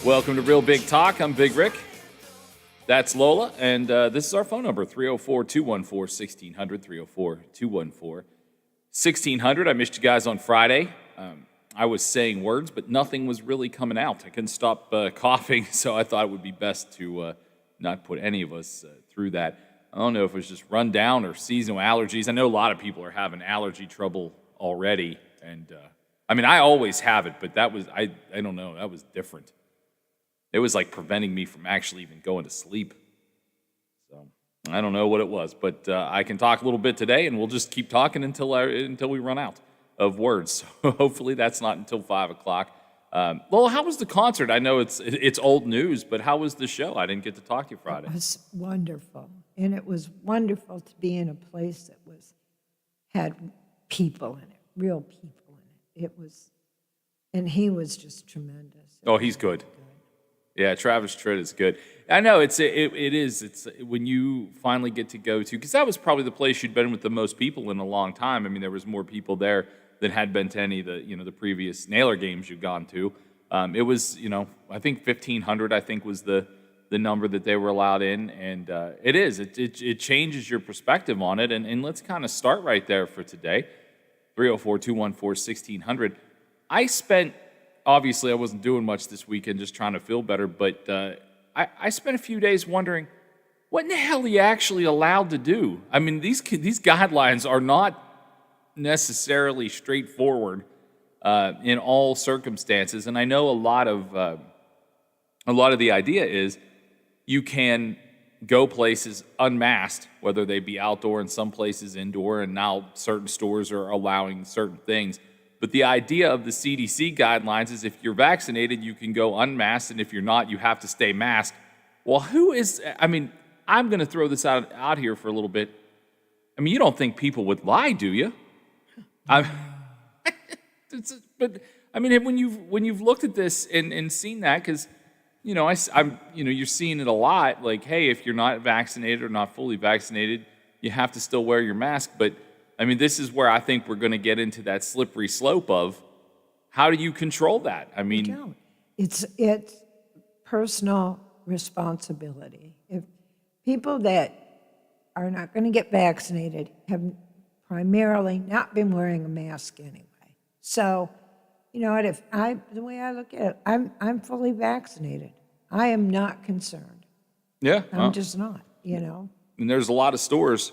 Welcome to Real Big Talk. I'm Big Rick. That's Lola, and this is our phone number, 304-214-1600, 304-214-1600. I missed you guys on Friday. I was saying words, but nothing was really coming out. I couldn't stop coughing, so I thought it would be best to not put any of us through that. I don't know if it was just run down or seasonal allergies. I know a lot of people are having allergy trouble already, and I always have it, but that was, I don't know, that was different. It was like preventing me from actually even going to sleep. So I don't know what it was, but I can talk a little bit today, and we'll just keep talking until we run out of words. So hopefully that's not until 5 o'clock. Well, how was the concert? I know it's old news, but how was the show? I didn't get to talk to you Friday. It was wonderful, and it was wonderful to be in a place that had people in it, real people in it. It was, and he was just tremendous. Oh, he's good. Yeah, Travis Tritt is good. I know it is. It's when you finally get to go to, because that was probably the place you'd been with the most people in a long time. I mean, there was more people there than had been to any of the previous Naylor games you've gone to. It was, I think 1,500. I think was the number that they were allowed in, and it changes your perspective on it. And let's kind of start right there for today. 304-214-1600. Obviously, I wasn't doing much this weekend, just trying to feel better, but I spent a few days wondering, what in the hell are you actually allowed to do? I mean, these guidelines are not necessarily straightforward in all circumstances, and I know a lot of the idea is you can go places unmasked, whether they be outdoor and some places indoor, and now certain stores are allowing certain things. But the idea of the CDC guidelines is if you're vaccinated, you can go unmasked, and if you're not, you have to stay masked. Well, I'm going to throw this out here for a little bit. I mean, you don't think people would lie, do you? But when you've looked at this and seen that, because you're seeing it a lot. Like, hey, if you're not vaccinated or not fully vaccinated, you have to still wear your mask, but. I mean, this is where I think we're going to get into that slippery slope of how do you control that? I mean, you don't. It's personal responsibility. If people that are not going to get vaccinated have primarily not been wearing a mask anyway. So, you know what? The way I look at it, I'm fully vaccinated. I am not concerned. Yeah, I'm just not. And there's a lot of stores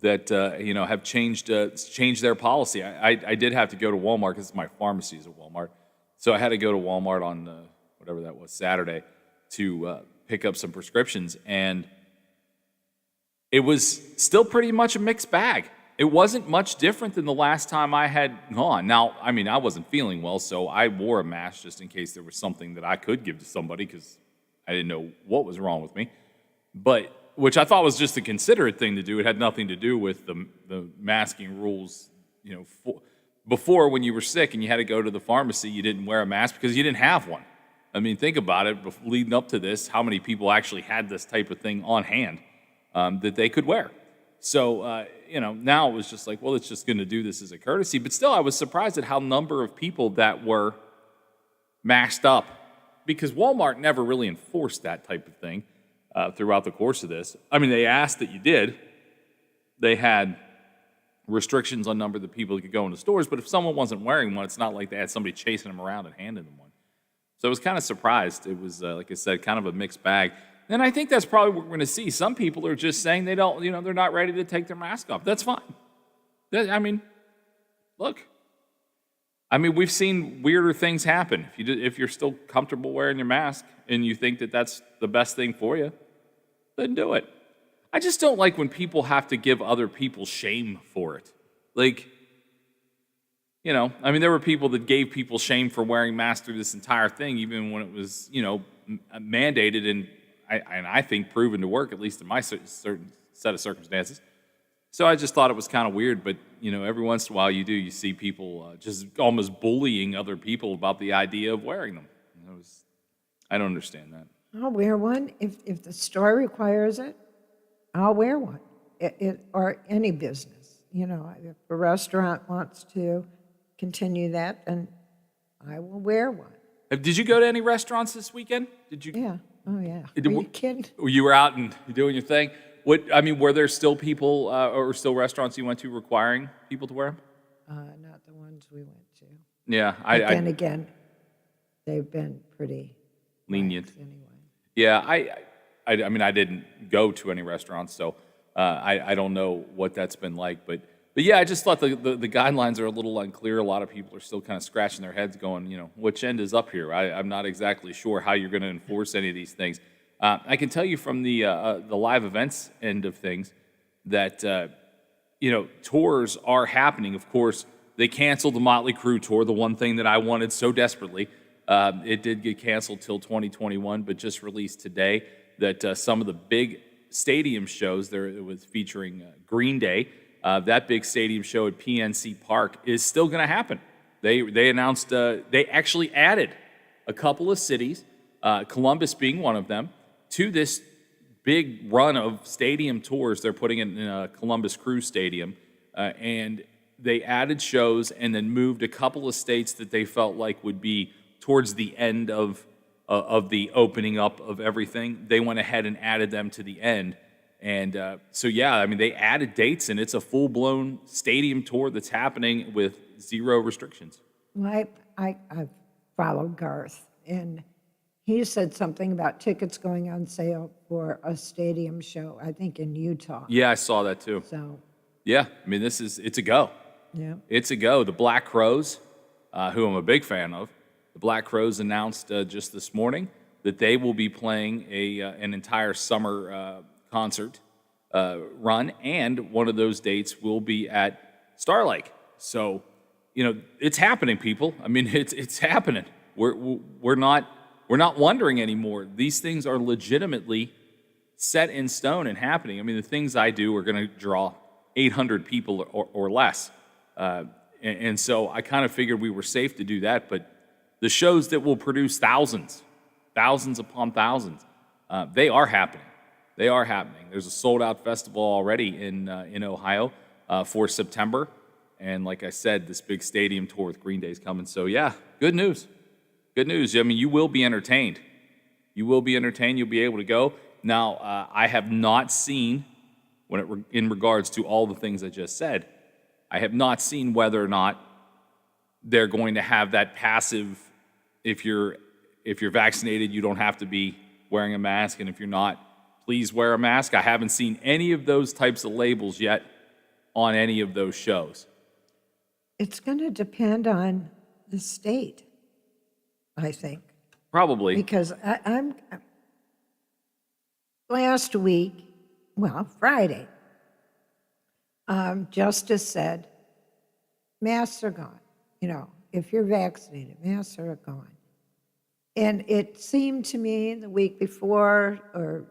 that have changed their policy. I did have to go to Walmart because my pharmacy is at Walmart, so I had to go to Walmart on whatever that was, Saturday, to pick up some prescriptions, and it was still pretty much a mixed bag. It wasn't much different than the last time I had gone. Now, I mean, I wasn't feeling well, so I wore a mask just in case there was something that I could give to somebody because I didn't know what was wrong with me, which I thought was just a considerate thing to do. It had nothing to do with the masking rules. Before, when you were sick and you had to go to the pharmacy, you didn't wear a mask because you didn't have one. I mean, think about it. Leading up to this, how many people actually had this type of thing on hand that they could wear? So, now it was just like, well, it's just going to do this as a courtesy. But still, I was surprised at how number of people that were masked up, because Walmart never really enforced that type of thing. Throughout the course of this. I mean, they asked that you did. They had restrictions on number of the people that could go into stores, but if someone wasn't wearing one, it's not like they had somebody chasing them around and handing them one. So I was kind of surprised. It was, like I said, kind of a mixed bag. And I think that's probably what we're going to see. Some people are just saying they don't, they're not ready to take their mask off. That's fine. Look. We've seen weirder things happen. If you're still comfortable wearing your mask and you think that that's the best thing for you, then do it. I just don't like when people have to give other people shame for it. Like, there were people that gave people shame for wearing masks through this entire thing, even when it was, mandated and I think proven to work, at least in my certain set of circumstances. So I just thought it was kind of weird, but, every once in a while you see people just almost bullying other people about the idea of wearing them. I don't understand that. I'll wear one. If the store requires it, I'll wear one. Or any business. If a restaurant wants to continue that, then I will wear one. Did you go to any restaurants this weekend? Did you? Yeah. Oh, yeah. Did- Are you kidding? You were out and doing your thing. Were there still people or still restaurants you went to requiring people to wear them? Not the ones we went to. Yeah, But then again, they've been pretty lenient. lax anyway. Yeah, I didn't go to any restaurants, so I don't know what that's been like. But yeah, I just thought the guidelines are a little unclear. A lot of people are still kind of scratching their heads going, which end is up here? I'm not exactly sure how you're going to enforce any of these things. I can tell you from the live events end of things that, tours are happening. Of course, they canceled the Motley Crue tour, the one thing that I wanted so desperately. It did get canceled till 2021, but just released today that some of the big stadium shows, it was featuring Green Day, that big stadium show at PNC Park is still going to happen. They announced, they actually added a couple of cities, Columbus being one of them, to this big run of stadium tours they're putting in Columbus Crew Stadium. And they added shows and then moved a couple of states that they felt like would be towards the end of the opening up of everything. They went ahead and added them to the end. And so, yeah, they added dates, and it's a full-blown stadium tour that's happening with zero restrictions. Well, I followed Garth, and he said something about tickets going on sale for a stadium show, I think in Utah. Yeah, I saw that too. So, Yeah, it's a go. yeah. It's a go. The Black Crowes, who I'm a big fan of, the Black Crowes announced just this morning that they will be playing an entire summer concert run, and one of those dates will be at Star Lake. So, it's happening, people. It's happening. We're not wondering anymore. These things are legitimately set in stone and happening. The things I do are going to draw 800 people or less. And so I kind of figured we were safe to do that. But the shows that will produce thousands upon thousands, they are happening. They are happening. There's a sold-out festival already in Ohio for September. And like I said, this big stadium tour with Green Day is coming. So, yeah, good news. Good news. You will be entertained. You will be entertained. You'll be able to go. Now, I have not seen, in regards to all the things I just said, I have not seen whether or not they're going to have that passive, if you're vaccinated, you don't have to be wearing a mask, and if you're not, please wear a mask. I haven't seen any of those types of labels yet on any of those shows. It's going to depend on the state, I think. Probably. Because I'm last week, Friday, Justice said, masks are gone. If you're vaccinated, masks are gone. And it seemed to me the week before, or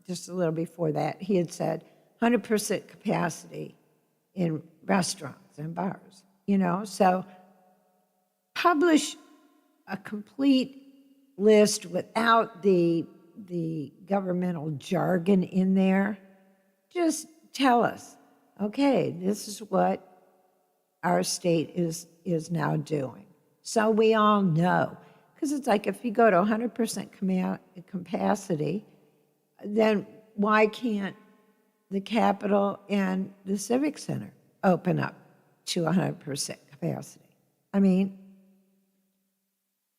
just a little before that, he had said 100% capacity in restaurants and bars. So publish a complete list without the governmental jargon in there. Just tell us, okay, this is what our state is now doing. So we all know. Because it's like if you go to 100% capacity, then why can't the Capitol and the Civic Center open up to 100% capacity?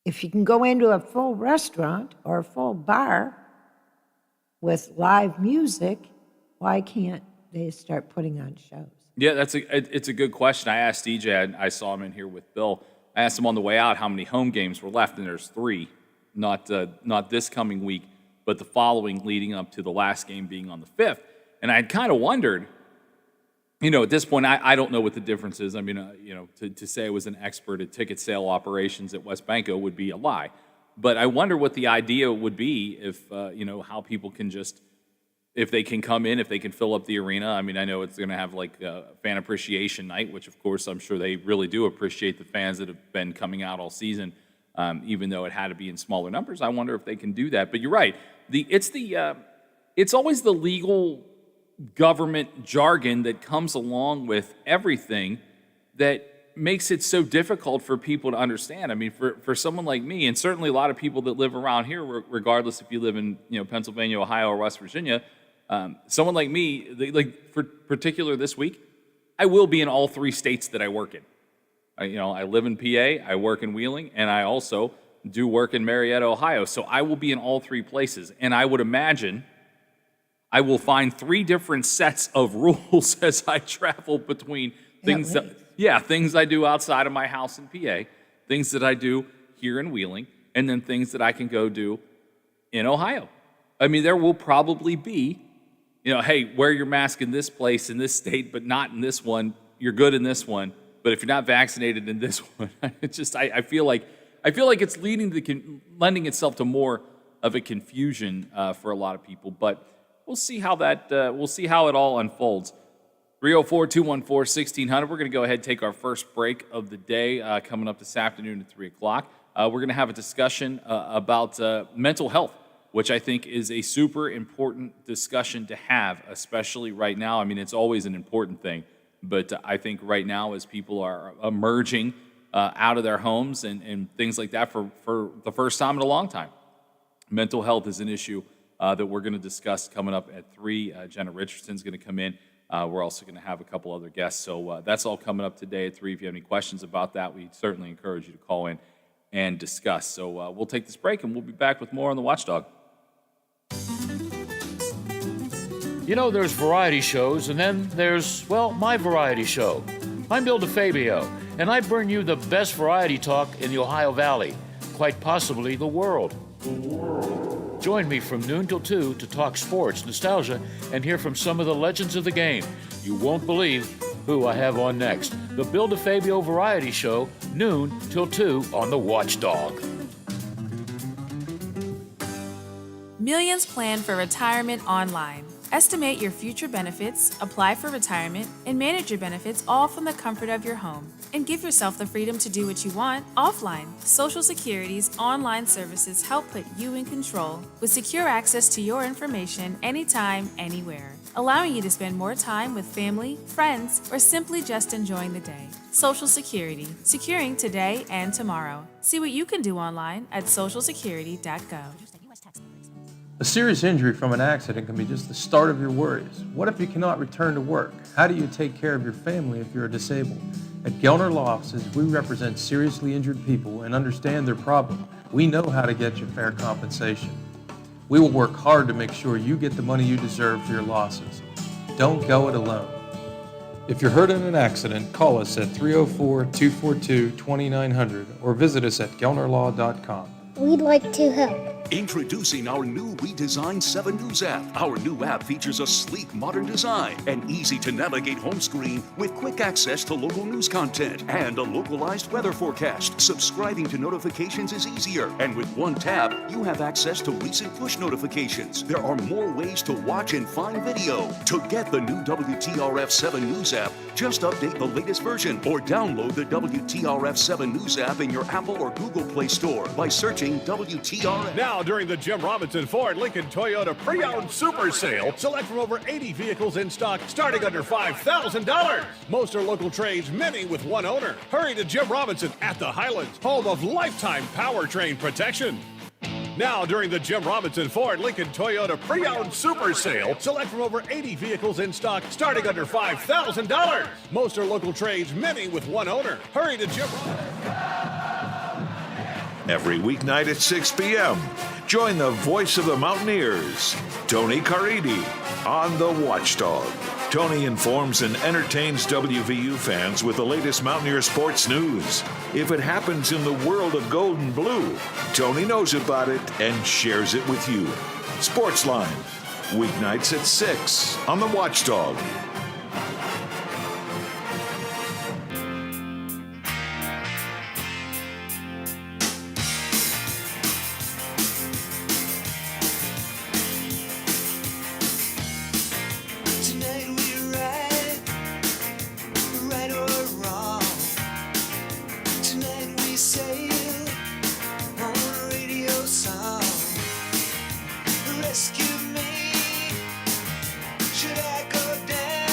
If you can go into a full restaurant or a full bar with live music, why can't they start putting on shows? Yeah, it's a good question. I asked DJ, I saw him in here with Bill. I asked him on the way out how many home games were left, and there's 3. Not this coming week, but the following, leading up to the last game being on the 5th. And I kind of wondered, at this point, I don't know what the difference is. To say I was an expert at ticket sale operations at West Banco would be a lie. But I wonder what the idea would be if, how people can just, if they can come in, if they can fill up the arena. I know it's going to have like a fan appreciation night, which of course I'm sure they really do appreciate the fans that have been coming out all season, even though it had to be in smaller numbers. I wonder if they can do that. But you're right. It's always the legal government jargon that comes along with everything that makes it so difficult for people to understand. I mean, for someone like me, and certainly a lot of people that live around here, regardless if you live in Pennsylvania, Ohio, or West Virginia, someone like me, for particular this week, I will be in all three states that I work in. I live in PA, I work in Wheeling, and I also do work in Marietta, Ohio. So I will be in all three places, and I would imagine I will find three different sets of rules as I travel between things things I do outside of my house in PA, things that I do here in Wheeling, and then things that I can go do in Ohio. I mean, there will probably be, hey, wear your mask in this place, in this state, but not in this one. You're good in this one, but if you're not vaccinated in this one, it's just, I feel like it's lending itself to more of a confusion for a lot of people. But we'll see how it all unfolds. 304-214-1600. We're going to go ahead and take our first break of the day coming up this afternoon at 3 o'clock. We're going to have a discussion about mental health, which I think is a super important discussion to have, especially right now. I mean, it's always an important thing, but I think right now as people are emerging out of their homes and things like that for the first time in a long time, mental health is an issue that we're going to discuss coming up at 3. Jenna Richardson's going to come in. We're also going to have a couple other guests. So that's all coming up today at 3. If you have any questions about that, we certainly encourage you to call in and discuss. So we'll take this break, and we'll be back with more on The Watchdog. There's variety shows, and then there's, my variety show. I'm Bill DeFabio, and I bring you the best variety talk in the Ohio Valley, quite possibly the world. Join me from noon till 2 to talk sports, nostalgia, and hear from some of the legends of the game. You won't believe who I have on next. The Bill DeFabio Variety Show, noon till 2 on The Watchdog. Millions plan for retirement online. Estimate your future benefits, apply for retirement, and manage your benefits all from the comfort of your home. And give yourself the freedom to do what you want offline. Social Security's online services help put you in control with secure access to your information anytime, anywhere, allowing you to spend more time with family, friends, or simply just enjoying the day. Social Security, securing today and tomorrow. See what you can do online at socialsecurity.gov. A serious injury from an accident can be just the start of your worries. What if you cannot return to work? How do you take care of your family if you're disabled? At Gelner Law Offices, we represent seriously injured people and understand their problem. We know how to get you fair compensation. We will work hard to make sure you get the money you deserve for your losses. Don't go it alone. If you're hurt in an accident, call us at 304-242-2900 or visit us at gelnerlaw.com. We'd like to help. Introducing our new redesigned 7 News app. Our new app features a sleek, modern design, an easy-to-navigate home screen with quick access to local news content, and a localized weather forecast. Subscribing to notifications is easier, and with one tap, you have access to recent push notifications. There are more ways to watch and find video. To get the new WTRF 7 News app, just update the latest version or download the WTRF 7 News app in your Apple or Google Play Store by searching WTRF. Now, during the Jim Robinson Ford Lincoln Toyota Pre-Owned Super Sale, select from over 80 vehicles in stock starting under $5,000. Most are local trades, many with one owner. Hurry to Jim Robinson at the Highlands, home of lifetime powertrain protection. Now, during the Jim Robinson Ford Lincoln Toyota Pre-Owned Super Sale, select from over 80 vehicles in stock starting under $5,000. Most are local trades, many with one owner. Hurry to Jim Robinson. Every weeknight at 6 p.m., join the voice of the Mountaineers, Tony Caridi, on The Watchdog. Tony informs and entertains WVU fans with the latest Mountaineer sports news. If it happens in the world of gold and blue, Tony knows about it and shares it with you. Sportsline, weeknights at 6 on The Watchdog. Rescue me. Should I go down?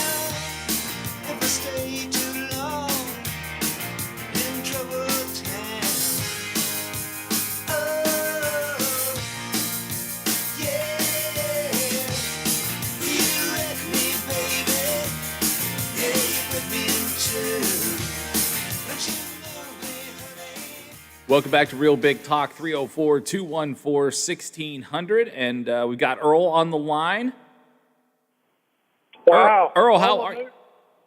Welcome back to Real Big Talk, 304-214-1600. And we got Earl on the line. Wow. Earl, how are you?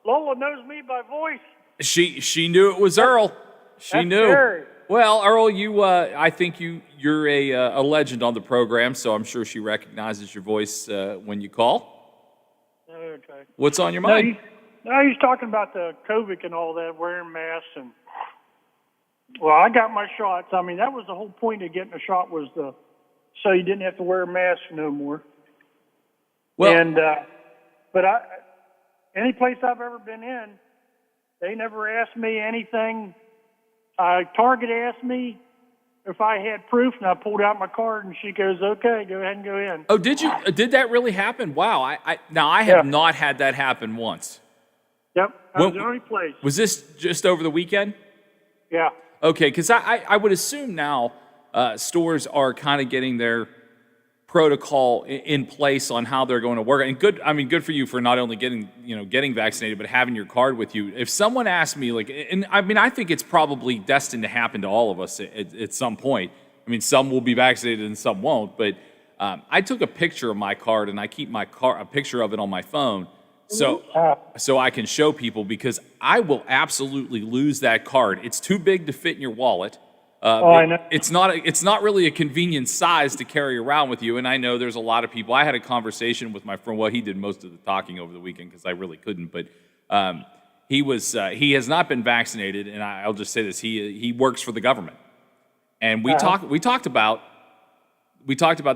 Lola knows me by voice. She knew it was Earl. She That's knew. scary. Well, Earl, I think you're a legend on the program, so I'm sure she recognizes your voice when you call. Okay. What's on your mind? He's talking about the COVID and all that, wearing masks. And well, I got my shots. I mean, that was the whole point of getting a shot, was so you didn't have to wear a mask no more. Well, And but any place I've ever been in, they never asked me anything. Target asked me if I had proof, and I pulled out my card, and she goes, "Okay, go ahead and go in." oh, did you? Did that really happen? Wow. I have not had that happen once. Yep, that was the only place. Was this just over the weekend? Yeah. Okay, because I would assume now stores are kind of getting their protocol in place on how they're going to work. And good for you for not only getting vaccinated, but having your card with you. If someone asked me, I think it's probably destined to happen to all of us at some point. I mean, some will be vaccinated and some won't. But I took a picture of my card, and I keep a picture of it on my phone. So I can show people, because I will absolutely lose that card. It's too big to fit in your wallet. I know. It's not really a convenient size to carry around with you. And I know there's a lot of people. I had a conversation with my friend. Well, he did most of the talking over the weekend because I really couldn't. But he has not been vaccinated, and I'll just say this: he works for the government, and we talked about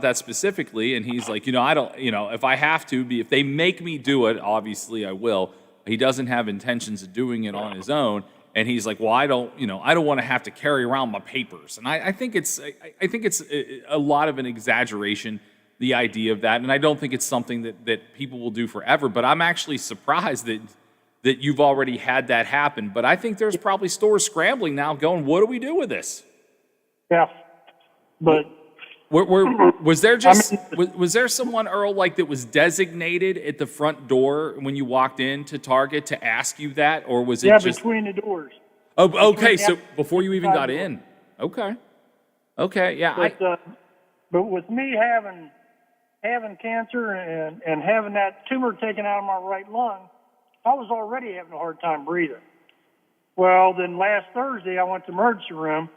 that specifically. And he's like, I don't, if I have to if they make me do it, obviously I will. He doesn't have intentions of doing it on his own. And he's like, well, I don't want to have to carry around my papers. And I think it's a lot of an exaggeration, the idea of that. And I don't think it's something that people will do forever. But I'm actually surprised that you've already had that happen. But I think there's probably stores scrambling now, going, what do we do with this? Yeah, but was there someone, Earl, that was designated at the front door when you walked into Target to ask you that, or was it just between the doors? Oh, okay. So before you even got in. Okay, yeah. But with me having cancer and having that tumor taken out of my right lung, I was already having a hard time breathing. Well, then last Thursday I went to the emergency room.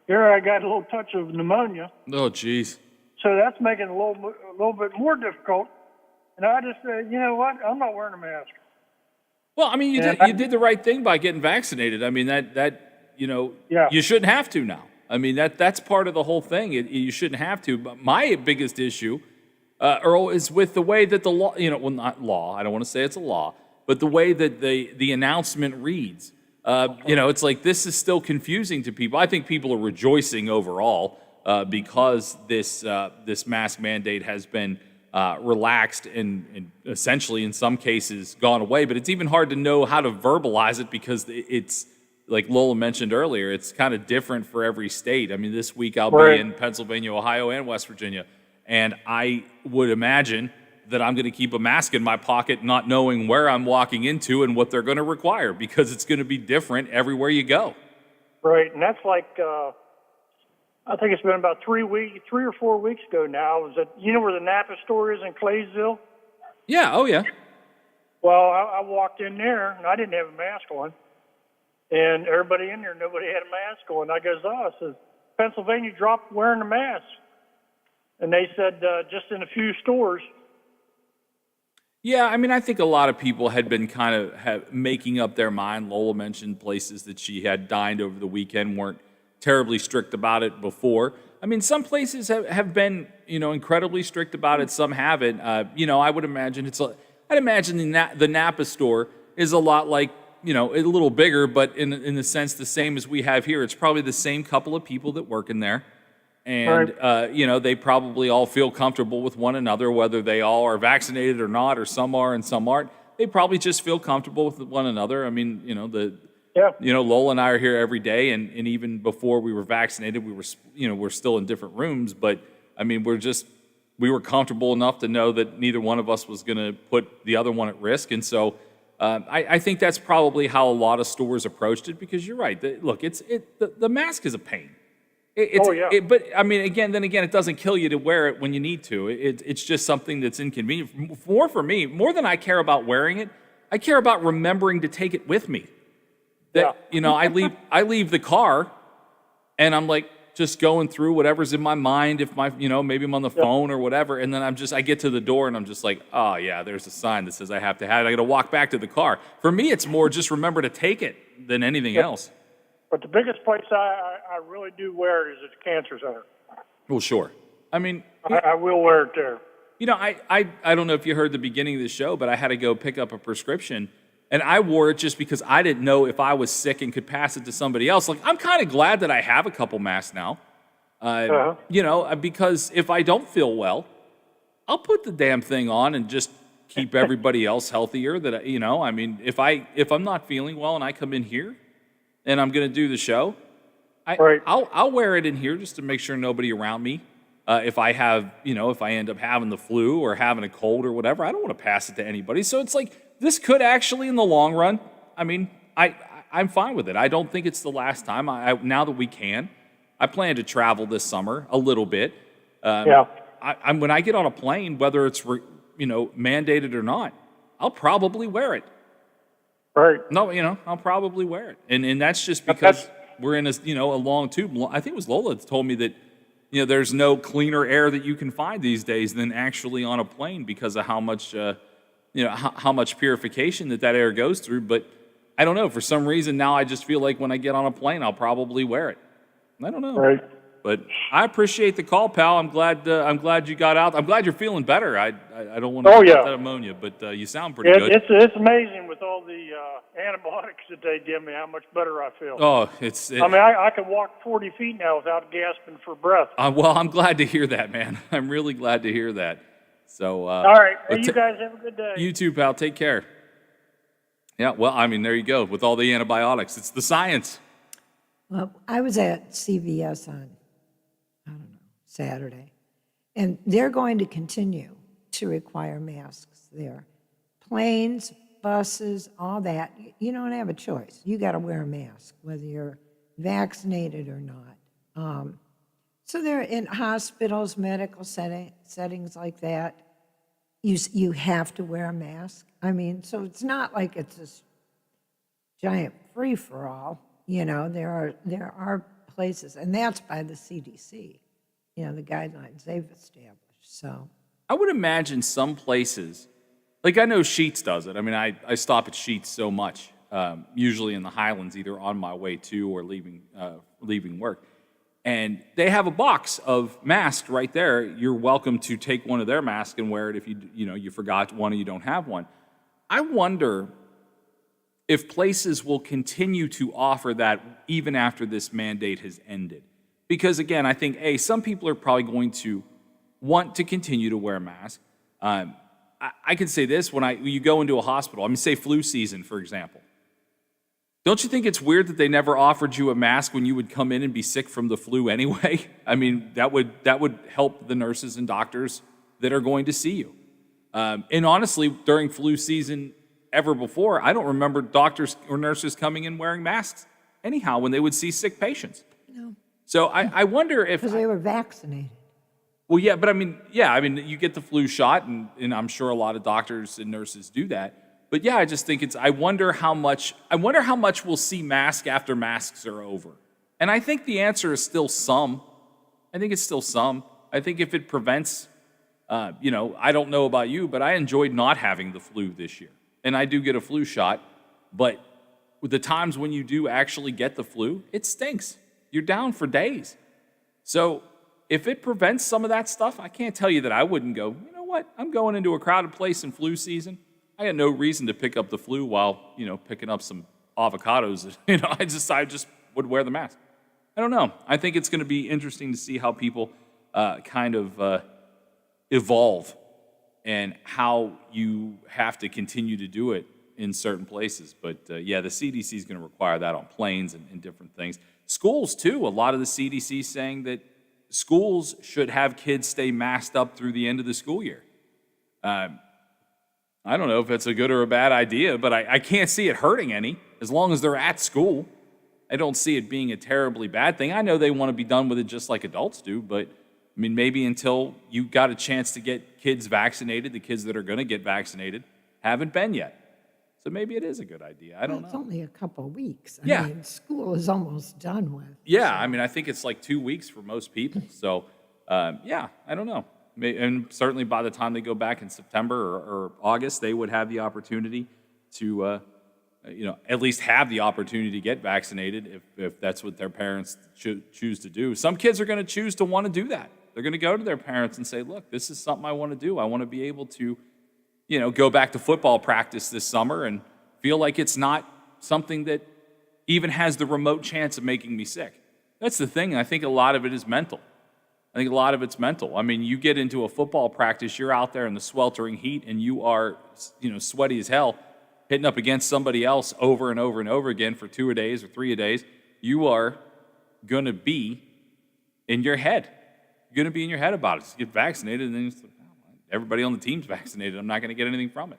Here I got a little touch of pneumonia. Oh, geez. So that's making it a little bit more difficult. And I just said, you know what? I'm not wearing a mask. Well, I mean, you did the right thing by getting vaccinated. I mean, you shouldn't have to now. I mean, that's part of the whole thing. You shouldn't have to. But my biggest issue, Earl, is with the way that the law, not law, I don't want to say it's a law, but the way that the announcement reads. It's like, this is still confusing to people. I think people are rejoicing overall because this mask mandate has been relaxed and essentially in some cases gone away. But it's even hard to know how to verbalize it, because it's, like Lola mentioned earlier, it's kind of different for every state. I mean, this week I'll be in Pennsylvania, Ohio, and West Virginia, and I would imagine that I'm going to keep a mask in my pocket, not knowing where I'm walking into and what they're going to require, because it's going to be different everywhere you go. Right, and that's like, I think it's been about 3 or 4 weeks ago now. Was that, where the Napa store is in Claysville? Yeah, oh yeah. Well, I walked in there, and I didn't have a mask on. And everybody in there, nobody had a mask on. I goes, I says, Pennsylvania dropped wearing a mask. And they said just in a few stores. Yeah, I mean, I think a lot of people had been kind of making up their mind. Lola mentioned places that she had dined over the weekend weren't terribly strict about it before. I mean, some places have been, incredibly strict about it. Some haven't. I would imagine I'd imagine the Napa store is a lot like, a little bigger, but in the sense the same as we have here. It's probably the same couple of people that work in there. And, they probably all feel comfortable with one another, whether they all are vaccinated or not, or some are and some aren't. They probably just feel comfortable with one another. I mean, Lola and I are here every day, and even before we were vaccinated, we're still in different rooms. But, I mean, we were comfortable enough to know that neither one of us was going to put the other one at risk. And so I think that's probably how a lot of stores approached it, because you're right. Look, the mask is a pain. It's, Oh, yeah. But I mean, again, it doesn't kill you to wear it when you need to. It's just something that's inconvenient. More for me, more than I care about wearing it, I care about remembering to take it with me. That I leave the car, and I'm like just going through whatever's in my mind. If maybe I'm on the phone or whatever, and then I get to the door and I'm just like, oh yeah, there's a sign that says I have to have it. I got to walk back to the car. For me, it's more just remember to take it than anything else. But the biggest place I really do wear it is at the cancer center. Well, sure. I mean, I will wear it there. I don't know if you heard the beginning of the show, but I had to go pick up a prescription, and I wore it just because I didn't know if I was sick and could pass it to somebody else. Like, I'm kind of glad that I have a couple masks now, because if I don't feel well, I'll put the damn thing on and just keep everybody else healthier. If I'm not feeling well and I come in here and I'm going to do the show, I'll wear it in here just to make sure nobody around me. If I end up having the flu or having a cold or whatever, I don't want to pass it to anybody. So it's like, this could actually, in the long run, I mean, I'm fine with it. I don't think it's the last time. Now that we can, I plan to travel this summer a little bit. When I get on a plane, whether it's mandated or not, I'll probably wear it. Right. No, I'll probably wear it, and that's just because we're in a long tube. I think it was Lola that told me that there's no cleaner air that you can find these days than actually on a plane because of how much how much purification that air goes through. But I don't know, for some reason now I just feel like when I get on a plane I'll probably wear it. I don't know. Right. But I appreciate the call, pal. I'm glad you got out. I'm glad you're feeling better. I don't want to get that ammonia, but you sound pretty good. It's amazing with all the antibiotics that they give me how much better I feel. Oh, I can walk 40 feet now without gasping for breath. Well, I'm glad to hear that, man. I'm really glad to hear that. So all right, hey, you guys have a good day. You too, pal. Take care. Yeah, well, I mean, there you go. With all the antibiotics, it's the science. Well, I was at CVS on, Saturday, and they're going to continue to require masks there. Planes, buses, all that, you don't have a choice. You got to wear a mask, whether you're vaccinated or not. So they're in hospitals, medical settings like that. You have to wear a mask. I mean, so it's not like it's this giant free-for-all. There are places, and that's by the CDC, the guidelines they've established. So I would imagine some places, like I know Sheetz does it. I mean, I stop at Sheetz so much, usually in the Highlands, either on my way to or leaving work. And they have a box of masks right there. You're welcome to take one of their masks and wear it if you forgot one or you don't have one. I wonder if places will continue to offer that even after this mandate has ended. Because again, I think, some people are probably going to want to continue to wear masks. I can say this, when you go into a hospital, say flu season, for example. Don't you think it's weird that they never offered you a mask when you would come in and be sick from the flu anyway? I mean, that would help the nurses and doctors that are going to see you. And honestly, during flu season ever before, I don't remember doctors or nurses coming in wearing masks anyhow when they would see sick patients. No. So I wonder if... Because they were vaccinated. Well, yeah, but you get the flu shot, and I'm sure a lot of doctors and nurses do that. But yeah, I just think I wonder how much we'll see mask after masks are over. And I think the answer is still some. I think it's still some. I think if it prevents, I don't know about you, but I enjoyed not having the flu this year. And I do get a flu shot, but with the times when you do actually get the flu, it stinks. You're down for days. So if it prevents some of that stuff, I can't tell you that I wouldn't go, you know what, I'm going into a crowded place in flu season. I had no reason to pick up the flu while, picking up some avocados. I just would wear the mask. I don't know. I think it's going to be interesting to see how people evolve and how you have to continue to do it in certain places. But the CDC is going to require that on planes and different things. Schools, too. A lot of the CDC is saying that schools should have kids stay masked up through the end of the school year. I don't know if it's a good or a bad idea, but I can't see it hurting any as long as they're at school. I don't see it being a terribly bad thing. I know they want to be done with it just like adults do, but I mean, maybe until you got a chance to get kids vaccinated, the kids that are going to get vaccinated haven't been yet. So maybe it is a good idea. I don't know. It's only a couple of weeks. Yeah. I mean, school is almost done with. Yeah, I mean, I think it's like 2 weeks for most people. So, yeah, I don't know. And certainly by the time they go back in September or August, they would have the opportunity to, at least have the opportunity to get vaccinated if that's what their parents choose to do. Some kids are going to choose to want to do that. They're going to go to their parents and say, look, this is something I want to do. I want to be able to, go back to football practice this summer and feel like it's not something that even has the remote chance of making me sick. That's the thing. I think a lot of it is mental. I think a lot of it's mental. I mean, you get into a football practice, you're out there in the sweltering heat, and you are, sweaty as hell, hitting up against somebody else over and over and over again for 2 a days or 3 a days. You are going to be in your head. You're going to be in your head about it. Just get vaccinated, and then everybody on the team's vaccinated. I'm not going to get anything from it.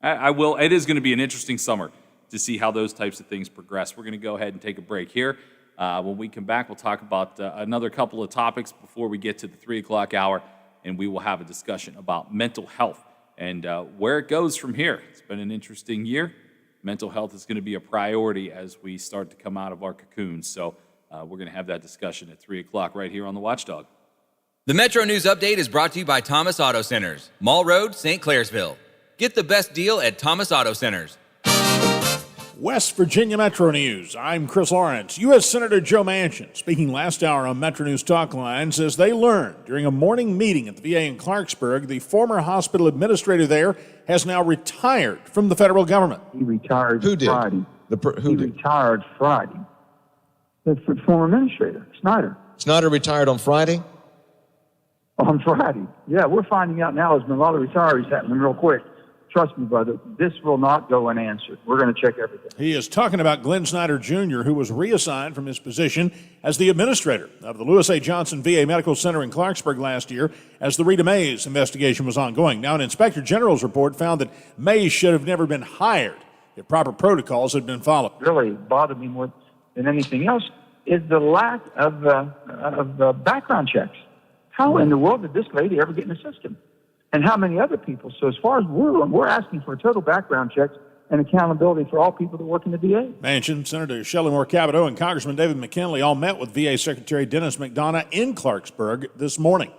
I will. It is going to be an interesting summer to see how those types of things progress. We're going to go ahead and take a break here. When we come back, we'll talk about another couple of topics before we get to the 3 o'clock hour, and we will have a discussion about mental health and where it goes from here. It's been an interesting year. Mental health is going to be a priority as we start to come out of our cocoons. So we're going to have that discussion at 3 o'clock right here on the Watchdog. The Metro News Update is brought to you by Thomas Auto Centers, Mall Road, St. Clairsville. Get the best deal at Thomas Auto Centers. West Virginia Metro News. I'm Chris Lawrence. U.S. Senator Joe Manchin, speaking last hour on Metro News Talk Line, says they learned during a morning meeting at the VA in Clarksburg the former hospital administrator there has now retired from the federal government. He retired Who did? Friday. Who did? Retired Friday. The former administrator, Snyder. Snyder retired on Friday? On Friday. Yeah, we're finding out now there's been a lot of retirees happening real quick. Trust me, brother, this will not go unanswered. We're going to check everything. He is talking about Glenn Snyder Jr., who was reassigned from his position as the administrator of the Lewis A. Johnson VA Medical Center in Clarksburg last year as the Rita Mays investigation was ongoing. Now, an inspector general's report found that Mays should have never been hired if proper protocols had been followed. Really bothered me more than anything else is the lack of background checks. How in the world did this lady ever get in the system? And how many other people? So as far as we're asking for total background checks and accountability for all people that work in the VA. Manchin, Senator Shelley Moore Capito, and Congressman David McKinley all met with VA Secretary Dennis McDonough in Clarksburg this morning.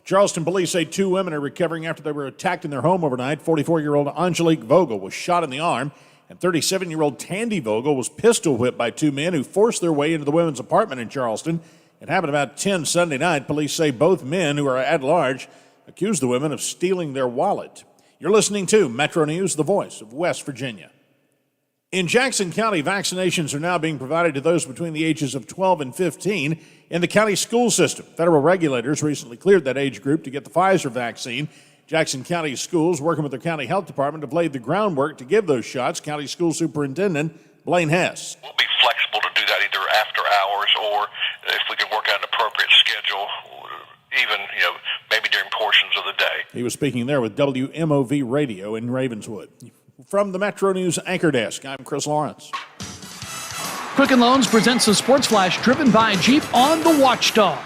Charleston police say 2 women are recovering after they were attacked in their home overnight. 44-year-old Angelique Vogel was shot in the arm, and 37-year-old Tandy Vogel was pistol whipped by 2 men who forced their way into the women's apartment in Charleston. It happened about 10 Sunday night. Police say both men, who are at large, accused the women of stealing their wallet. You're listening to Metro News, the voice of West Virginia. In Jackson County, vaccinations are now being provided to those between the ages of 12 and 15 in the county school system. Federal regulators recently cleared that age group to get the Pfizer vaccine. Jackson County schools, working with their county health department, have laid the groundwork to give those shots. County School Superintendent Blaine Hess. We'll be flexible to do that either after hours or if we can work out an appropriate schedule, even, maybe during portions of the day. He was speaking there with WMOV Radio in Ravenswood. From the Metro News Anchor Desk, I'm Chris Lawrence. Quicken Loans presents the Sports Flash driven by Jeep on the Watchdog.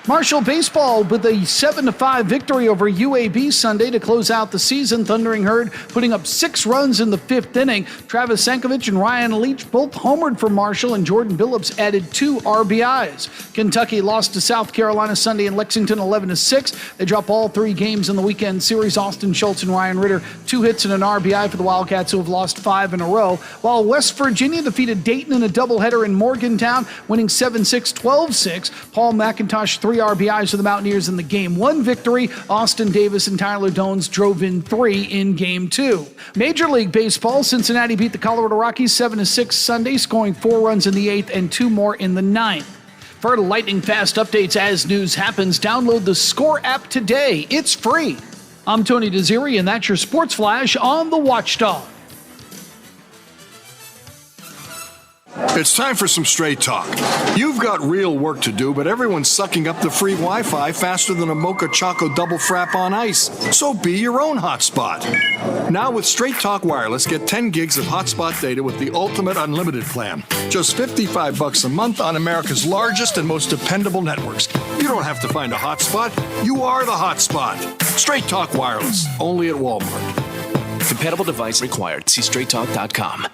Marshall baseball with a 7-5 victory over UAB Sunday to close out the season. Thundering Herd putting up 6 runs in the 5th inning. Travis Sankovic and Ryan Leach both homered for Marshall, and Jordan Billups added 2 RBIs. Kentucky lost to South Carolina Sunday in Lexington 11-6. They drop all 3 games in the weekend series. Austin Schultz and Ryan Ritter 2 hits and an RBI for the Wildcats, who have lost 5 in a row. While West Virginia defeated Dayton in a doubleheader in Morgantown, winning 7-6, 12-6. Paul McIntosh 3 RBIs for the Mountaineers in the Game 1 victory. Austin Davis and Tyler Dones drove in 3 in Game 2. Major League Baseball, Cincinnati beat the Colorado Rockies 7-6 Sunday, scoring 4 runs in the 8th and 2 more in the 9th. For lightning-fast updates as news happens, download the Score app today. It's free. I'm Tony Desiri, and that's your Sports Flash on the Watchdog. It's time for some straight talk. You've got real work to do, but everyone's sucking up the free Wi-Fi faster than a Mocha Choco double frap on ice. So be your own hotspot. Now with Straight Talk Wireless, get 10 gigs of hotspot data with the ultimate unlimited plan. Just $55 a month on America's largest and most dependable networks. You don't have to find a hotspot. You are the hotspot. Straight Talk Wireless, only at Walmart. Compatible device required. See straighttalk.com.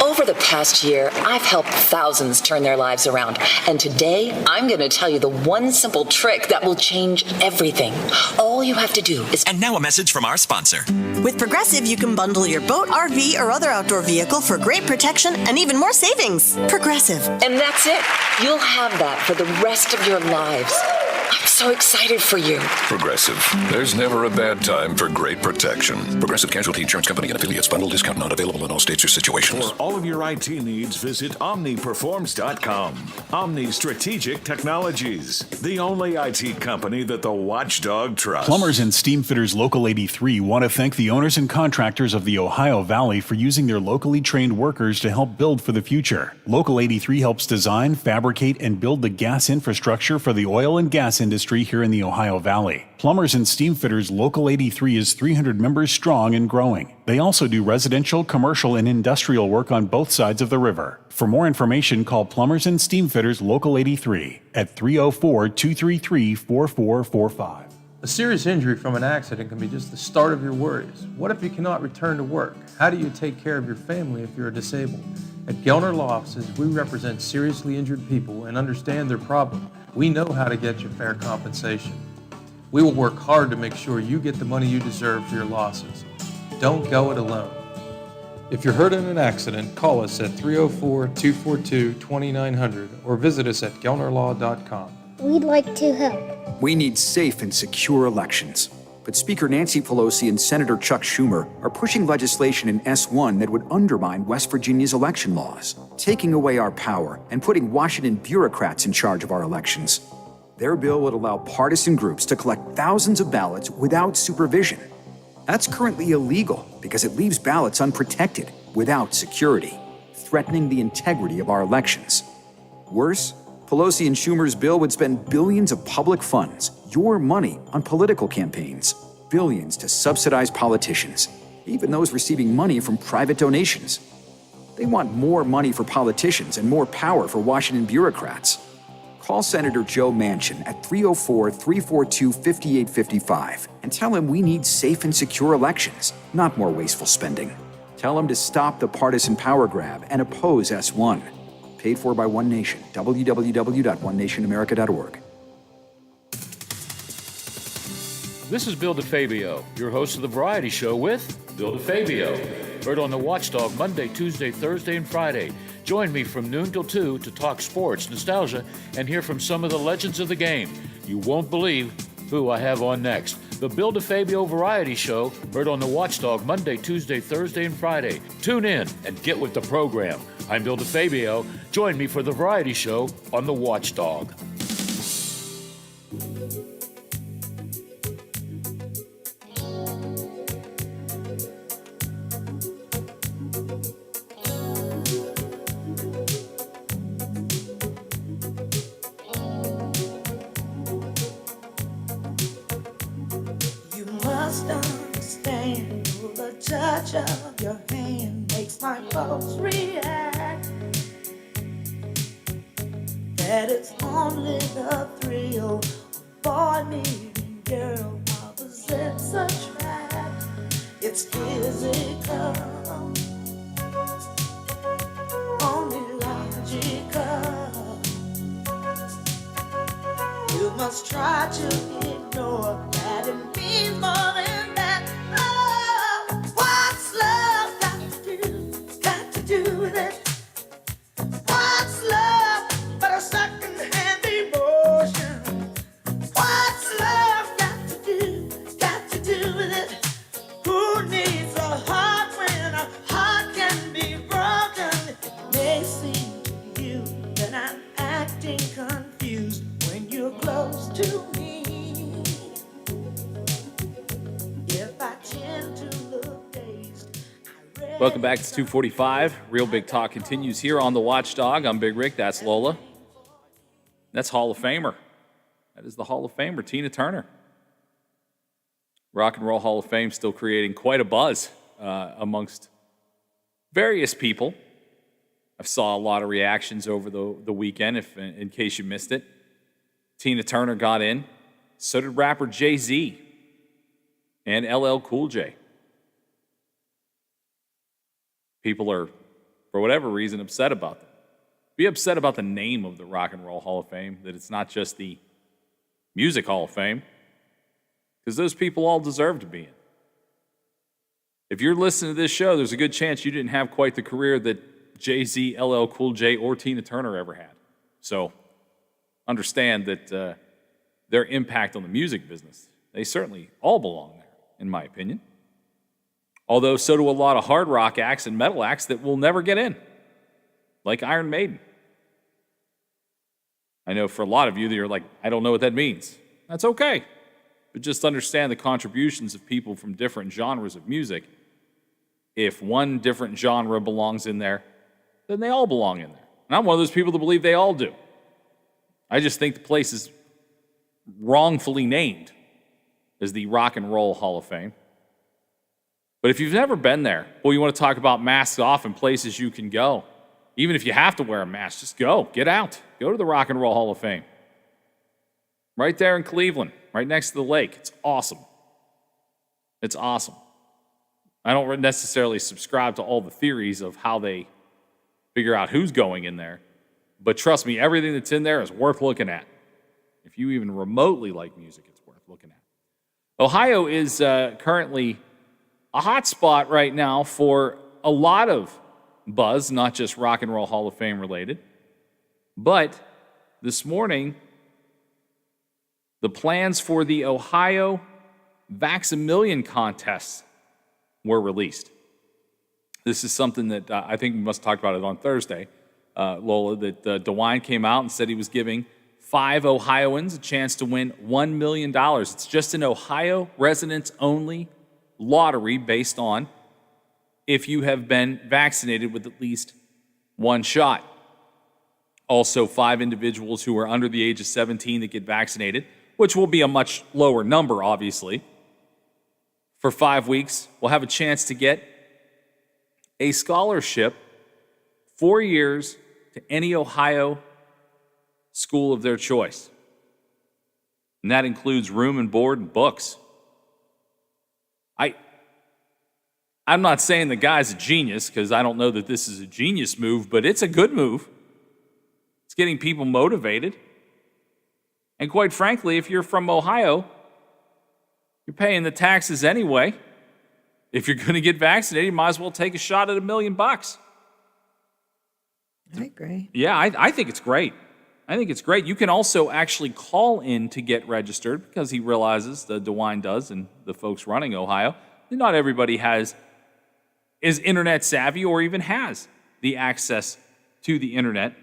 Over the past year, I've helped thousands turn their lives around. And today, I'm going to tell you the one simple trick that will change everything. All you have to do is... And now a message from our sponsor. With Progressive, you can bundle your boat, RV, or other outdoor vehicle for great protection and even more savings. Progressive. And that's it. You'll have that for the rest of your lives. I'm so excited for you. Progressive. There's never a bad time for great protection. Progressive Casualty Insurance Company and affiliates. Bundle discount not available in all states or situations. For all of your IT needs, visit OmniPerforms.com. Omni Strategic Technologies, the only IT company that the watchdog trusts. Plumbers and Steam Fitters Local 83 want to thank the owners and contractors of the Ohio Valley for using their locally trained workers to help build for the future. Local 83 helps design, fabricate, and build the gas infrastructure for the oil and gas industry here in the Ohio Valley. Plumbers and Steam Fitters Local 83 is 300 members strong and growing. They also do residential, commercial, and industrial work on both sides of the river. For more information, call Plumbers and Steam Fitters Local 83 at 304-233-4445. A serious injury from an accident can be just the start of your worries. What if you cannot return to work? How do you take care of your family if you're disabled? At Gellner Law Offices, we represent seriously injured people and understand their problem. We know how to get you fair compensation. We will work hard to make sure you get the money you deserve for your losses. Don't go it alone. If you're hurt in an accident, call us at 304-242-2900 or visit us at gellnerlaw.com. We'd like to help. We need safe and secure elections. But Speaker Nancy Pelosi and Senator Chuck Schumer are pushing legislation in S1 that would undermine West Virginia's election laws, taking away our power and putting Washington bureaucrats in charge of our elections. Their bill would allow partisan groups to collect thousands of ballots without supervision. That's currently illegal because it leaves ballots unprotected, without security, threatening the integrity of our elections. Worse, Pelosi and Schumer's bill would spend billions of public funds, your money, on political campaigns. Billions to subsidize politicians, even those receiving money from private donations. They want more money for politicians and more power for Washington bureaucrats. Call Senator Joe Manchin at 304-342-5855 and tell him we need safe and secure elections, not more wasteful spending. Tell him to stop the partisan power grab and oppose S1. Paid for by One Nation. www.onenationamerica.org. This is Bill DeFabio, your host of The Variety Show with Bill DeFabio. Heard on the Watchdog Monday, Tuesday, Thursday, and Friday. Join me from noon till 2 to talk sports, nostalgia, and hear from some of the legends of the game. You won't believe who I have on next. The Bill DeFabio Variety Show, heard on the Watchdog Monday, Tuesday, Thursday, and Friday. Tune in and get with the program. I'm Bill DeFabio. Join me for The Variety Show on the Watchdog. Understand the touch of your hand makes my pulse react. That it's only the thrill of boy meeting girl opposites attract. It's physical, only logical. You must try to ignore that it means more than that. Oh, what's love got to do with it? What's love but a second-hand emotion? What's love got to do with it? Who needs a heart when a heart can be broken? It may seem to you that I'm acting confused when you're close to me. Welcome back to 245. Real Big Talk continues here on the Watchdog. I'm Big Rick. That's Lola. That's Hall of Famer. That is the Hall of Famer, Tina Turner. Rock and Roll Hall of Fame still creating quite a buzz amongst various people. I saw a lot of reactions over the weekend, in case you missed it. Tina Turner got in. So did rapper Jay-Z and LL Cool J. People are, for whatever reason, upset about that. Be upset about the name of the Rock and Roll Hall of Fame, that it's not just the Music Hall of Fame, because those people all deserve to be in. If you're listening to this show, there's a good chance you didn't have quite the career that Jay-Z, LL Cool J, or Tina Turner ever had. So understand that their impact on the music business, they certainly all belong there, in my opinion. Although, so do a lot of hard rock acts and metal acts that will never get in, like Iron Maiden. I know for a lot of you that you're like, I don't know what that means. That's okay. But just understand the contributions of people from different genres of music. If one different genre belongs in there, then they all belong in there. And I'm one of those people that believe they all do. I just think the place is wrongfully named as the Rock and Roll Hall of Fame. But if you've never been there, well, you want to talk about masks off and places you can go. Even if you have to wear a mask, just go. Get out. Go to the Rock and Roll Hall of Fame. Right there in Cleveland, right next to the lake. It's awesome. It's awesome. I don't necessarily subscribe to all the theories of how they figure out who's going in there. But trust me, everything that's in there is worth looking at. If you even remotely like music, it's worth looking at. Ohio is currently a hot spot right now for a lot of buzz, not just Rock and Roll Hall of Fame related. But this morning, the plans for the Ohio Vax-A-Million contests were released. This is something that I think we must have talked about it on Thursday, Lola, that DeWine came out and said he was giving 5 Ohioans a chance to win $1 million. It's just an Ohio residents-only lottery based on if you have been vaccinated with at least one shot. Also, 5 individuals who are under the age of 17 that get vaccinated, which will be a much lower number, obviously, for 5 weeks, will have a chance to get a scholarship 4 years to any Ohio school of their choice. And that includes room and board and books. I'm not saying the guy's a genius, because I don't know that this is a genius move, but it's a good move. It's getting people motivated. And quite frankly, if you're from Ohio, you're paying the taxes anyway. If you're going to get vaccinated, you might as well take a shot at $1 million. I agree. Yeah, I think it's great. I think it's great. You can also actually call in to get registered, because he realizes, the DeWine does, and the folks running Ohio, that not everybody is internet savvy or even has the access to the internet.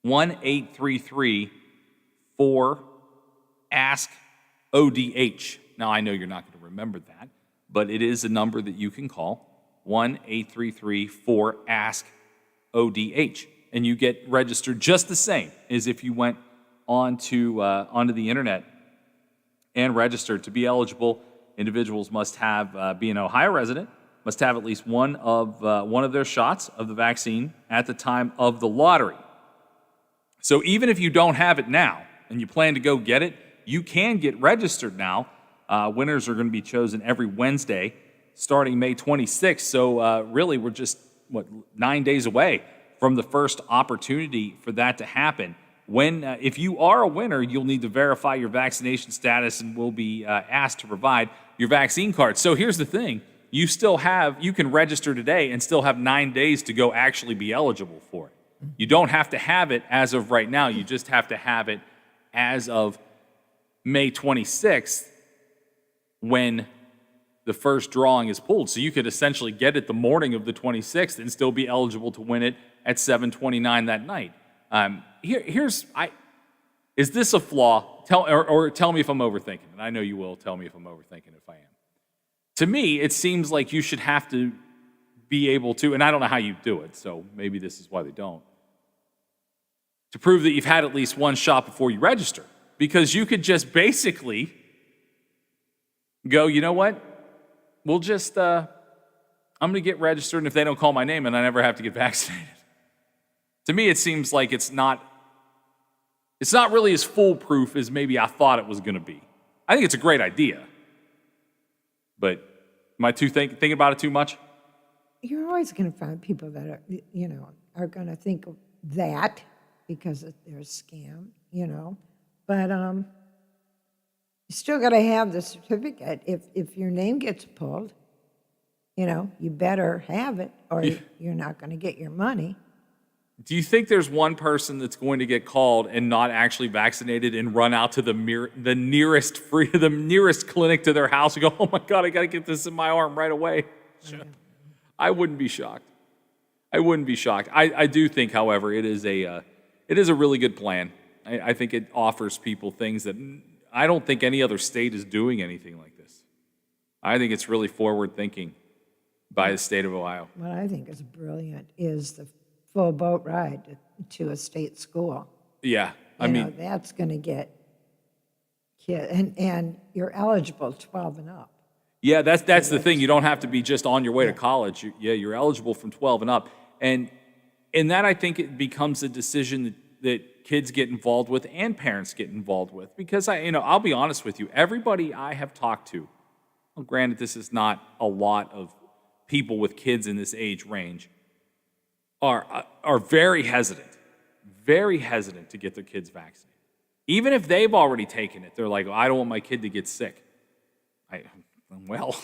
1-833-4-ASK-ODH. Now, I know you're not going to remember that, but it is a number that you can call, 1-833-4-ASK-ODH. And you get registered just the same as if you went onto the internet and registered. To be eligible, individuals must have be an Ohio resident, must have at least one of their shots of the vaccine at the time of the lottery. So even if you don't have it now and you plan to go get it, you can get registered now. Winners are going to be chosen every Wednesday starting May 26th. So really, we're just, 9 days away from the first opportunity for that to happen. If you are a winner, you'll need to verify your vaccination status and will be asked to provide your vaccine card. So here's the thing. You can register today and still have 9 days to go actually be eligible for it. You don't have to have it as of right now. You just have to have it as of May 26th when the first drawing is pulled. So you could essentially get it the morning of the 26th and still be eligible to win it at 7:29 that night. Is this a flaw? Tell me if I'm overthinking. And I know you will tell me if I'm overthinking if I am. To me, it seems like you should have to be able to, and I don't know how you do it, so maybe this is why they don't, to prove that you've had at least one shot before you register. Because you could just basically go, you know what? We'll just, I'm going to get registered, and if they don't call my name, and I never have to get vaccinated. To me, it seems like it's not really as foolproof as maybe I thought it was going to be. I think it's a great idea. But am I thinking about it too much? You're always going to find people that are going to think of that because they're a scam, But you still got to have the certificate. If your name gets pulled, you better have it, or you're not going to get your money. Do you think there's one person that's going to get called and not actually vaccinated and run out to the nearest clinic to their house and go, "Oh my God, I got to get this in my arm right away"? I wouldn't be shocked. I do think, however, it is a really good plan. I think it offers people things that I don't think any other state is doing anything like this. I think it's really forward thinking by the state of Ohio. What I think is brilliant is the full boat ride to a state school. Yeah, I mean, that's going to get kids, and you're eligible 12 and up. Yeah, that's the thing. You don't have to be just on your way to college. You're eligible from 12 and up. And in that, I think it becomes a decision that kids get involved with and parents get involved with. Because I'll be honest with you, everybody I have talked to, well, granted, this is not a lot of people with kids in this age range, are very hesitant to get their kids vaccinated. Even if they've already taken it, they're like, I don't want my kid to get sick. Well,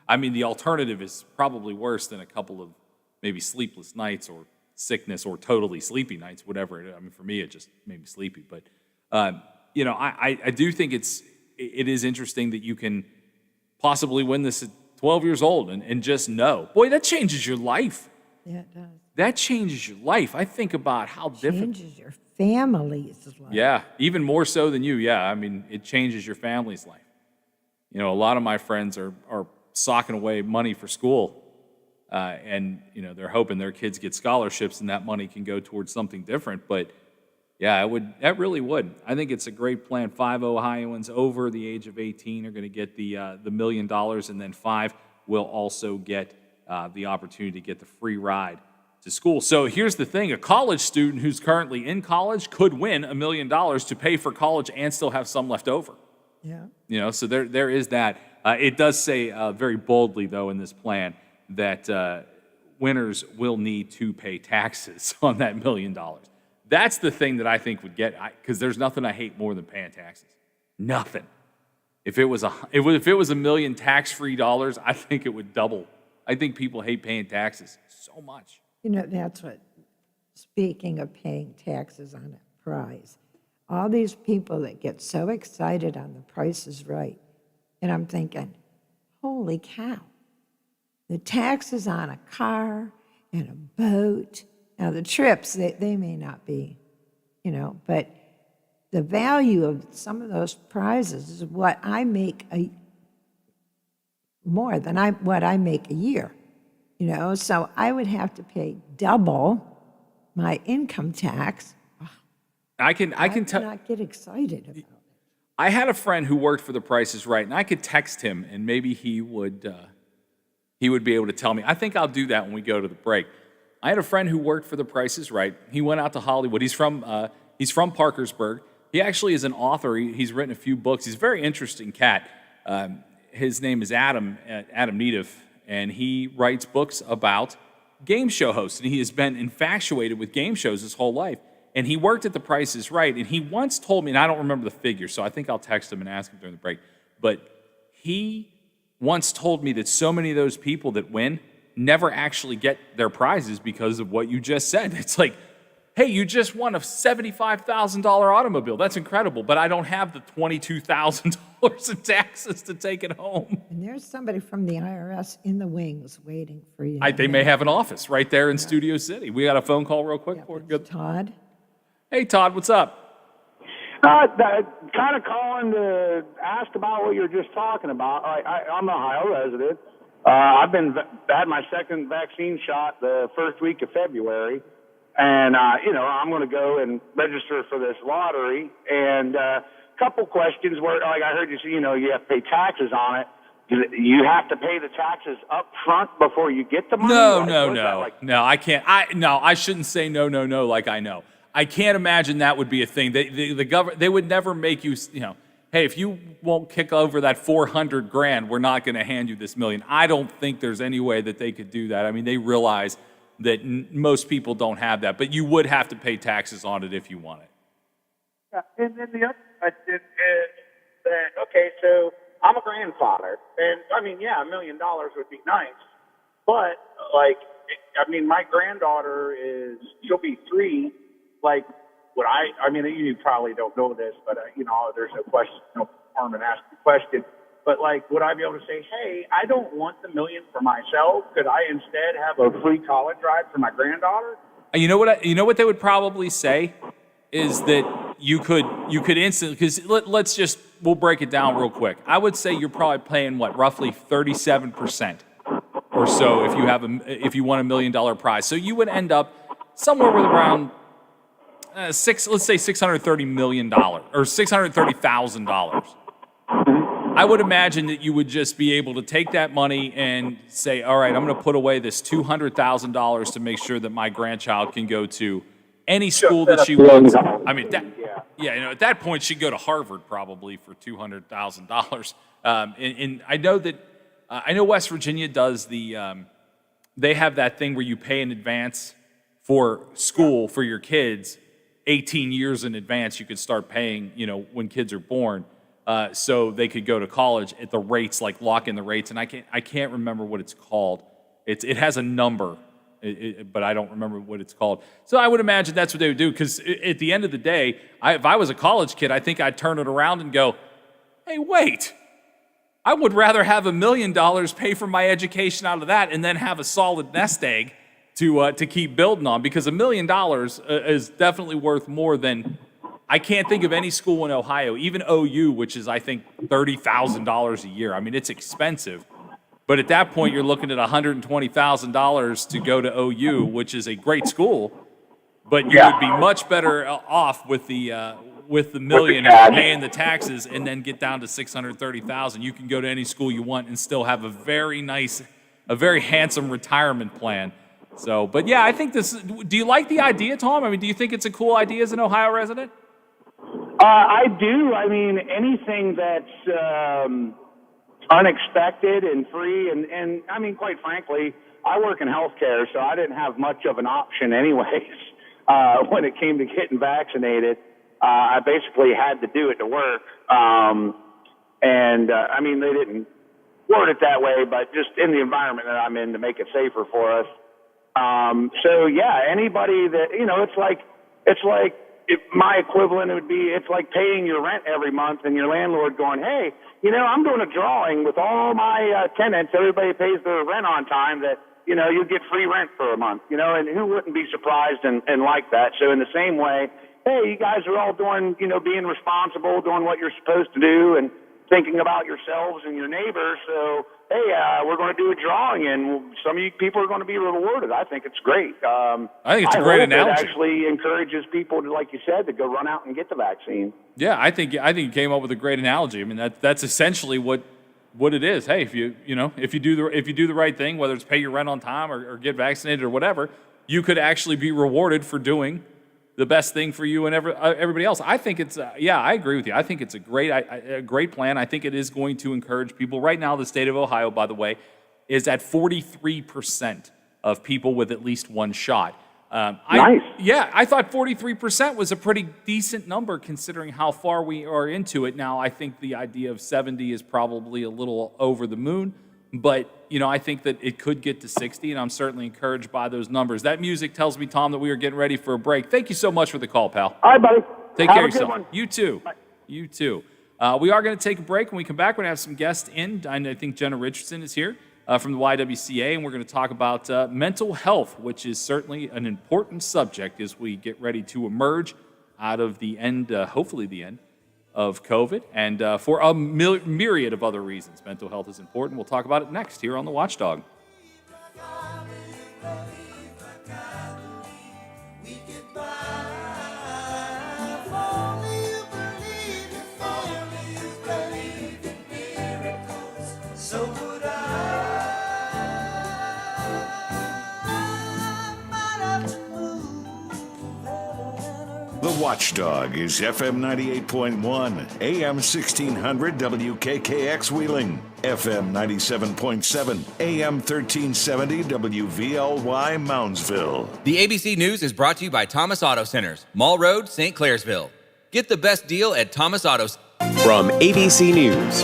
I mean, the alternative is probably worse than a couple of maybe sleepless nights or sickness or totally sleepy nights, whatever. I mean, for me, it just made me sleepy. But, I do think it is interesting that you can possibly win this at 12 years old and just know. Boy, that changes your life. Yeah, it does. That changes your life. I think about how different. Changes your family's life. Yeah, even more so than you. Yeah, I mean, it changes your family's life. A lot of my friends are socking away money for school, and they're hoping their kids get scholarships and that money can go towards something different. But yeah, that really would. I think it's a great plan. 5 Ohioans over the age of 18 are going to get the $1 million, and then 5 will also get the opportunity to get the free ride to school. So here's the thing: a college student who's currently in college could win $1 million to pay for college and still have some left over. Yeah. So there is that. It does say very boldly, though, in this plan that winners will need to pay taxes on that $1 million. That's the thing that I think would get, because there's nothing I hate more than paying taxes. Nothing. If it was $1 million tax-free dollars, I think it would double. I think people hate paying taxes so much. That's what. Speaking of paying taxes on a prize. All these people that get so excited on The Price is Right. And I'm thinking, holy cow, the taxes on a car and a boat. Now, the trips, they may not be, but the value of some of those prizes is what I make more than what I make a year. So I would have to pay double my income tax. I can tell. Not get excited about it. I had a friend who worked for The Price is Right, and I could text him, and maybe he would be able to tell me. I think I'll do that when we go to the break. I had a friend who worked for The Price is Right. He went out to Hollywood. He's from Parkersburg. He actually is an author. He's written a few books. He's a very interesting cat. His name is Adam Needham, and he writes books about game show hosts, and he has been infatuated with game shows his whole life. And he worked at The Price is Right, and he once told me, and I don't remember the figure, so I think I'll text him and ask him during the break, but he once told me that so many of those people that win never actually get their prizes because of what you just said. It's like, hey, you just won a $75,000 automobile. That's incredible, but I don't have the $22,000 in taxes to take it home. And there's somebody from the IRS in the wings waiting for you. They may have an office right there in Studio City. We got a phone call real quick. Todd. Hey, Todd, what's up? Kind of calling to ask about what you were just talking about. I'm an Ohio resident, I've had my second vaccine shot the first week of February, and I'm going to go and register for this lottery. And couple questions where, like I heard you say, you have to pay taxes on it. Do you have to pay the taxes up front before you get the money? No, I can't. I shouldn't say no, like I know. I can't imagine that would be a thing. The government, they would never make you, hey, if you won't kick over that $400,000, we're not going to hand you this $1 million. I don't think there's any way that they could do that. I mean, they realize that most people don't have that, but you would have to pay taxes on it if you want it. Yeah, and then the other question is that, okay, so I'm a grandfather, and I mean, yeah, $1 million would be nice, but my granddaughter she'll be 3. Like, you probably don't know this, but there's no question, no harm in asking the question. But would I be able to say, hey, I don't want the $1 million for myself? Could I instead have a free college ride for my granddaughter? You know what they would probably say is that you could instantly, because we'll break it down real quick. I would say you're probably paying roughly 37% or so if you won $1 million prize. So you would end up somewhere with around let's say $630 million or $630,000. I would imagine that you would just be able to take that money and say, all right, I'm going to put away this $200,000 to make sure that my grandchild can go to any school that she wants. I mean, at that point, she'd go to Harvard probably for $200,000. And I know that I know West Virginia does they have that thing where you pay in advance for school for your kids. 18 years in advance, you could start paying, when kids are born, so they could go to college at the rates, lock in the rates. And I can't remember what it's called. It has a number, but I don't remember what it's called. So I would imagine that's what they would do, because at the end of the day, if I was a college kid, I think I'd turn it around and go, hey, wait, I would rather have $1 million pay for my education out of that and then have a solid nest egg to keep building on, because $1 million is definitely worth more than, I can't think of any school in Ohio, even OU, which is I think $30,000 a year. I mean, it's expensive, but at that point you're looking at $120,000 to go to OU, which is a great school, but you would be much better off with the $1 million and paying the taxes, and then get down to $630,000. You can go to any school you want and still have a very handsome retirement plan. So, but yeah, I think do you like the idea, Tom? I mean, do you think it's a cool idea as an Ohio resident? I do. I mean, anything that's unexpected and free, and I mean, quite frankly, I work in healthcare, so I didn't have much of an option anyways when it came to getting vaccinated. I basically had to do it to work. I mean, they didn't word it that way, but just in the environment that I'm in to make it safer for us. So yeah, anybody that, it's like if my equivalent would be, it's like paying your rent every month and your landlord going, hey, I'm doing a drawing with all my tenants. Everybody pays their rent on time, that, you get free rent for a month, and who wouldn't be surprised and like that? So in the same way, hey, you guys are all doing, being responsible, doing what you're supposed to do and thinking about yourselves and your neighbors. So, hey, we're going to do a drawing, and some of you people are going to be rewarded. I think it's great. I think it's a great analogy. It actually encourages people to, like you said, to go run out and get the vaccine. Yeah, I think you came up with a great analogy. I mean, that's essentially what it is. Hey, if you do the right thing, whether it's pay your rent on time or get vaccinated or whatever, you could actually be rewarded for doing the best thing for you and everybody else. I think it's I agree with you. I think it's a great plan. I think it is going to encourage people. Right now, the state of Ohio, by the way, is at 43% of people with at least one shot. Nice. I thought 43% was a pretty decent number considering how far we are into it. Now, I think the idea of 70 is probably a little over the moon, but I think that it could get to 60, and I'm certainly encouraged by those numbers. That music tells me, Tom, that we are getting ready for a break. Thank you so much for the call, pal. All right, buddy. Take care of yourself. You too. Bye. You too. We are going to take a break. When we come back, we're going to have some guests in. I think Jenna Richardson is here from the YWCA, and we're going to talk about mental health, which is certainly an important subject as we get ready to emerge out of the end, hopefully the end, of COVID and for a myriad of other reasons. Mental health is important. We'll talk about it next here on The Watchdog. The Watchdog is FM 98.1, AM 1600 WKKX Wheeling, FM 97.7, AM 1370 WVLY Moundsville. The ABC News is brought to you by Thomas Auto Centers, Mall Road, St. Clairsville. Get the best deal at Thomas Auto Centers. From ABC News,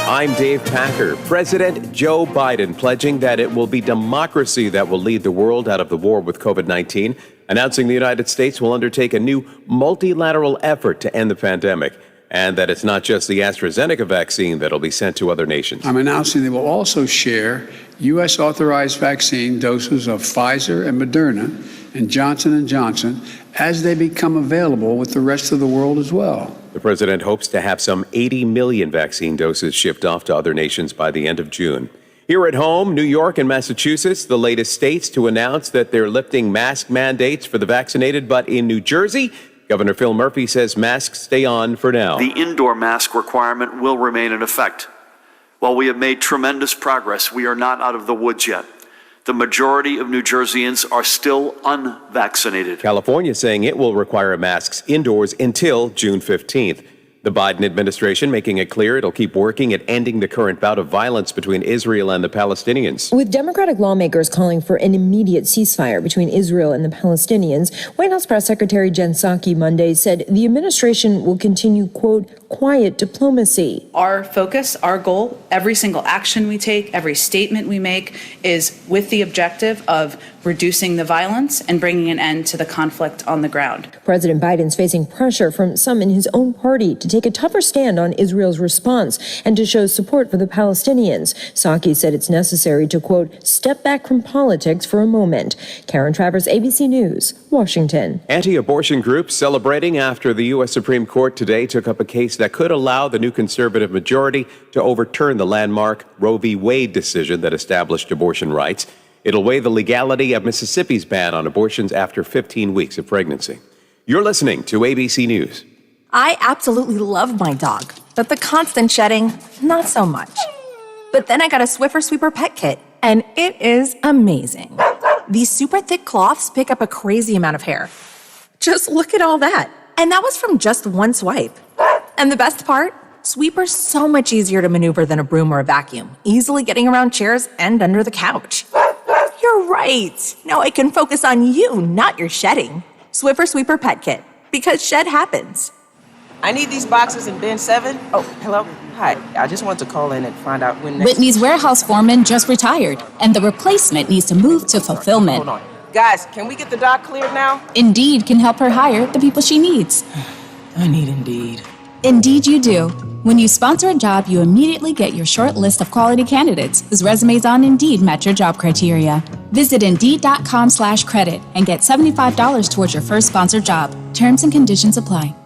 I'm Dave Packer. President Joe Biden pledging that it will be democracy that will lead the world out of the war with COVID-19, announcing the United States will undertake a new multilateral effort to end the pandemic, and that it's not just the AstraZeneca vaccine that'll be sent to other nations. I'm announcing they will also share U.S. authorized vaccine doses of Pfizer and Moderna and Johnson & Johnson as they become available with the rest of the world as well. The president hopes to have some 80 million vaccine doses shipped off to other nations by the end of June. Here at home, New York and Massachusetts, the latest states to announce that they're lifting mask mandates for the vaccinated. But in New Jersey, Governor Phil Murphy says masks stay on for now. The indoor mask requirement will remain in effect. While we have made tremendous progress, we are not out of the woods yet. The majority of New Jerseyans are still unvaccinated. California saying it will require masks indoors until June 15th. The Biden administration making it clear it'll keep working at ending the current bout of violence between Israel and the Palestinians. With Democratic lawmakers calling for an immediate ceasefire between Israel and the Palestinians, White House Press Secretary Jen Psaki Monday said the administration will continue, quote, quiet diplomacy. Our focus, our goal, every single action we take, every statement we make is with the objective of reducing the violence and bringing an end to the conflict on the ground. President Biden's facing pressure from some in his own party to take a tougher stand on Israel's response and to show support for the Palestinians. Psaki said it's necessary to, quote, step back from politics for a moment. Karen Travers, ABC News, Washington. Anti-abortion groups celebrating after the U.S. Supreme Court today took up a case that could allow the new conservative majority to overturn the landmark Roe v. Wade decision that established abortion rights. It'll weigh the legality of Mississippi's ban on abortions after 15 weeks of pregnancy. You're listening to ABC News. I absolutely love my dog, but the constant shedding, not so much. But then I got a Swiffer Sweeper pet kit, and it is amazing. These super thick cloths pick up a crazy amount of hair. Just look at all that. And that was from just one swipe. And the best part? Sweeper's so much easier to maneuver than a broom or a vacuum, easily getting around chairs and under the couch. You're right. Now I can focus on you, not your shedding. Swiffer Sweeper Pet Kit, because shed happens. I need these boxes in bin 7. Oh, hello. Hi. I just wanted to call in and find out when next... Whitney's warehouse foreman just retired, and the replacement needs to move to fulfillment. Hold on. Guys, can we get the dock cleared now? Indeed can help her hire the people she needs. I need Indeed. Indeed you do. When you sponsor a job, you immediately get your short list of quality candidates whose resumes on Indeed match your job criteria. Visit Indeed.com/credit and get $75 towards your first sponsored job. Terms and conditions apply.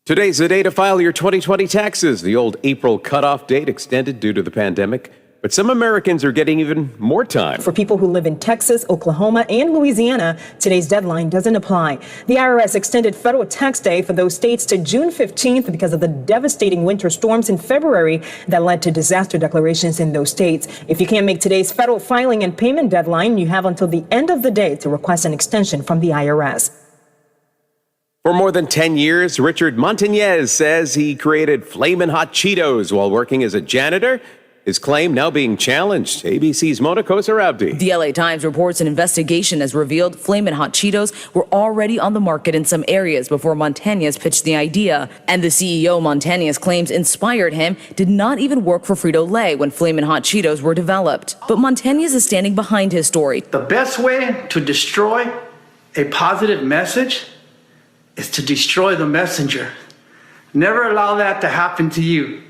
Today's the day to file your 2020 taxes. The old April cutoff date extended due to the pandemic, but some Americans are getting even more time. For people who live in Texas, Oklahoma, and Louisiana, today's deadline doesn't apply. The IRS extended federal tax day for those states to June 15th because of the devastating winter storms in February that led to disaster declarations in those states. If you can't make today's federal filing and payment deadline, you have until the end of the day to request an extension from the IRS. For more than 10 years, Richard Montañez says he created Flamin' Hot Cheetos while working as a janitor. His claim now being challenged. ABC's Mona Kosarabdi. The LA Times reports an investigation has revealed Flamin' Hot Cheetos were already on the market in some areas before Montañez pitched the idea. And the CEO Montañez claims inspired him did not even work for Frito-Lay when Flamin' Hot Cheetos were developed. But Montañez is standing behind his story. The best way to destroy a positive message is to destroy the messenger. Never allow that to happen to you.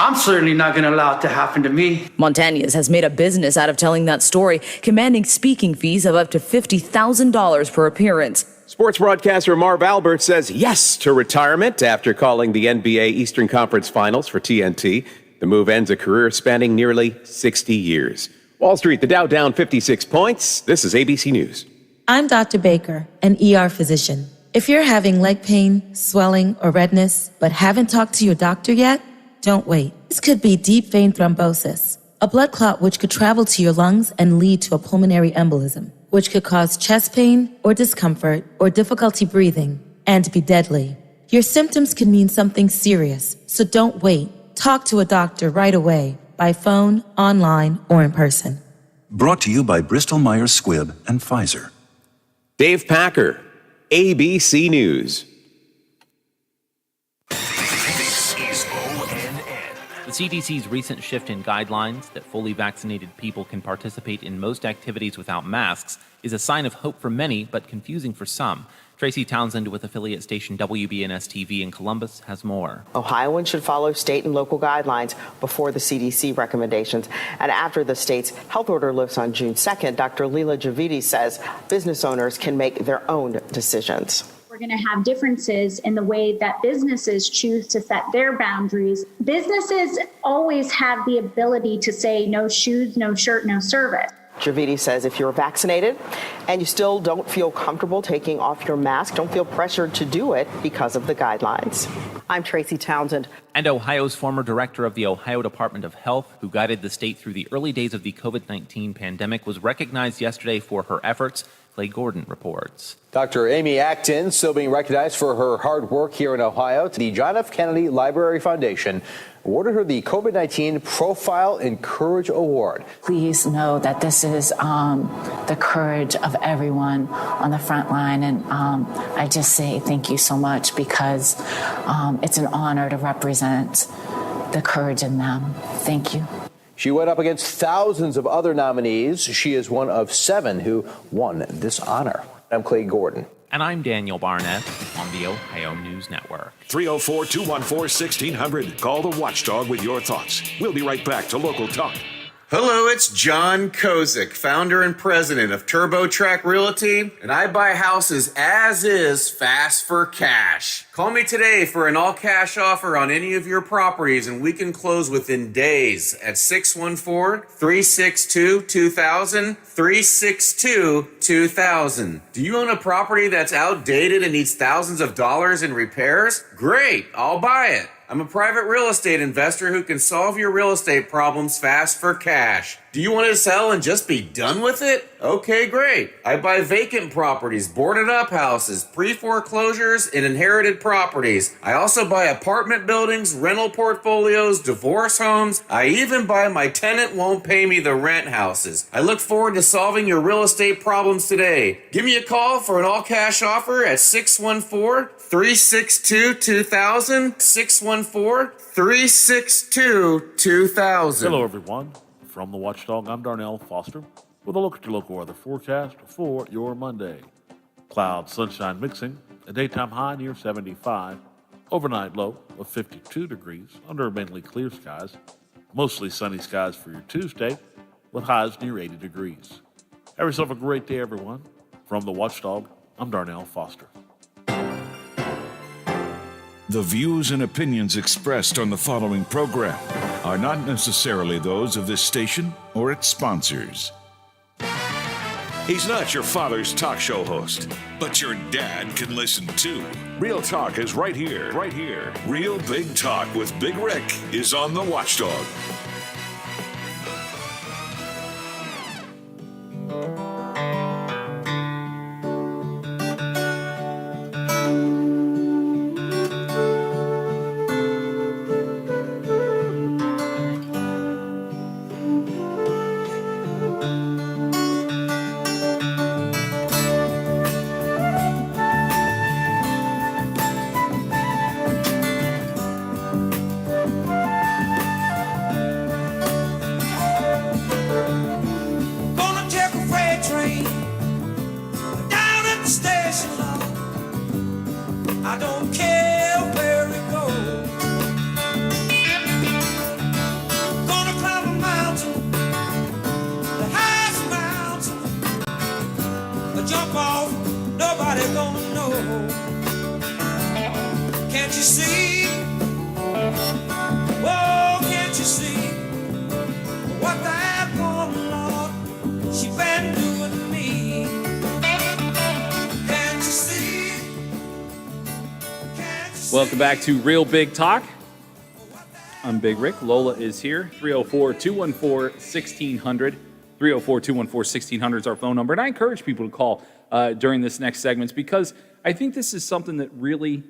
I'm certainly not going to allow it to happen to me. Montañez has made a business out of telling that story, commanding speaking fees of up to $50,000 per appearance. Sports broadcaster Marv Albert says yes to retirement after calling the NBA Eastern Conference Finals for TNT. The move ends a career spanning nearly 60 years. Wall Street, the Dow down 56 points. This is ABC News. I'm Dr. Baker, an ER physician. If you're having leg pain, swelling, or redness, but haven't talked to your doctor yet, don't wait. This could be deep vein thrombosis, a blood clot which could travel to your lungs and lead to a pulmonary embolism, which could cause chest pain or discomfort or difficulty breathing and be deadly. Your symptoms could mean something serious, so don't wait. Talk to a doctor right away, by phone, online, or in person. Brought to you by Bristol Myers Squibb and Pfizer. Dave Packer, ABC News. The CDC's recent shift in guidelines that fully vaccinated people can participate in most activities without masks is a sign of hope for many, but confusing for some. Tracy Townsend with affiliate station WBNS-TV in Columbus has more. Ohioans should follow state and local guidelines before the CDC recommendations. And after the state's health order lifts on June 2nd, Dr. Leela Javidi says business owners can make their own decisions. We're going to have differences in the way that businesses choose to set their boundaries. Businesses always have the ability to say no shoes, no shirt, no service. Javidi says if you're vaccinated and you still don't feel comfortable taking off your mask, don't feel pressured to do it because of the guidelines. I'm Tracy Townsend. And Ohio's former director of the Ohio Department of Health, who guided the state through the early days of the COVID-19 pandemic, was recognized yesterday for her efforts. Clay Gordon reports. Dr. Amy Acton still being recognized for her hard work here in Ohio. The John F. Kennedy Library Foundation awarded her the COVID-19 Profile and Courage Award. Please know that this is the courage of everyone on the front line. And I just say thank you so much because it's an honor to represent the courage in them. Thank you. She went up against thousands of other nominees. She is one of 7 who won this honor. I'm Clay Gordon. And I'm Daniel Barnett on the Ohio News Network. 304-214-1600. Call the Watchdog with your thoughts. We'll be right back to Local Talk. Hello, it's John Kozik, founder and president of TurboTrack Realty, and I buy houses as is, fast for cash. Call me today for an all-cash offer on any of your properties, and we can close within days at 614-362-2000, 362-2000. Do you own a property that's outdated and needs thousands of dollars in repairs? Great, I'll buy it. I'm a private real estate investor who can solve your real estate problems fast for cash. Do you want to sell and just be done with it? Okay, great. I buy vacant properties, boarded up houses, pre-foreclosures, and inherited properties. I also buy apartment buildings, rental portfolios, divorce homes. I even buy my tenant won't pay me the rent houses. I look forward to solving your real estate problems today. Give me a call for an all-cash offer at 614-362-2000, 614-362-2000. Hello, everyone. From the Watchdog, I'm Darnell Foster with a look at your local weather forecast for your Monday. Cloud, sunshine mixing, a daytime high near 75, overnight low of 52 degrees under mainly clear skies, mostly sunny skies for your Tuesday with highs near 80 degrees. Have yourself a great day, everyone. From the Watchdog, I'm Darnell Foster. The views and opinions expressed on the following program are not necessarily those of this station or its sponsors. He's not your father's talk show host, but your dad can listen too. Real Talk is right here, right here. Real Big Talk with Big Rick is on the Watchdog. nobody gonna know. Can't you see? Whoa, can't you see what that woman, Lord, she been doing to me? Can't you see? Welcome back to Real Big Talk. I'm Big Rick. Lola is here. 304-214-1600. 304-214-1600 is our phone number. And I encourage people to call during this next segment because I think this is something that really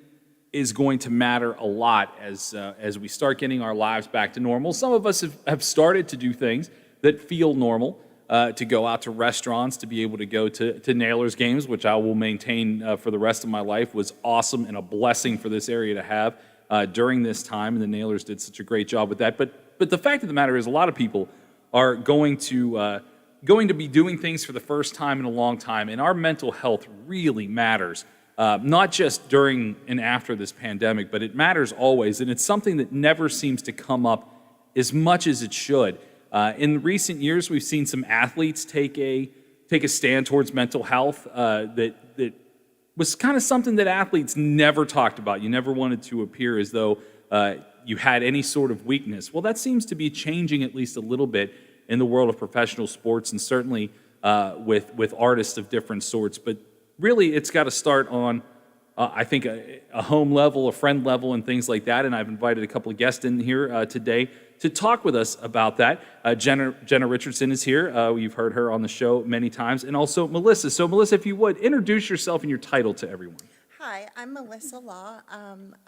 is going to matter a lot as we start getting our lives back to normal. Some of us have started to do things that feel normal, to go out to restaurants, to be able to go to Nailers games, which I will maintain for the rest of my life, was awesome and a blessing for this area to have during this time, and the Nailers did such a great job with that. But the fact of the matter is a lot of people are going to be doing things for the first time in a long time, and our mental health really matters, not just during and after this pandemic, but it matters always, and it's something that never seems to come up as much as it should. In recent years, we've seen some athletes take a stand towards mental health that was kind of something that athletes never talked about. You never wanted to appear as though you had any sort of weakness. Well, that seems to be changing at least a little bit in the world of professional sports, and certainly with artists of different sorts. But really, it's got to start on, I think, a home level, a friend level, and things like that. And I've invited a couple of guests in here today to talk with us about that. Jenna Richardson is here. You've heard her on the show many times. And also Melissa. So Melissa, if you would, introduce yourself and your title to everyone. Hi, I'm Melissa Law.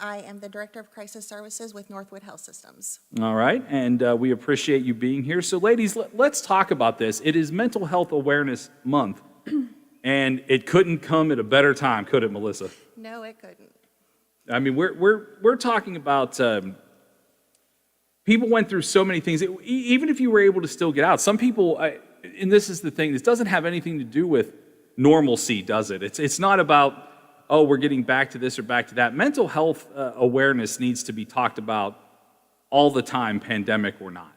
I am the Director of Crisis Services with Northwood Health Systems. All right, and we appreciate you being here. So ladies, let's talk about this. It is Mental Health Awareness Month, and it couldn't come at a better time, could it, Melissa? No, it couldn't. I mean, we're talking about people went through so many things. Even if you were able to still get out, some people, and this is the thing, this doesn't have anything to do with normalcy, does it? It's not about, oh, we're getting back to this or back to that. Mental health awareness needs to be talked about all the time, pandemic or not.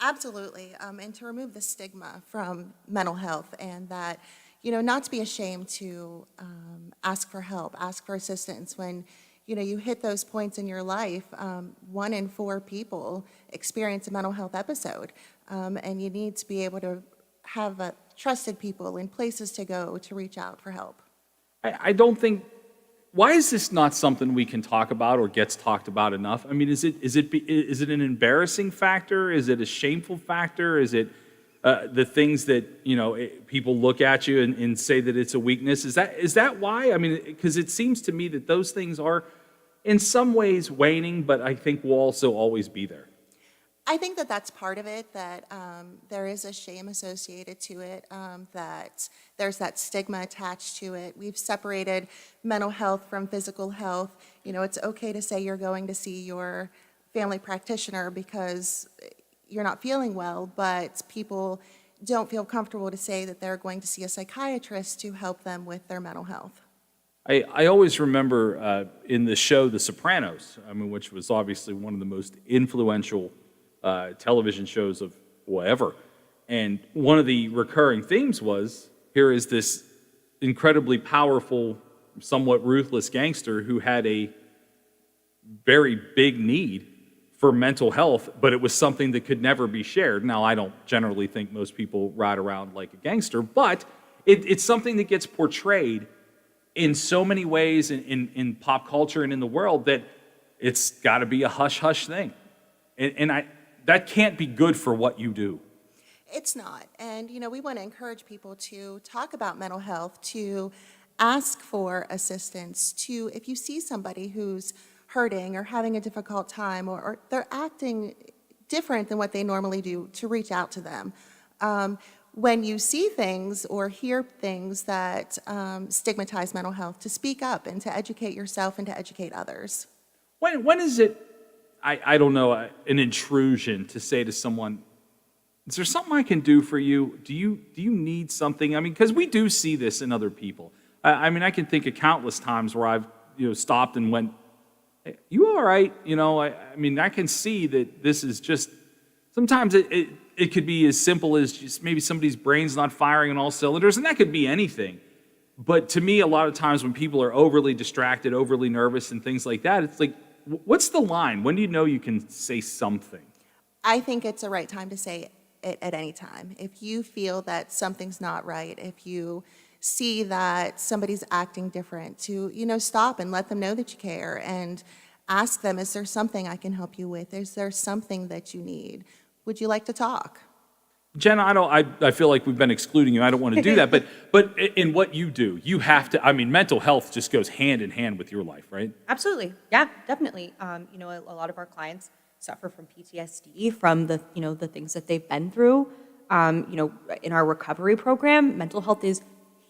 Absolutely, and to remove the stigma from mental health, and that, not to be ashamed to ask for help, ask for assistance when, you hit those points in your life. 1 in 4 people experience a mental health episode, and you need to be able to have trusted people and places to go to reach out for help. I don't think, why is this not something we can talk about or gets talked about enough? I mean, is it an embarrassing factor? Is it a shameful factor? Is it the things that, people look at you and say that it's a weakness? Is that why? I mean, because it seems to me that those things are in some ways waning, but I think will also always be there. I think that that's part of it, that there is a shame associated to it, that there's that stigma attached to it. We've separated mental health from physical health. It's okay to say you're going to see your family practitioner because you're not feeling well, but people don't feel comfortable to say that they're going to see a psychiatrist to help them with their mental health. I always remember in the show The Sopranos, which was obviously one of the most influential television shows of ever. And one of the recurring themes was, here is this incredibly powerful, somewhat ruthless gangster who had a very big need for mental health, but it was something that could never be shared. Now, I don't generally think most people ride around like a gangster, but it's something that gets portrayed in so many ways in pop culture and in the world that it's got to be a hush-hush thing. And that can't be good for what you do. It's not. And, we want to encourage people to talk about mental health, to ask for assistance, to, if you see somebody who's hurting or having a difficult time, or they're acting different than what they normally do, to reach out to them. When you see things or hear things that stigmatize mental health, to speak up and to educate yourself and to educate others. When is it, I don't know, an intrusion to say to someone, is there something I can do for you? Do you need something? I mean, because we do see this in other people. I can think of countless times where I've stopped and went, hey, you all right? I can see that this is just, sometimes it could be as simple as just maybe somebody's brain's not firing on all cylinders, and that could be anything. But to me, a lot of times when people are overly distracted, overly nervous, and things like that, it's like, what's the line? When do you know you can say something? I think it's the right time to say it at any time. If you feel that something's not right, if you see that somebody's acting different, to, stop and let them know that you care and ask them, is there something I can help you with? Is there something that you need? Would you like to talk? Jen, I feel like we've been excluding you. I don't want to do that, but in what you do, you have to. I mean, mental health just goes hand in hand with your life, right? Absolutely, yeah, definitely. A lot of our clients suffer from PTSD from the the things that they've been through. In our recovery program, mental health is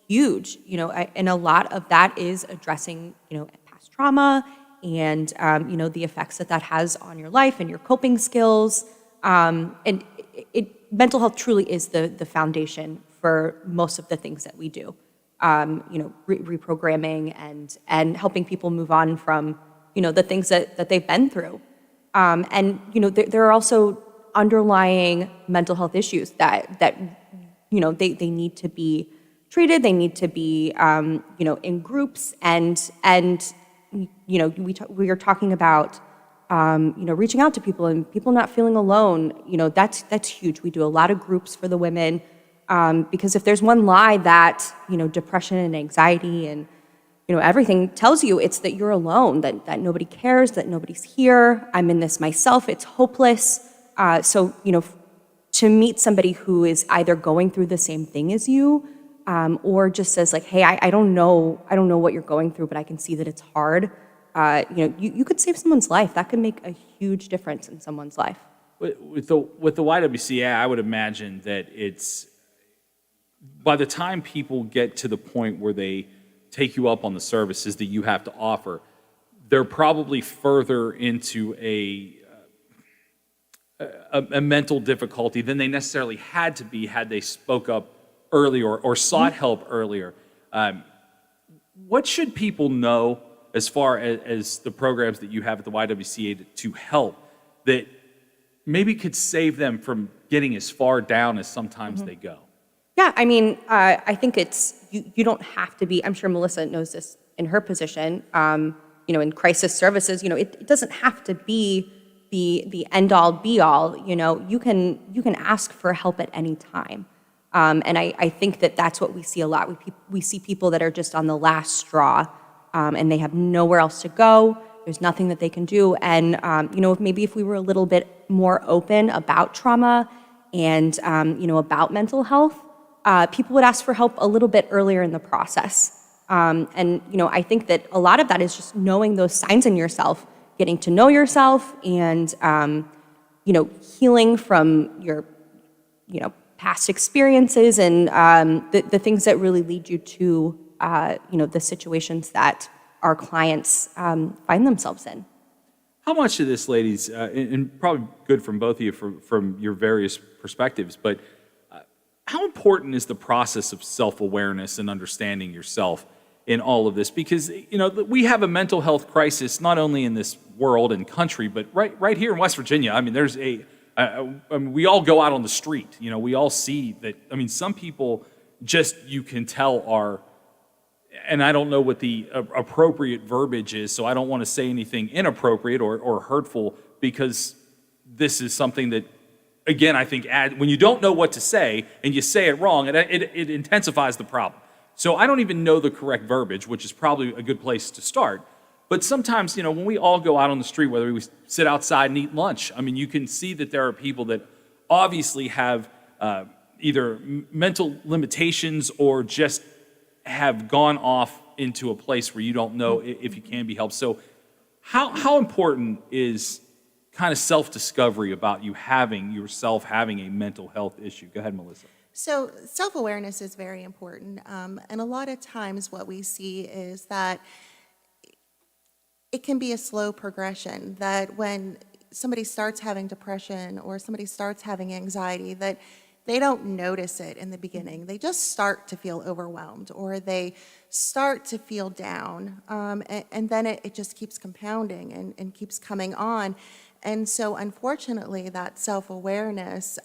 huge. And a lot of that is addressing past trauma and the effects that has on your life and your coping skills. And mental health truly is the foundation for most of the things that we do. Reprogramming and helping people move on from the things that they've been through. There are also underlying mental health issues that they need to be treated. They need to be in groups and we are talking about reaching out to people and people not feeling alone. That's huge. We do a lot of groups for the women because if there's one lie that depression and anxiety and everything tells you, it's that you're alone, that nobody cares, that nobody's here. I'm in this myself. It's hopeless. So to meet somebody who is either going through the same thing as you, or just says like, hey, I don't know what you're going through, but I can see that it's hard. You could save someone's life. That could make a huge difference in someone's life. With the YWCA, I would imagine that it's by the time people get to the point where they take you up on the services that you have to offer, they're probably further into a mental difficulty than they necessarily had to be had they spoke up earlier or sought help earlier. What should people know as far as the programs that you have at the YWCA to help that maybe could save them from getting as far down as sometimes they go? Yeah, I mean, I think it's, you don't have to be, I'm sure Melissa knows this in her position, in crisis services, it doesn't have to be the end all be all, you can ask for help at any time. And I think that that's what we see a lot. We see people that are just on the last straw, and they have nowhere else to go. There's nothing that they can do. And, maybe if we were a little bit more open about trauma and, about mental health, people would ask for help a little bit earlier in the process. I think that a lot of that is just knowing those signs in yourself, getting to know yourself and, healing from your, past experiences and the things that really lead you to, the situations that our clients find themselves in. How much of this, ladies, and probably good from both of you from your various perspectives, but how important is the process of self-awareness and understanding yourself in all of this? Because, we have a mental health crisis not only in this world and country, but right here in West Virginia. I mean, there's we all go out on the street. We all see that. I mean, some people just, you can tell are, and I don't know what the appropriate verbiage is, so I don't want to say anything inappropriate or hurtful, because this is something that, again, I think when you don't know what to say and you say it wrong, it intensifies the problem. So I don't even know the correct verbiage, which is probably a good place to start. But sometimes, when we all go out on the street, whether we sit outside and eat lunch, I mean, you can see that there are people that obviously have either mental limitations or just have gone off into a place where you don't know if you can be helped. So how important is kind of self-discovery about having a mental health issue? Go ahead, Melissa. So self-awareness is very important. And a lot of times what we see is that it can be a slow progression, that when somebody starts having depression or somebody starts having anxiety, that they don't notice it in the beginning. They just start to feel overwhelmed or they start to feel down. And then it just keeps compounding and keeps coming on. And so unfortunately, that self-awareness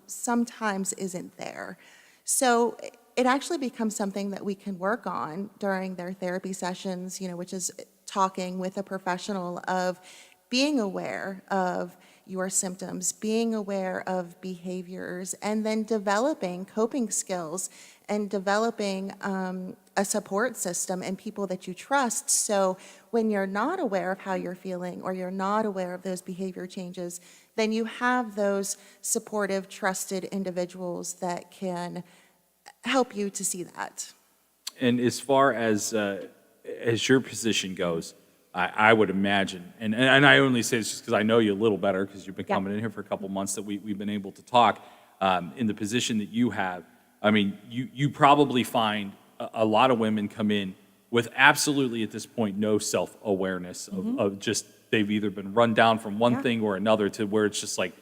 sometimes isn't there. So it actually becomes something that we can work on during their therapy sessions, which is talking with a professional of being aware of your symptoms, being aware of behaviors, and then developing coping skills and developing a support system and people that you trust. So when you're not aware of how you're feeling or you're not aware of those behavior changes, then you have those supportive, trusted individuals that can help you to see that. And as far as your position goes, I would imagine, and I only say this just because I know you a little better because you've been coming in here for a couple months that we've been able to talk. In the position that you have, I mean, you probably find a lot of women come in with absolutely at this point no self-awareness of just they've either been run down from one thing or another to where it's just like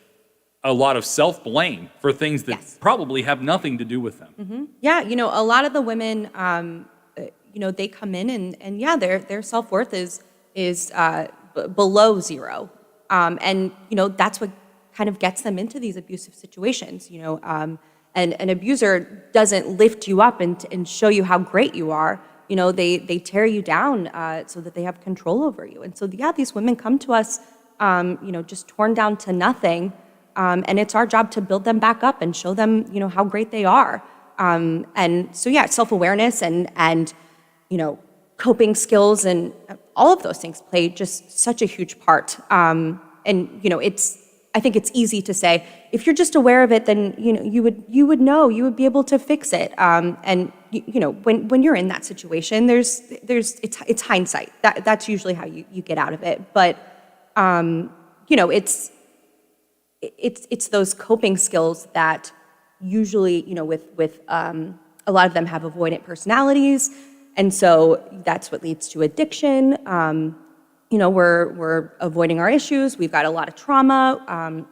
a lot of self-blame for things that probably have nothing to do with them. Yeah, a lot of the women, they come in and their self-worth is below zero. And that's what kind of gets them into these abusive situations, and an abuser doesn't lift you up and show you how great you are. They tear you down so that they have control over you. And so, these women come to us, just torn down to nothing. And it's our job to build them back up and show them, how great they are. And so, self-awareness and coping skills and all of those things play just such a huge part. And, I think it's easy to say, if you're just aware of it, then, you would know, you would be able to fix it. And, when you're in that situation, it's hindsight. That's usually how you get out of it. But, it's those coping skills that usually, with a lot of them have avoidant personalities. And so that's what leads to addiction. We're avoiding our issues. We've got a lot of trauma.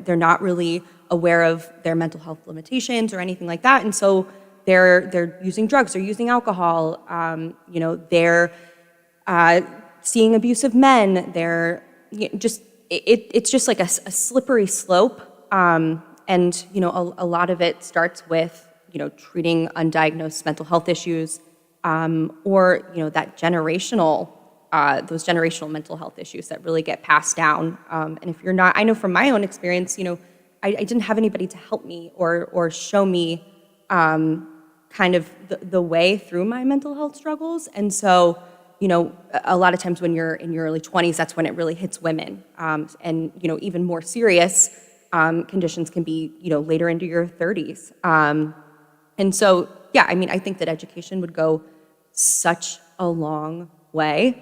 They're not really aware of their mental health limitations or anything like that. And so they're using drugs, they're using alcohol. They're seeing abusive men. They're it's just like a slippery slope. And a lot of it starts with treating undiagnosed mental health issues, or that those generational mental health issues that really get passed down. And if you're not, I know from my own experience, I didn't have anybody to help me or show me kind of the way through my mental health struggles. And so, a lot of times when you're in your early 20s, that's when it really hits women. And, even more serious conditions can be, later into your 30s. And so, I think that education would go such a long way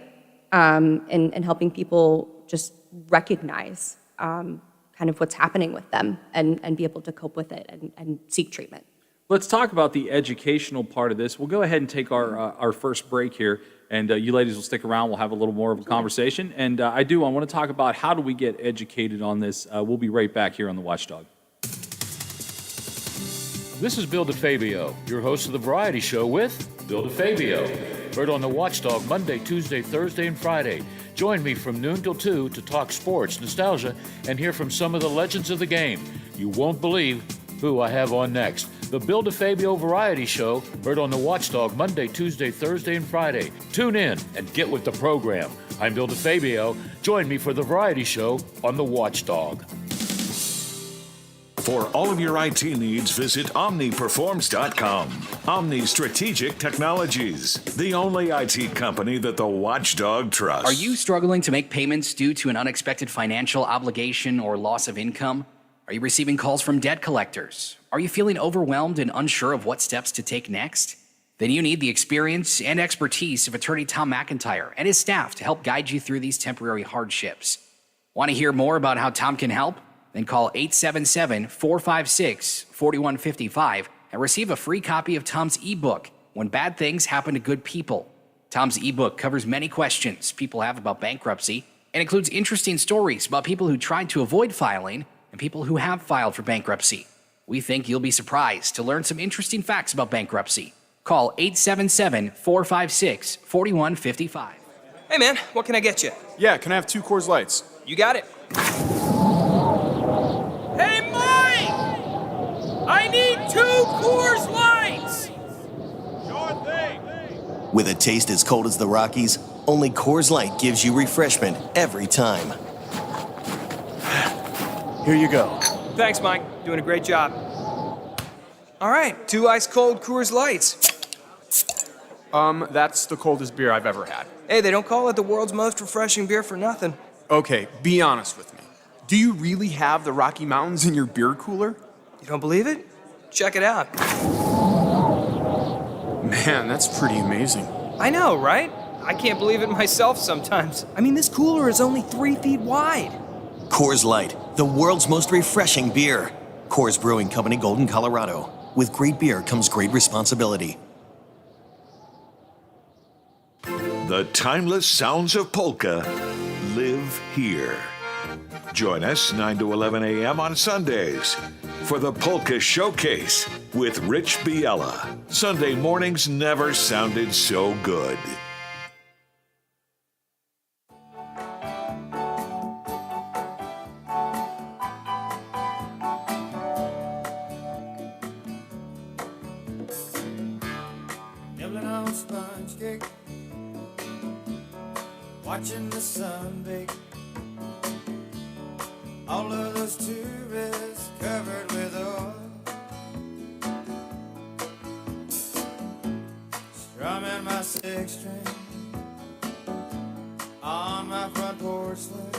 in helping people just recognize kind of what's happening with them and be able to cope with it and seek treatment. Let's talk about the educational part of this. We'll go ahead and take our first break here, and you ladies will stick around. We'll have a little more of a conversation. And I want to talk about how do we get educated on this. We'll be right back here on The Watchdog. This is Bill DeFabio, your host of The Variety Show with Bill DeFabio. Heard on The Watchdog Monday, Tuesday, Thursday, and Friday. Join me from noon till 2 to talk sports, nostalgia, and hear from some of the legends of the game. You won't believe who I have on next. The Bill DeFabio Variety Show, heard on The Watchdog Monday, Tuesday, Thursday, and Friday. Tune in and get with the program. I'm Bill DeFabio. Join me for The Variety Show on The Watchdog. For all of your IT needs, visit OmniPerforms.com. Omni Strategic Technologies, the only IT company that the Watchdog trusts. Are you struggling to make payments due to an unexpected financial obligation or loss of income? Are you receiving calls from debt collectors? Are you feeling overwhelmed and unsure of what steps to take next? Then you need the experience and expertise of attorney Tom McIntyre and his staff to help guide you through these temporary hardships. Want to hear more about how Tom can help? Then call 877-456-4155 and receive a free copy of Tom's ebook, When Bad Things Happen to Good People. Tom's ebook covers many questions people have about bankruptcy and includes interesting stories about people who tried to avoid filing and people who have filed for bankruptcy. We think you'll be surprised to learn some interesting facts about bankruptcy. Call 877-456-4155. Hey man, what can I get you? Yeah, can I have 2 Coors Lights? You got it. Hey Mike! I need 2 Coors Lights! With a taste as cold as the Rockies, only Coors Light gives you refreshment every time. Here you go. Thanks, Mike. Doing a great job. All right, 2 ice cold Coors Lights. That's the coldest beer I've ever had. Hey, they don't call it the world's most refreshing beer for nothing. Okay, be honest with me. Do you really have the Rocky Mountains in your beer cooler? You don't believe it? Check it out. Man, that's pretty amazing. I know, right? I can't believe it myself sometimes. I mean, this cooler is only 3 feet wide. Coors Light, the world's most refreshing beer. Coors Brewing Company, Golden, Colorado. With great beer comes great responsibility. The timeless sounds of polka live here. Join us 9 to 11 a.m. on Sundays for the Polka Showcase with Rich Biella. Sunday mornings never sounded so good. Nibbling on sponge cake, watching the sun bake. All of those tourists covered with oil, strumming my 6-string on my front porch swing.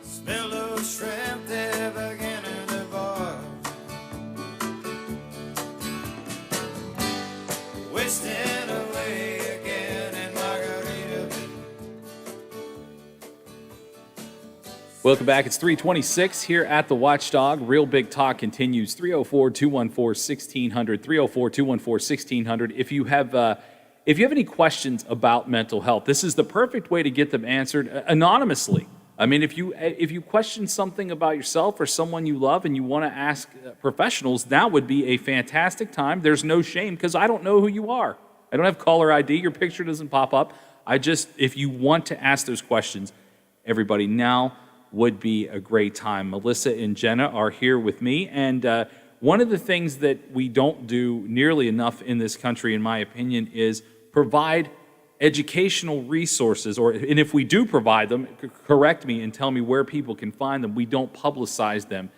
Smell those shrimp, they're beginning to boil. Wasting away again in Margaritaville. Welcome back. It's 326 here at the Watchdog. Real Big Talk continues. 304-214-1600. 304-214-1600. If you have any questions about mental health, this is the perfect way to get them answered anonymously. I mean, if you question something about yourself or someone you love and you want to ask professionals, that would be a fantastic time. There's no shame because I don't know who you are. I don't have caller ID. Your picture doesn't pop up. If you want to ask those questions, everybody, now would be a great time. Melissa and Jenna are here with me, and one of the things that we don't do nearly enough in this country, in my opinion, is provide educational resources, and if we do provide them, correct me and tell me where people can find them. We don't publicize them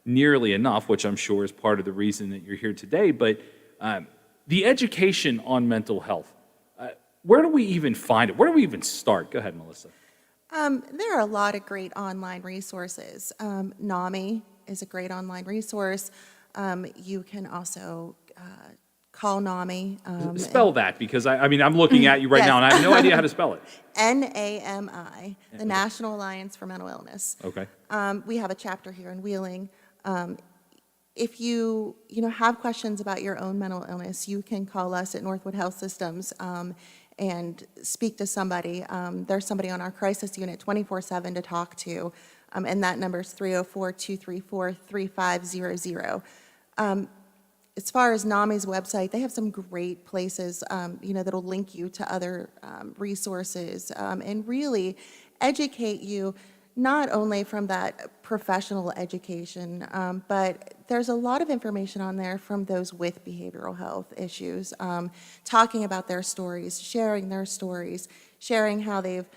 nearly enough, which I'm sure is part of the reason that you're here today. But the education on mental health, where do we even find it? Where do we even start? Go ahead, Melissa. There are a lot of great online resources. NAMI is a great online resource. You can also call NAMI. Spell that, because I'm looking at you right now and I have no idea how to spell it. NAMI, the National Alliance for Mental Illness. Okay. We have a chapter here in Wheeling. If you have questions about your own mental illness, you can call us at Northwood Health Systems and speak to somebody. There's somebody on our crisis unit 24/7 to talk to, and that number is 304-234-3500. As far as NAMI's website, they have some great places, that'll link you to other resources and really educate you, not only from that professional education, but there's a lot of information on there from those with behavioral health issues, talking about their stories, sharing how they've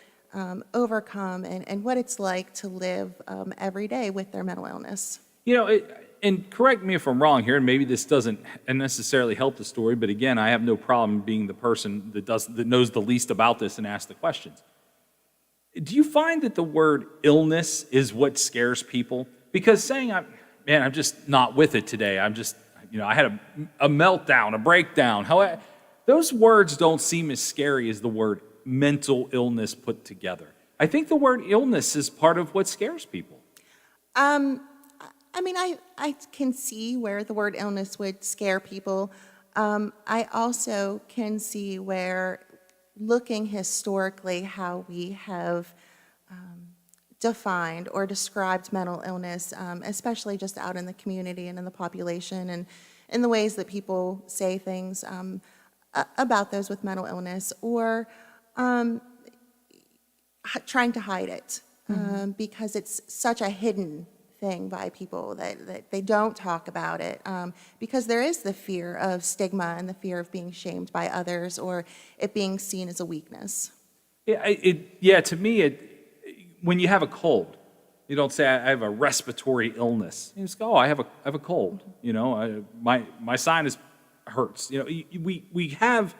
overcome and what it's like to live every day with their mental illness. And correct me if I'm wrong here, and maybe this doesn't necessarily help the story, but again, I have no problem being the person that knows the least about this and asks the questions. Do you find that the word illness is what scares people? Because saying, I'm just not with it today, I had a meltdown, a breakdown. However, those words don't seem as scary as the word mental illness put together. I think the word illness is part of what scares people. I can see where the word illness would scare people. I also can see where, looking historically, how we have defined or described mental illness, especially just out in the community and in the population, and in the ways that people say things about those with mental illness, or trying to hide it because it's such a hidden thing by people, that they don't talk about it, because there is the fear of stigma and the fear of being shamed by others or it being seen as a weakness. To me, when you have a cold, you don't say, I have a respiratory illness. You just go, oh, I have a cold. You know, my sinus hurts. You know, we have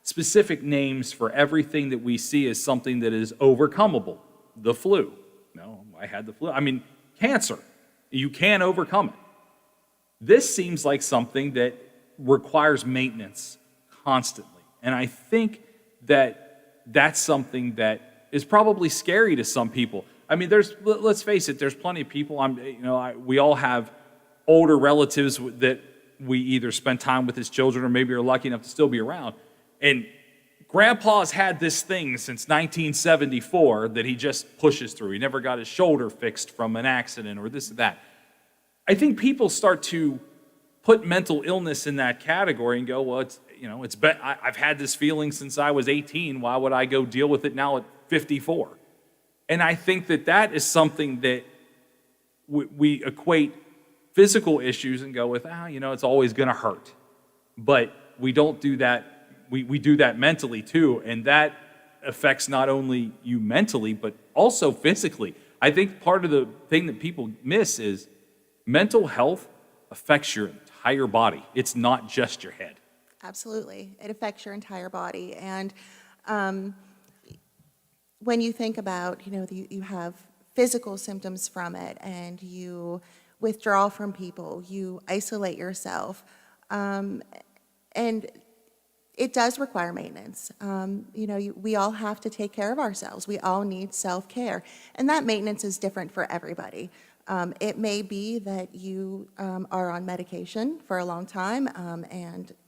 specific names for everything that we see as something that is overcomable. The flu. No, I had the flu. I mean, cancer. You can overcome it. This seems like something that requires maintenance constantly. And I think that that's something that is probably scary to some people. I mean, let's face it, there's plenty of people, we all have older relatives that we either spend time with as children or maybe are lucky enough to still be around. And Grandpa's had this thing since 1974 that he just pushes through. He never got his shoulder fixed from an accident or this or that. I think people start to put mental illness in that category and go, well, I've had this feeling since I was 18. Why would I go deal with it now at 54? And I think that is something that we equate physical issues and go with, it's always going to hurt. But we don't do that. We do that mentally too, and that affects not only you mentally, but also physically. I think part of the thing that people miss is mental health affects your entire body. It's not just your head. Absolutely. It affects your entire body. And when you think about, you have physical symptoms from it and you withdraw from people, you isolate yourself, and it does require maintenance. We all have to take care of ourselves. We all need self-care. And that maintenance is different for everybody. It may be that you are on medication for a long time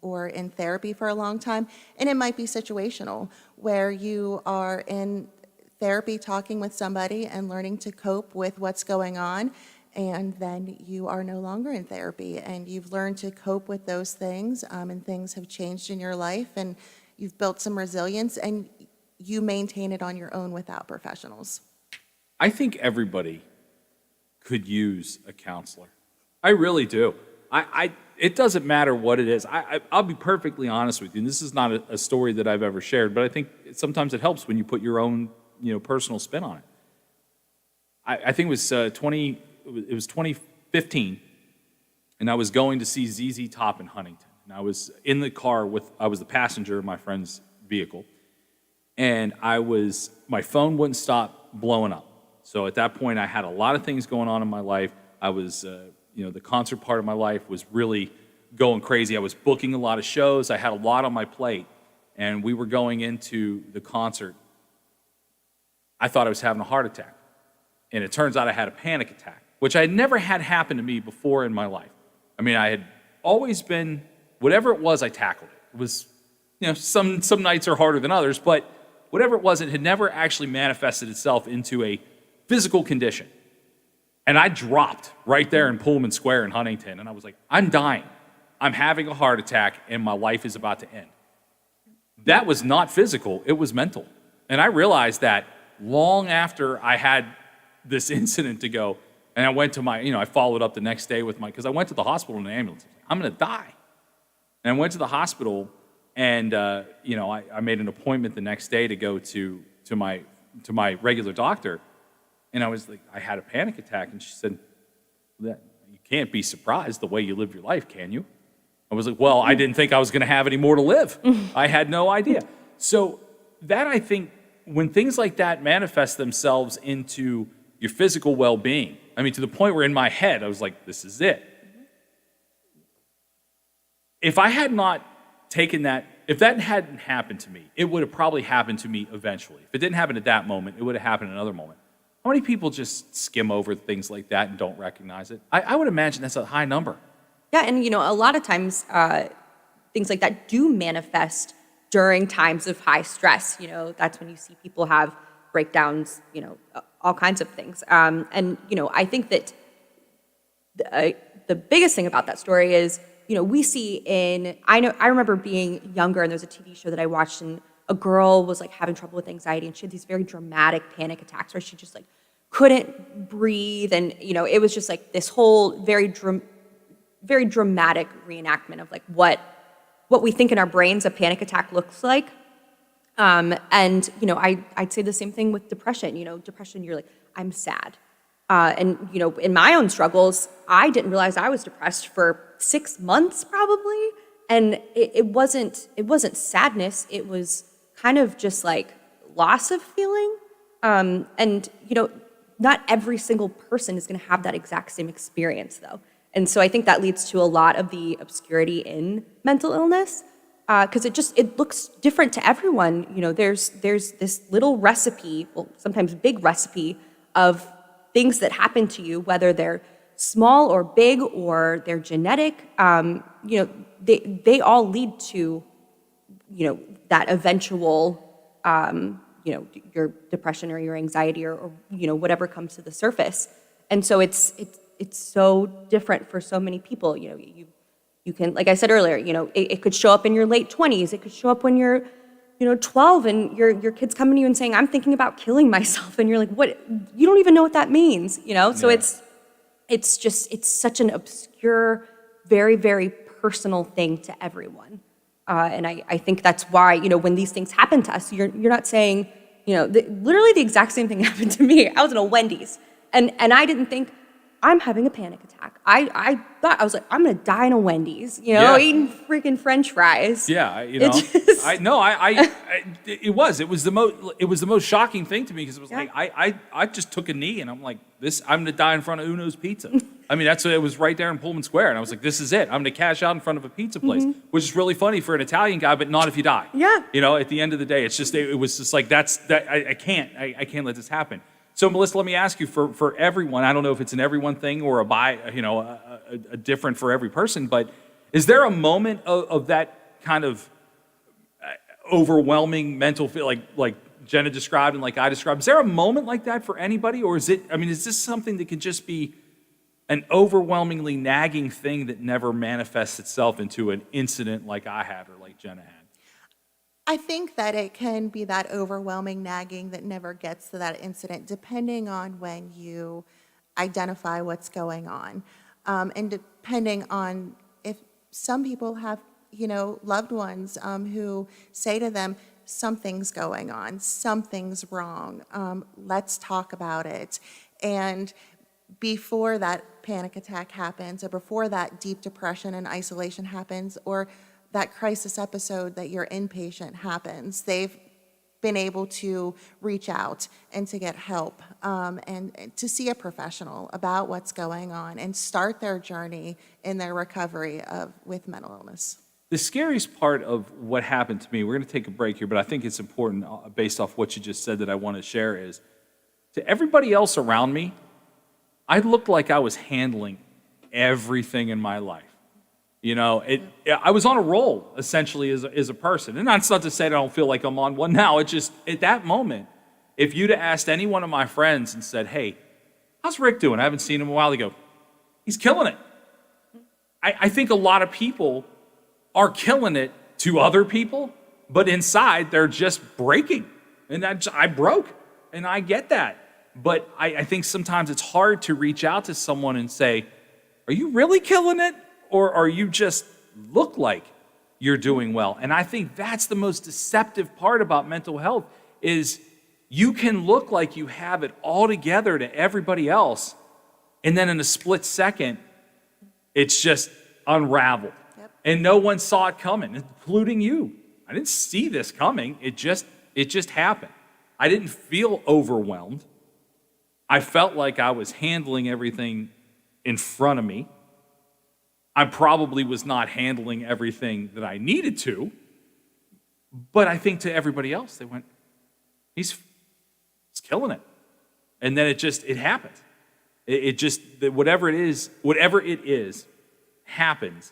or in therapy for a long time, and it might be situational where you are in therapy talking with somebody and learning to cope with what's going on, and then you are no longer in therapy and you've learned to cope with those things, and things have changed in your life and you've built some resilience and you maintain it on your own without professionals. I think everybody could use a counselor. I really do. It doesn't matter what it is. I'll be perfectly honest with you, and this is not a story that I've ever shared, but I think sometimes it helps when you put your own personal spin on it. I think it was 2015, and I was going to see ZZ Top in Huntington. And I was in the car I was the passenger of my friend's vehicle, and my phone wouldn't stop blowing up. So at that point, I had a lot of things going on in my life. I was, the concert part of my life was really going crazy. I was booking a lot of shows. I had a lot on my plate, and we were going into the concert. I thought I was having a heart attack, and it turns out I had a panic attack, which I had never had happen to me before in my life. I mean, I had always been, whatever it was, I tackled it. It was, some nights are harder than others, but whatever it was, it had never actually manifested itself into a physical condition. And I dropped right there in Pullman Square in Huntington, and I was like, I'm dying. I'm having a heart attack, and my life is about to end. That was not physical, it was mental. And I realized that long after I had this incident to go, and I went to I followed up the next day because I went to the hospital in an ambulance. I'm going to die. And I went to the hospital, and I made an appointment the next day to go to my regular doctor. And I was like, I had a panic attack. And she said, you can't be surprised the way you live your life, can you? I was like, well, I didn't think I was going to have any more to live. I had no idea. So that, I think, when things like that manifest themselves into your physical well-being, I mean, to the point where in my head, I was like, this is it. If I had not taken that, if that hadn't happened to me, it would have probably happened to me eventually. If it didn't happen at that moment, it would have happened at another moment. How many people just skim over things like that and don't recognize it? I would imagine that's a high number. Yeah, and a lot of times things like that do manifest during times of high stress. That's when you see people have breakdowns, all kinds of things. And I think that the biggest thing about that story is, we see I remember being younger, and there's a TV show that I watched, and a girl was like having trouble with anxiety, and she had these very dramatic panic attacks where she just like couldn't breathe. And, it was just like this whole very dramatic reenactment of like what we think in our brains a panic attack looks like. And, I'd say the same thing with depression. Depression, you're like, I'm sad. And, in my own struggles, I didn't realize I was depressed for 6 months probably. And it wasn't sadness. It was kind of just like loss of feeling. And, not every single person is going to have that exact same experience though. And so I think that leads to a lot of the obscurity in mental illness. Because it looks different to everyone. There's this little recipe, well, sometimes big recipe of things that happen to you, whether they're small or big or they're genetic. They all lead to, that eventual, your depression or your anxiety or whatever comes to the surface. And so it's so different for so many people. You can, like I said earlier, it could show up in your late 20s. It could show up when you're, 12 and your kid's coming to you and saying, I'm thinking about killing myself. And you're like, what? You don't even know what that means, So it's such an obscure, very, very personal thing to everyone. And I think that's why, when these things happen to us, you're not saying, literally the exact same thing happened to me. I was in a Wendy's and I didn't think, I'm having a panic attack. I thought, I was like, I'm going to die in a Wendy's, eating freaking French fries. Yeah, it was the most shocking thing to me because it was like, I just took a knee and I'm like, I'm going to die in front of Uno's Pizza. I mean, it was right there in Pullman Square. And I was like, this is it. I'm going to cash out in front of a pizza place, which is really funny for an Italian guy, but not if you die. Yeah. At the end of the day, it's just, it was just like, I can't let this happen. So, Melissa, let me ask you, for everyone, I don't know if it's an everyone thing or a different for every person, but is there a moment of that kind of overwhelming mental feel, like Jenna described and like I described? Is there a moment like that for anybody, or is this something that can just be an overwhelmingly nagging thing that never manifests itself into an incident like I had or like Jenna had? I think that it can be that overwhelming nagging that never gets to that incident, depending on when you identify what's going on. And depending on if some people have, loved ones who say to them, something's going on, something's wrong, let's talk about it. And before that panic attack happens, or before that deep depression and isolation happens, or that crisis episode that your inpatient happens, they've been able to reach out and to get help and to see a professional about what's going on and start their journey in their recovery with mental illness. The scariest part of what happened to me, we're going to take a break here, but I think it's important based off what you just said that I want to share is, to everybody else around me, I looked like I was handling everything in my life. I was on a roll, essentially, as a person. And that's not to say that I don't feel like I'm on one now. It's just, at that moment, if you'd have asked any one of my friends and said, hey, how's Rick doing? I haven't seen him in a while. They go, he's killing it. I think a lot of people are killing it to other people, but inside, they're just breaking. And I broke, and I get that. But I think sometimes it's hard to reach out to someone and say, are you really killing it? Or are you just look like you're doing well? And I think that's the most deceptive part about mental health is you can look like you have it all together to everybody else, and then in a split second, it's just unraveled. Yep. And no one saw it coming, including you. I didn't see this coming. It just happened. I didn't feel overwhelmed. I felt like I was handling everything in front of me. I probably was not handling everything that I needed to, but I think to everybody else, they went, he's killing it. And then it happened. Whatever it is, happens.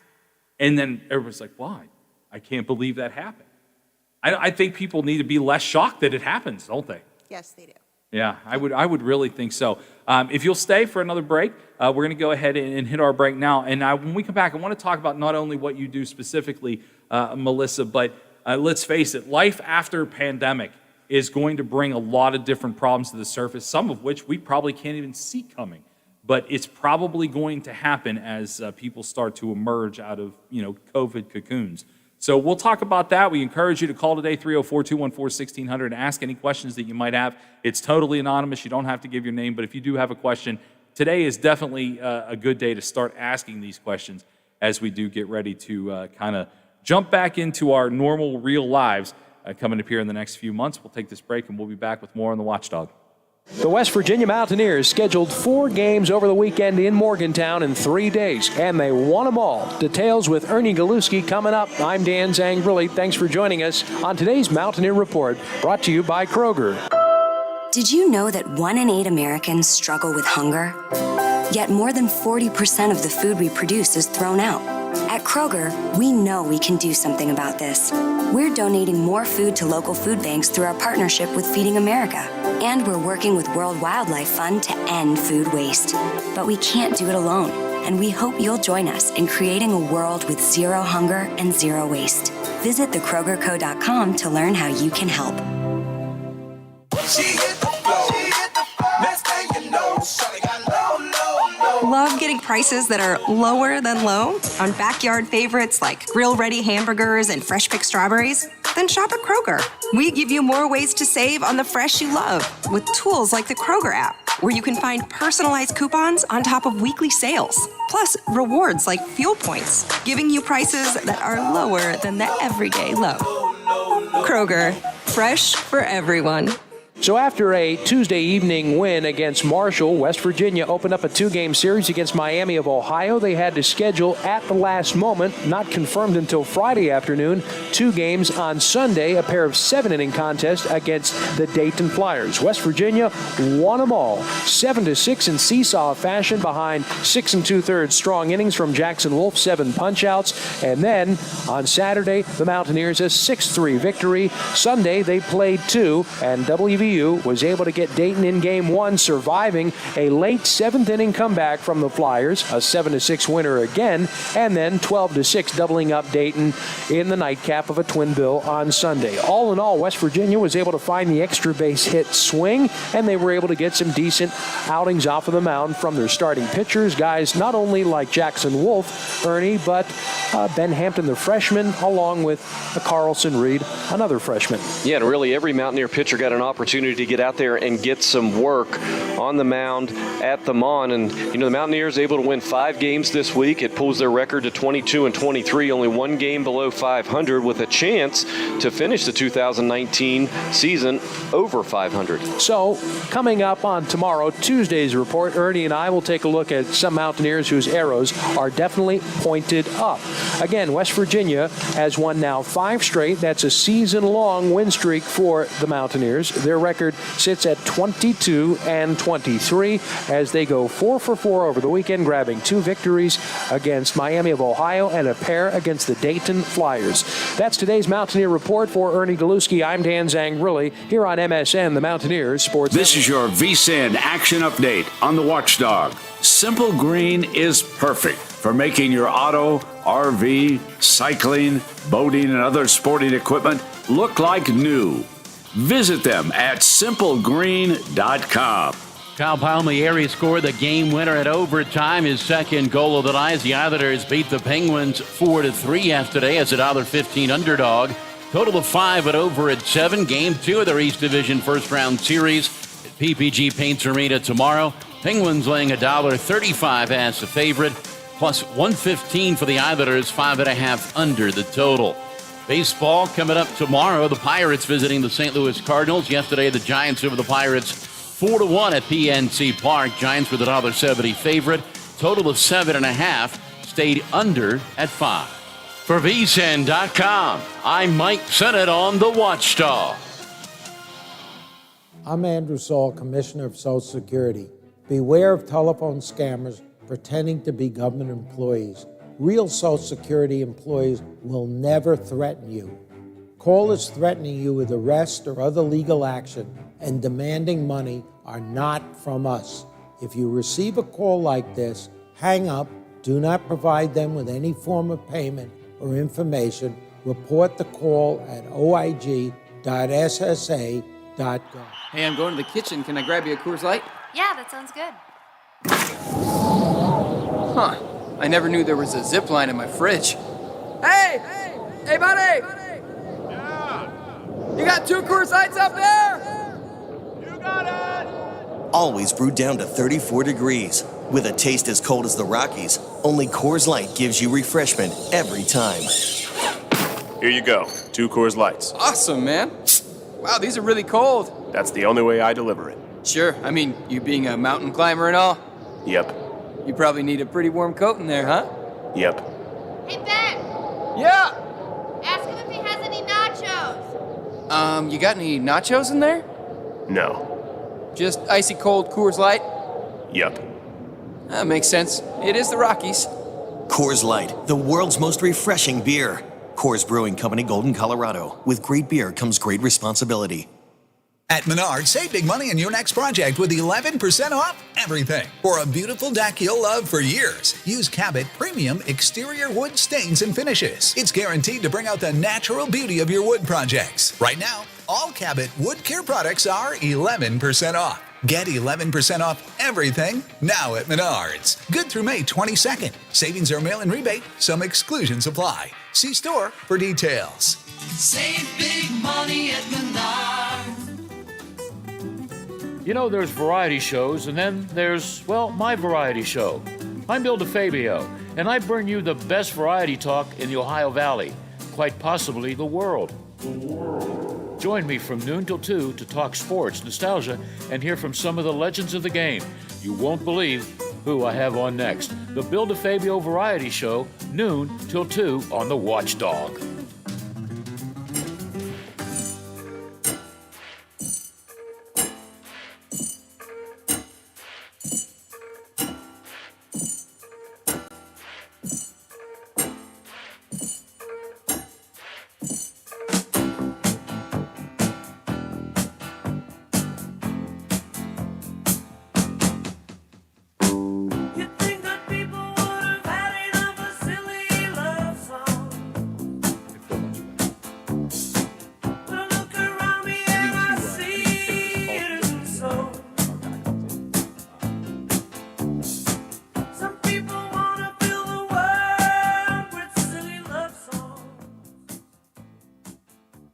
And then everybody's like, why? I can't believe that happened. I think people need to be less shocked that it happens, don't they? Yes, they do. Yeah, I would really think so. If you'll stay for another break, we're going to go ahead and hit our break now. And when we come back, I want to talk about not only what you do specifically, Melissa, but let's face it, life after pandemic is going to bring a lot of different problems to the surface, some of which we probably can't even see coming. But it's probably going to happen as people start to emerge out of, COVID cocoons. So we'll talk about that. We encourage you to call today, 304-214-1600, and ask any questions that you might have. It's totally anonymous. You don't have to give your name, but if you do have a question, today is definitely a good day to start asking these questions as we do get ready to kind of jump back into our normal, real lives coming up here in the next few months. We'll take this break, and we'll be back with more on the Watchdog. The West Virginia Mountaineers scheduled 4 games over the weekend in Morgantown in 3 days, and they won them all. Details with Ernie Galuski coming up. I'm Dan Zangrilli. Thanks for joining us on today's Mountaineer Report, brought to you by Kroger. Did you know that 1 in 8 Americans struggle with hunger? Yet more than 40% of the food we produce is thrown out. At Kroger, we know we can do something about this. We're donating more food to local food banks through our partnership with Feeding America. And we're working with World Wildlife Fund to end food waste. But we can't do it alone, and we hope you'll join us in creating a world with zero hunger and zero waste. Visit thekrogerco.com to learn how you can help. Love getting prices that are lower than low on backyard favorites like grill-ready hamburgers and fresh-picked strawberries? Then shop at Kroger. We give you more ways to save on the fresh you love with tools like the Kroger app, where you can find personalized coupons on top of weekly sales. Plus, rewards like fuel points, giving you prices that are lower than the everyday low. Kroger, fresh for everyone. So after a Tuesday evening win against Marshall, West Virginia opened up a 2-game series against Miami of Ohio. They had to schedule at the last moment, not confirmed until Friday afternoon, 2 games on Sunday, a pair of 7-inning contests against the Dayton Flyers. West Virginia won them all, 7-6 in seesaw fashion behind 6 2/3 strong innings from Jackson Wolf, 7 punch-outs. And then on Saturday, the Mountaineers a 6-3 victory. Sunday, they played 2, and WVU was able to get Dayton in Game 1, surviving a late 7th-inning comeback from the Flyers, a 7-6 winner again, and then 12-6 doubling up Dayton in the nightcap of a twin bill on Sunday. All in all, West Virginia was able to find the extra base hit swing, and they were able to get some decent outings off of the mound from their starting pitchers, guys not only like Jackson Wolf, Ernie, but Ben Hampton, the freshman, along with Carlson Reed, another freshman. Yeah, and really every Mountaineer pitcher got an opportunity to get out there and get some work on the mound at the Mon. And, the Mountaineers able to win 5 games this week. It pulls their record to 22-23, only 1 game below 500, with a chance to finish the 2019 season over 500. So, coming up on tomorrow, Tuesday's report, Ernie and I will take a look at some Mountaineers whose arrows are definitely pointed up. Again, West Virginia has won now 5 straight. That's a season-long win streak for the Mountaineers. Their record sits at 22-23 as they go 4 for 4 over the weekend, grabbing 2 victories against Miami of Ohio and a pair against the Dayton Flyers. That's today's Mountaineer Report. For Ernie Galuski, I'm Dan Zangrilli here on MSN, the Mountaineers Sports. This is your VSiN action update on the Watchdog. Simple Green is perfect for making your auto, RV, cycling, boating, and other sporting equipment look like new. Visit them at simplegreen.com. Kyle Palmieri scored the game winner at overtime, his second goal of the night as the Islanders beat the Penguins 4-3 yesterday as a $1.15 underdog. Total of 5 at over at 7. Game 2 of their East Division first-round series at PPG Paints Arena tomorrow. Penguins laying $1.35 as the favorite, plus 115 for the Islanders, 5.5 under the total. Baseball coming up tomorrow. The Pirates visiting the St. Louis Cardinals. Yesterday, the Giants over the Pirates 4-1 at PNC Park. Giants with $1.70 favorite. Total of 7.5. Stayed under at 5. For VSiN.com, I'm Mike Sennett on the Watchdog. I'm Andrew Saul, Commissioner of Social Security. Beware of telephone scammers pretending to be government employees. Real Social Security employees will never threaten you. Callers threatening you with arrest or other legal action and demanding money are not from us. If you receive a call like this, hang up, do not provide them with any form of payment or information, report the call at oig.ssa.gov Coors.com. Hey, I'm going to the kitchen. Can I grab you a Coors Light? Yeah, that sounds good. Huh. I never knew there was a zip line in my fridge. Hey! Hey, buddy! Yeah? You got 2 Coors Lights up there? Always brewed down to 34 degrees. With a taste as cold as the Rockies, only Coors Light gives you refreshment every time. Here you go. 2 Coors Lights. Awesome, man. Wow, these are really cold. That's the only way I deliver it. Sure. I mean, you being a mountain climber and all, Yep. you probably need a pretty warm coat in there, huh? Yep. Hey, Ben! Yeah! Ask him if he has any nachos. You got any nachos in there? No. Just icy cold Coors Light? Yep. That makes sense. It is the Rockies. Coors Light, the world's most refreshing beer. Coors Brewing Company, Golden, Colorado. With great beer comes great responsibility. At Menards, save big money on your next project with 11% off everything. For a beautiful deck you'll love for years, use Cabot Premium Exterior Wood Stains and Finishes. It's guaranteed to bring out the natural beauty of your wood projects. Right now, all Cabot wood care products are 11% off. Get 11% off everything now at Menards. Good through May 22nd. Savings are mail-in rebate. Some exclusions apply. See store for details. Save big money at Menards. You know, there's variety shows, and then there's, well, my variety show. I'm Bill DeFabio, and I bring you the best variety talk in the Ohio Valley, quite possibly the world. Join me from noon till 2 to talk sports, nostalgia, and hear from some of the legends of the game. You won't believe who I have on next. The Bill DeFabio Variety Show, noon till 2 on the Watchdog.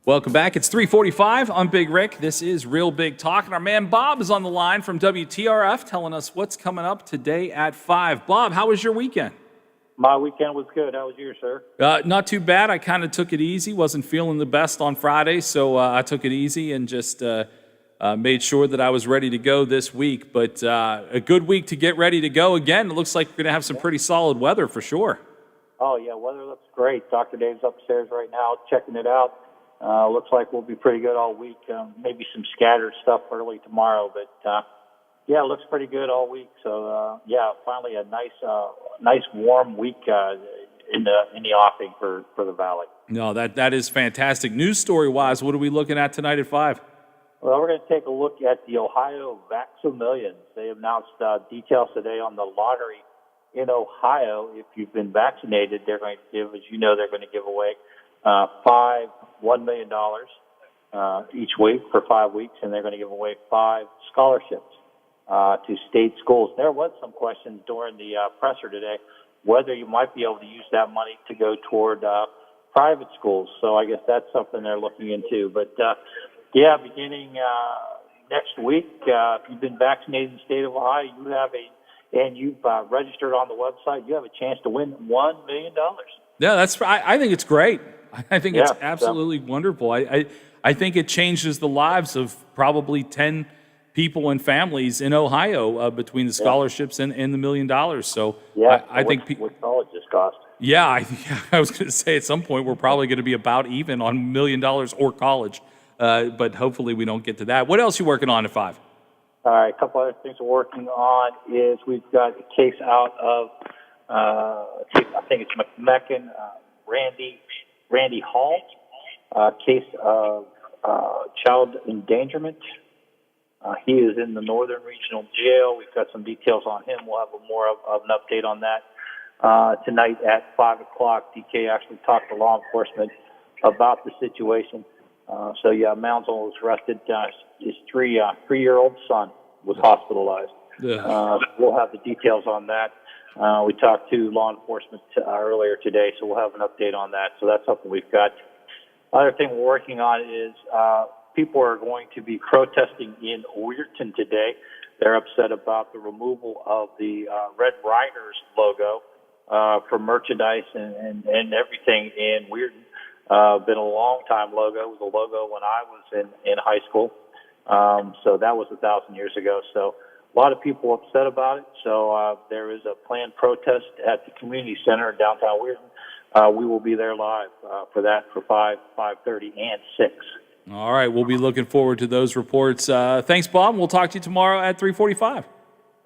Welcome back. It's 3:45. I'm Big Rick. This is Real Big Talk, and our man Bob is on the line from WTRF telling us what's coming up today at 5. Bob, how was your weekend? My weekend was good. How was yours, sir? Not too bad. I kind of took it easy. Wasn't feeling the best on Friday, so I took it easy and just made sure that I was ready to go this week. But a good week to get ready to go again. It looks like we're going to have some pretty solid weather for sure. Oh, yeah, weather looks great. Dr. Dave's upstairs right now checking it out. Looks like we'll be pretty good all week. Maybe some scattered stuff early tomorrow, but yeah, it looks pretty good all week. So yeah, finally a nice warm week in the offing for the Valley. No, that is fantastic. News story wise, what are we looking at tonight at 5? Well, we're going to take a look at the Ohio Vax-A-Millions. They announced details today on the lottery in Ohio. If you've been vaccinated, they're going to give, as you know, they're going to give away $1 million each week for 5 weeks, and they're going to give away 5 scholarships to state schools. There was some questions during the presser today whether you might be able to use that money to go toward private schools. So I guess that's something they're looking into. But yeah, beginning next week, if you've been vaccinated in the state of Ohio, and you've registered on the website, you have a chance to win $1 million. Yeah, I think it's great. I think it's absolutely wonderful. I think it changes the lives of probably 10 people and families in Ohio between the scholarships and the $1 million. So yeah, I think what college this cost. Yeah, I was going to say at some point we're probably going to be about even on $1 million or college, but hopefully we don't get to that. What else are you working on at 5? All right, a couple other things we're working on is we've got a case out of I think it's McMecken, Randy Hall, case of child endangerment. He is in the Northern Regional Jail. We've got some details on him. We'll have more of an update on that tonight at 5 o'clock. DK actually talked to law enforcement about the situation. So yeah, Moundsville was arrested. His three-year-old son was hospitalized. We'll have the details on that. We talked to law enforcement earlier today, so we'll have an update on that. So that's something we've got. Other thing we're working on is people are going to be protesting in Weirton today. They're upset about the removal of the Red Riders logo for merchandise and everything in Weirton. Been a long time logo. It was a logo when I was in high school. So that was 1,000 years ago. So a lot of people upset about it. So there is a planned protest at the community center in downtown Weirton. We will be there live for that for 5, 5:30, and 6. All right, we'll be looking forward to those reports. Thanks, Bob. We'll talk to you tomorrow at 3:45.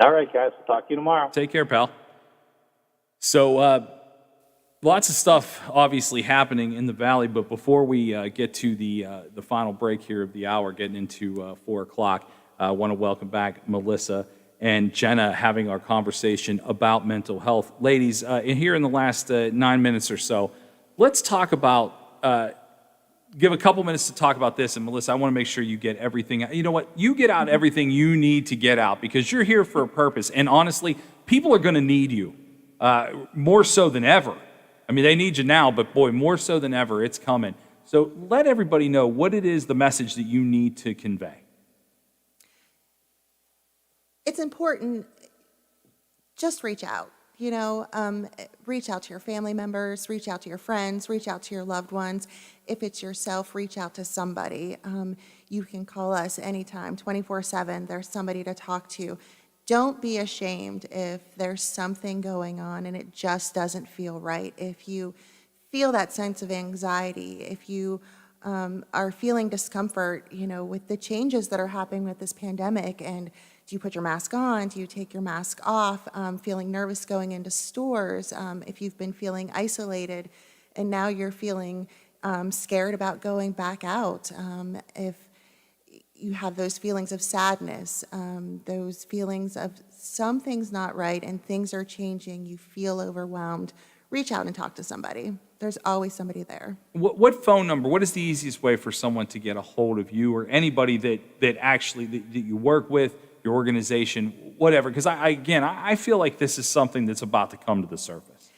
All right, guys. We'll talk to you tomorrow. Take care, pal. So lots of stuff obviously happening in the Valley, but before we get to the final break here of the hour, getting into 4 o'clock, I want to welcome back Melissa and Jenna having our conversation about mental health. Ladies, here in the last 9 minutes or so, let's talk about, give a couple minutes to talk about this. And Melissa, I want to make sure you get everything. You know what? You get out everything you need to get out because you're here for a purpose. And honestly, people are going to need you more so than ever. I mean, they need you now, but boy, more so than ever, it's coming. So let everybody know what it is, the message that you need to convey. It's important, just reach out. You know, reach out to your family members, reach out to your friends, reach out to your loved ones. If it's yourself, reach out to somebody. You can call us anytime, 24/7. There's somebody to talk to. Don't be ashamed if there's something going on and it just doesn't feel right. If you feel that sense of anxiety, if you are feeling discomfort, you know, with the changes that are happening with this pandemic, and do you put your mask on? Do you take your mask off? Feeling nervous going into stores? If you've been feeling isolated and now you're feeling scared about going back out, if you have those feelings of sadness, those feelings of something's not right and things are changing, you feel overwhelmed, reach out and talk to somebody. There's always somebody there. What phone number, what is the easiest way for someone to get a hold of you or anybody that actually that you work with, your organization, whatever? Because I feel like this is something that's about to come to the surface.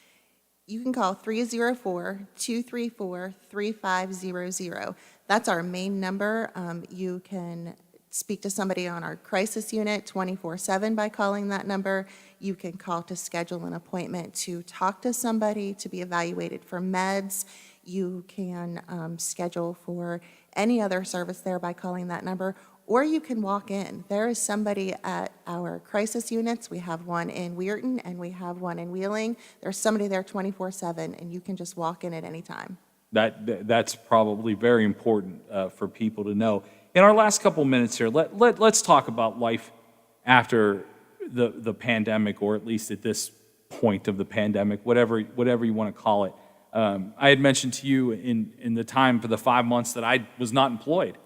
You can call 304-234-3500. That's our main number. You can speak to somebody on our crisis unit 24/7 by calling that number. You can call to schedule an appointment to talk to somebody, to be evaluated for meds. You can schedule for any other service there by calling that number, or you can walk in. There is somebody at our crisis units. We have one in Weirton and we have one in Wheeling. There's somebody there 24/7, and you can just walk in at any time. That's probably very important for people to know. In our last couple minutes here, let's talk about life after the pandemic, or at least at this point of the pandemic, whatever you want to call it. I had mentioned to you in the time for the 5 months that I was not employed.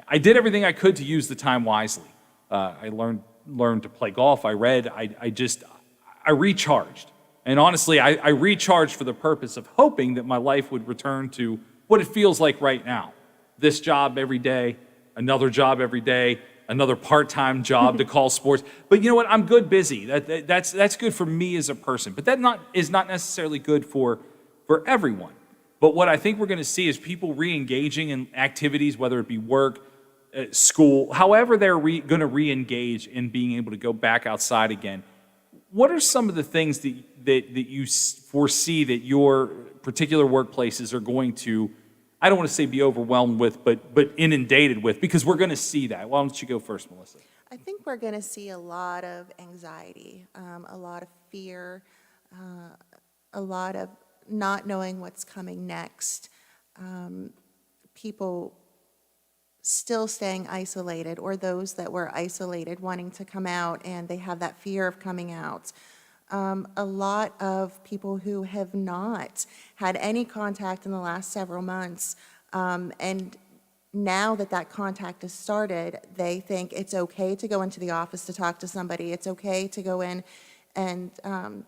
I did everything I could to use the time wisely. I learned to play golf. I read. I recharged. And honestly, I recharged for the purpose of hoping that my life would return to what it feels like right now. This job every day, another job every day, another part-time job to call sports. But you know what? I'm good busy. That's good for me as a person. But that is not necessarily good for everyone. But what I think we're going to see is people re-engaging in activities, whether it be work, school, however they're going to re-engage in being able to go back outside again. What are some of the things that you foresee that your particular workplaces are going to, I don't want to say be overwhelmed with, but inundated with, because we're going to see that. Why don't you go first, Melissa? I think we're going to see a lot of anxiety, a lot of fear, a lot of not knowing what's coming next. People still staying isolated, or those that were isolated wanting to come out and they have that fear of coming out. A lot of people who have not had any contact in the last several months, and now that contact has started, they think it's okay to go into the office to talk to somebody. It's okay to go in and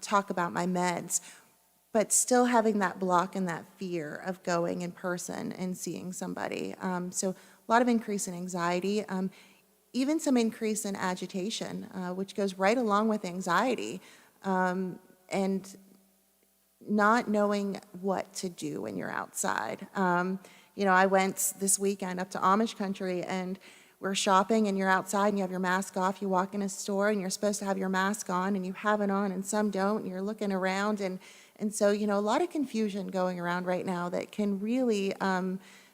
talk about my meds. but still having that block and that fear of going in person and seeing somebody. So a lot of increase in anxiety, even some increase in agitation, which goes right along with anxiety, and not knowing what to do when you're outside. I went this weekend up to Amish country, and we're shopping, and you're outside and you have your mask off. You walk in a store and you're supposed to have your mask on, and you have it on and some don't, and you're looking around, and so a lot of confusion going around right now that can really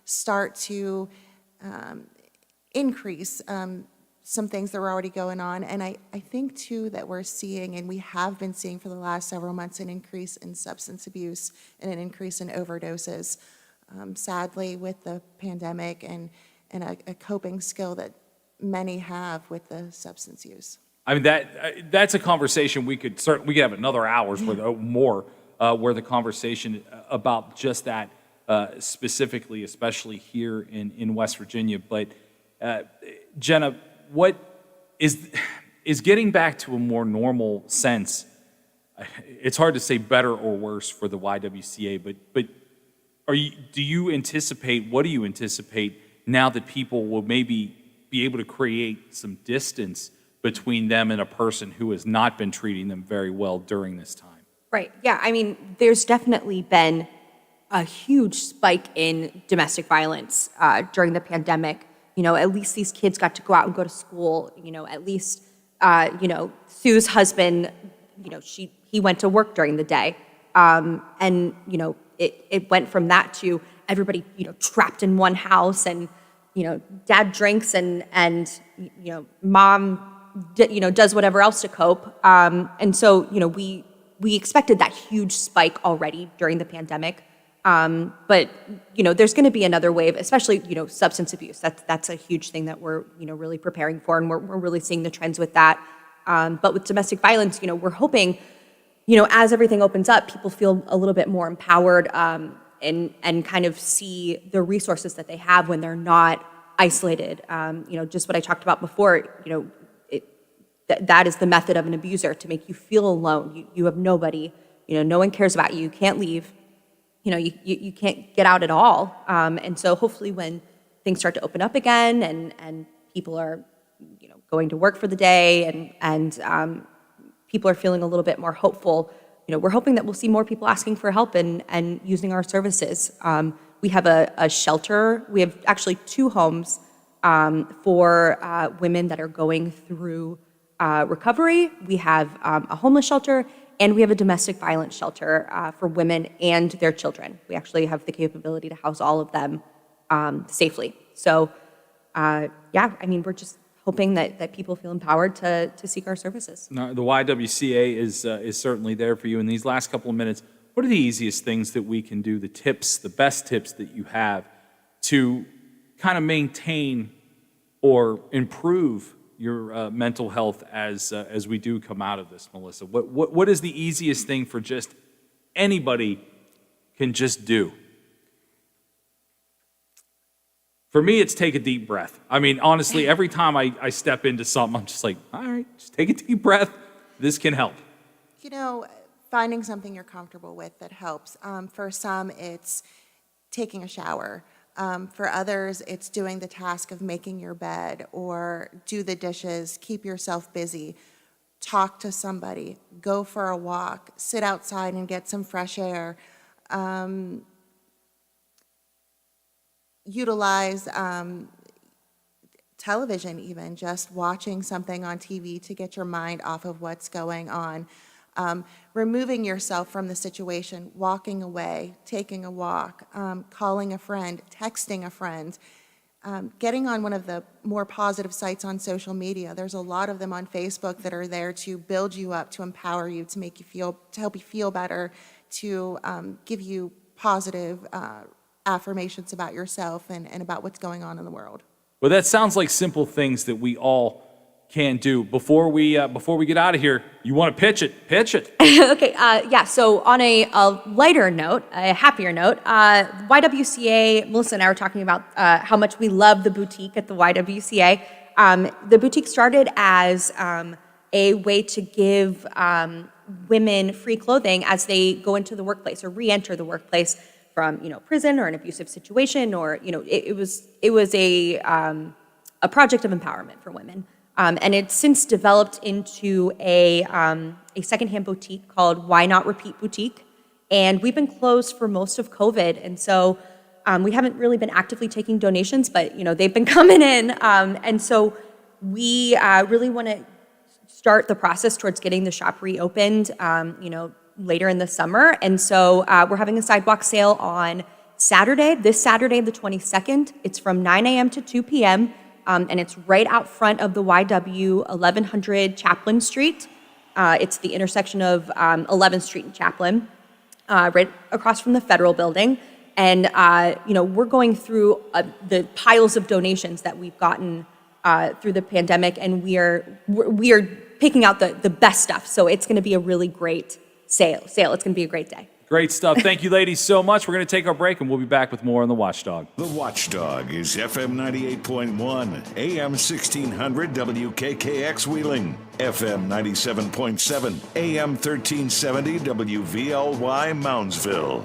start to increase some things that were already going on. And I think too that we're seeing, and we have been seeing for the last several months, an increase in substance abuse and an increase in overdoses. Sadly, with the pandemic and a coping skill that many have with the substance use. I mean, that's a conversation we could have another hour's worth or more where the conversation about just that specifically, especially here in West Virginia. But Jenna, what is getting back to a more normal sense? It's hard to say better or worse for the YWCA, but what do you anticipate now that people will maybe be able to create some distance between them and a person who has not been treating them very well during this time? Right. Yeah. I mean, there's definitely been a huge spike in domestic violence during the pandemic. At least these kids got to go out and go to school. At least, Sue's husband, he went to work during the day. And, it went from that to everybody, trapped in one house, and, dad drinks and mom, does whatever else to cope. And so, we expected that huge spike already during the pandemic. But, there's going to be another wave, especially, substance abuse. That's a huge thing that we're, really preparing for, and we're really seeing the trends with that. But with domestic violence, we're hoping, as everything opens up, people feel a little bit more empowered, and kind of see the resources that they have when they're not isolated. Just what I talked about before, that is the method of an abuser, to make you feel alone. You have nobody, no one cares about you. You can't leave. You can't get out at all. And so hopefully when things start to open up again, and people are, going to work for the day, and people are feeling a little bit more hopeful, we're hoping that we'll see more people asking for help and using our services. We have a shelter. We have actually 2 homes for women that are going through recovery. We have a homeless shelter, and we have a domestic violence shelter for women and their children. We actually have the capability to house all of them safely. So, we're just hoping that people feel empowered to seek our services. No, the YWCA is certainly there for you. In these last couple of minutes, what are the easiest things that we can do, the best tips that you have to kind of maintain or improve your mental health as we do come out of this, Melissa? What is the easiest thing for just anybody can just do? For me, it's take a deep breath. I mean, honestly, every time I step into something, I'm just like, all right, just take a deep breath. This can help. Finding something you're comfortable with that helps. For some, it's taking a shower. For others, it's doing the task of making your bed or do the dishes, keep yourself busy, talk to somebody, go for a walk, sit outside and get some fresh air. Utilize television even, just watching something on TV to get your mind off of what's going on. Removing yourself from the situation, walking away, taking a walk, calling a friend, texting a friend, getting on one of the more positive sites on social media. There's a lot of them on Facebook that are there to build you up, to empower you, to make you feel, to help you feel better, to give you positive affirmations about yourself and about what's going on in the world. Well, that sounds like simple things that we all can do. Before we get out of here, you want to pitch it? Pitch it. Okay. So on a lighter note, a happier note, YWCA, Melissa and I were talking about how much we love the boutique at the YWCA. The boutique started as a way to give women-free clothing as they go into the workplace or re-enter the workplace from, prison or an abusive situation, or, it was a project of empowerment for women. And it's since developed into a secondhand boutique called Why Not Repeat Boutique. And we've been closed for most of COVID. And so we haven't really been actively taking donations, but, they've been coming in. And so we really want to start the process towards getting the shop reopened, later in the summer. And so we're having a sidewalk sale on Saturday, this Saturday, the 22nd. It's from 9 a.m. to 2 p.m. And it's right out front of the YW 1100 Chaplin Street. It's the intersection of 11th Street and Chaplin, right across from the Federal Building. And, we're going through the piles of donations that we've gotten through the pandemic, and we are picking out the best stuff. So it's going to be a really great sale. It's going to be a great day. Great stuff. Thank you, ladies, so much. We're going to take our break, and we'll be back with more on The Watchdog. The Watchdog is FM 98.1, AM 1600 WKKX Wheeling, FM 97.7, AM 1370 WVLY Moundsville.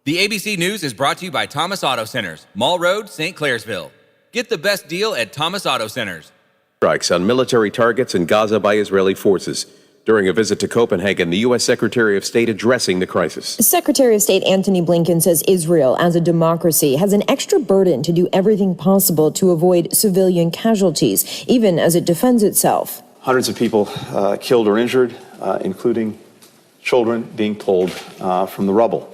The ABC News is brought to you by Thomas Auto Centers, Mall Road, St. Clairsville. Get the best deal at Thomas Auto Centers. Strikes on military targets in Gaza by Israeli forces. During a visit to Copenhagen, the U.S. Secretary of State addressing the crisis. Secretary of State Antony Blinken says Israel, as a democracy, has an extra burden to do everything possible to avoid civilian casualties, even as it defends itself. Hundreds of people killed or injured, including children being pulled from the rubble.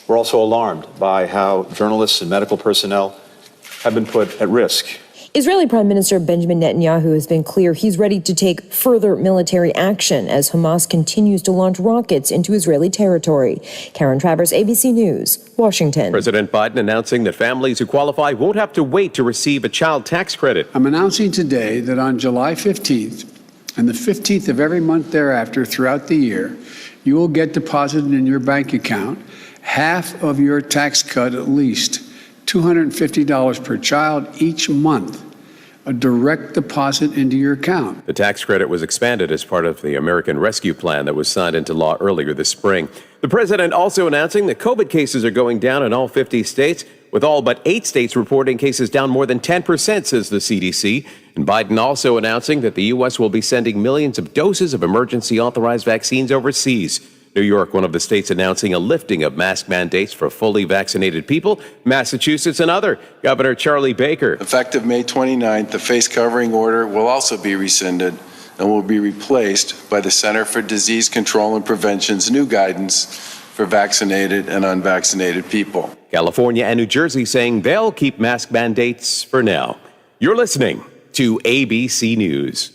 We're also alarmed by how journalists and medical personnel have been put at risk. Israeli Prime Minister Benjamin Netanyahu has been clear he's ready to take further military action as Hamas continues to launch rockets into Israeli territory. Karen Travers, ABC News, Washington. President Biden announcing that families who qualify won't have to wait to receive a child tax credit. I'm announcing today that on July 15th and the 15th of every month thereafter throughout the year, you will get deposited in your bank account half of your tax cut, at least $250 per child each month, a direct deposit into your account. The tax credit was expanded as part of the American Rescue Plan that was signed into law earlier this spring. The president also announcing that COVID cases are going down in all 50 states, with all but 8 states reporting cases down more than 10%, says the CDC. And Biden also announcing that the U.S. will be sending millions of doses of emergency authorized vaccines overseas. New York, one of the states announcing a lifting of mask mandates for fully vaccinated people. Massachusetts, another. Governor Charlie Baker. Effective May 29th, the face covering order will also be rescinded and will be replaced by the Center for Disease Control and Prevention's new guidance for vaccinated and unvaccinated people. California and New Jersey saying they'll keep mask mandates for now. You're listening to ABC News.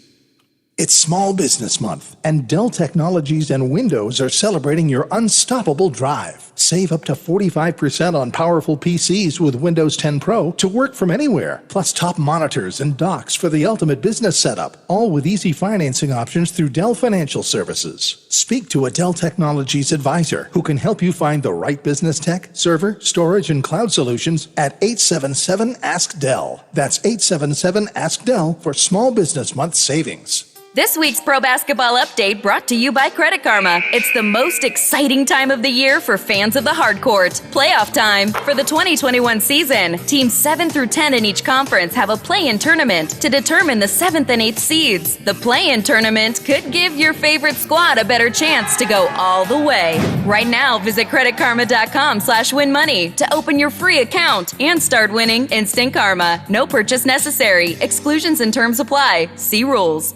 It's Small Business Month, and Dell Technologies and Windows are celebrating your unstoppable drive. Save up to 45% on powerful PCs with Windows 10 Pro to work from anywhere, plus top monitors and docks for the ultimate business setup, all with easy financing options through Dell Financial Services. Speak to a Dell Technologies advisor who can help you find the right business tech, server, storage, and cloud solutions at 877-ASK-DELL. That's 877-ASK-DELL for Small Business Month savings. This week's Pro Basketball Update brought to you by Credit Karma. It's the most exciting time of the year for fans of the hard court. Playoff time. For the 2021 season, teams 7 through 10 in each conference have a play-in tournament to determine the 7th and 8th seeds. The play-in tournament could give your favorite squad a better chance to go all the way. Right now, visit creditkarma.com/winmoney to open your free account and start winning instant karma. No purchase necessary. Exclusions and terms apply. See rules.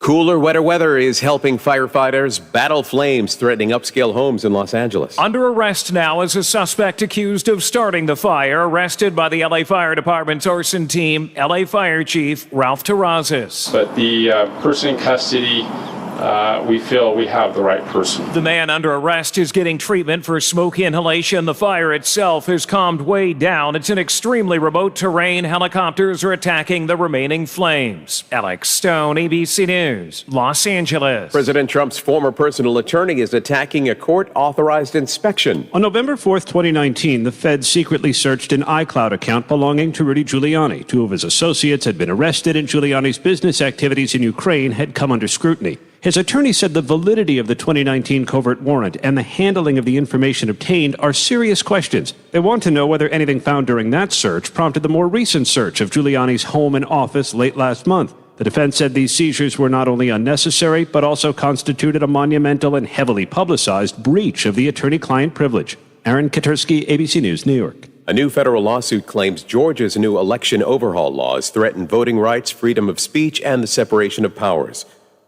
Cooler, wetter weather is helping firefighters battle flames threatening upscale homes in Los Angeles. Under arrest now is a suspect accused of starting the fire, arrested by the LA Fire Department's arson team, LA Fire Chief Ralph Terrazas. But the person in custody, we feel we have the right person. The man under arrest is getting treatment for smoke inhalation. The fire itself has calmed way down. It's in extremely remote terrain. Helicopters are attacking the remaining flames. Alex Stone, ABC News, Los Angeles. President Trump's former personal attorney is attacking a court-authorized inspection. On November 4th, 2019, the Fed secretly searched an iCloud account belonging to Rudy Giuliani. 2 of his associates had been arrested, and Giuliani's business activities in Ukraine had come under scrutiny. His attorney said the validity of the 2019 covert warrant and the handling of the information obtained are serious questions. They want to know whether anything found during that search prompted the more recent search of Giuliani's home and office late last month. The defense said these seizures were not only unnecessary, but also constituted a monumental and heavily publicized breach of the attorney-client privilege. Aaron Katersky, ABC News, New York. A new federal lawsuit claims Georgia's new election overhaul laws threaten voting rights, freedom of speech, and the separation of powers.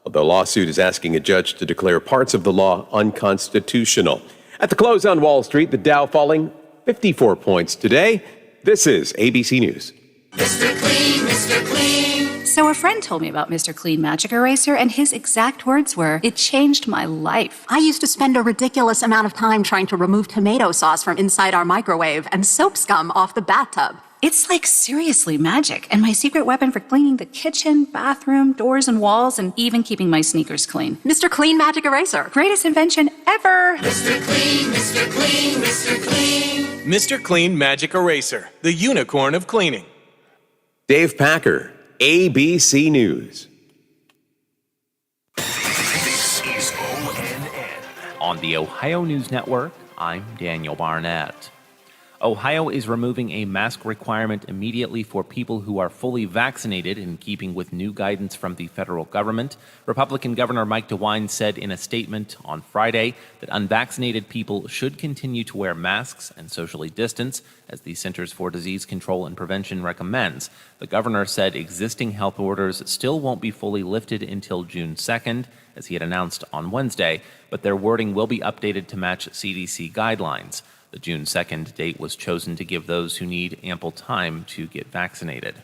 The lawsuit is asking a judge to declare parts of the law unconstitutional. At the close on Wall Street, the Dow falling 54 points today. This is ABC News. Mr. Clean, Mr. Clean. So a friend told me about Mr. Clean Magic Eraser, and his exact words were, "It changed my life." I used to spend a ridiculous amount of time trying to remove tomato sauce from inside our microwave and soap scum off the bathtub. It's like seriously magic, and my secret weapon for cleaning the kitchen, bathroom, doors and walls, and even keeping my sneakers clean. Mr. Clean Magic Eraser. Greatest invention ever! Mr. Clean, Mr. Clean, Mr. Clean. Mr. Clean Magic Eraser, the unicorn of cleaning. Dave Packer, ABC News. This is ONN. On the Ohio News Network, I'm Daniel Barnett. Ohio is removing a mask requirement immediately for people who are fully vaccinated in keeping with new guidance from the federal government. Republican Governor Mike DeWine said in a statement on Friday that unvaccinated people should continue to wear masks and socially distance, as the Centers for Disease Control and Prevention recommends. The governor said existing health orders still won't be fully lifted until June 2nd, as he had announced on Wednesday, but their wording will be updated to match CDC guidelines. The June 2nd date was chosen to give those who need ample time to get vaccinated.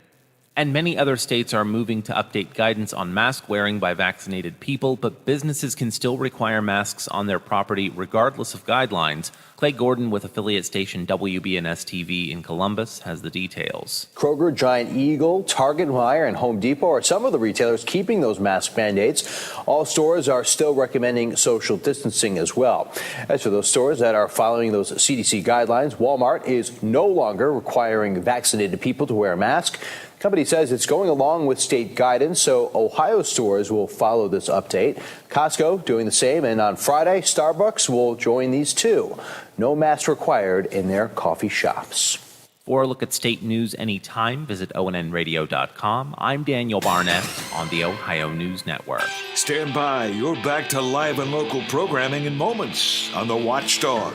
And many other states are moving to update guidance on mask wearing by vaccinated people, but businesses can still require masks on their property regardless of guidelines. Clay Gordon with affiliate station WBNS-TV in Columbus has the details. Kroger, Giant Eagle, Target, Meijer, and Home Depot are some of the retailers keeping those mask mandates. All stores are still recommending social distancing as well. As for those stores that are following those CDC guidelines, Walmart is no longer requiring vaccinated people to wear a mask. The company says it's going along with state guidance, so Ohio stores will follow this update. Costco doing the same, and on Friday, Starbucks will join these too. No mask required in their coffee shops. For a look at state news anytime, visit ONNradio.com. I'm Daniel Barnett on the Ohio News Network. Stand by. You're back to live and local programming in moments on the Watchdog.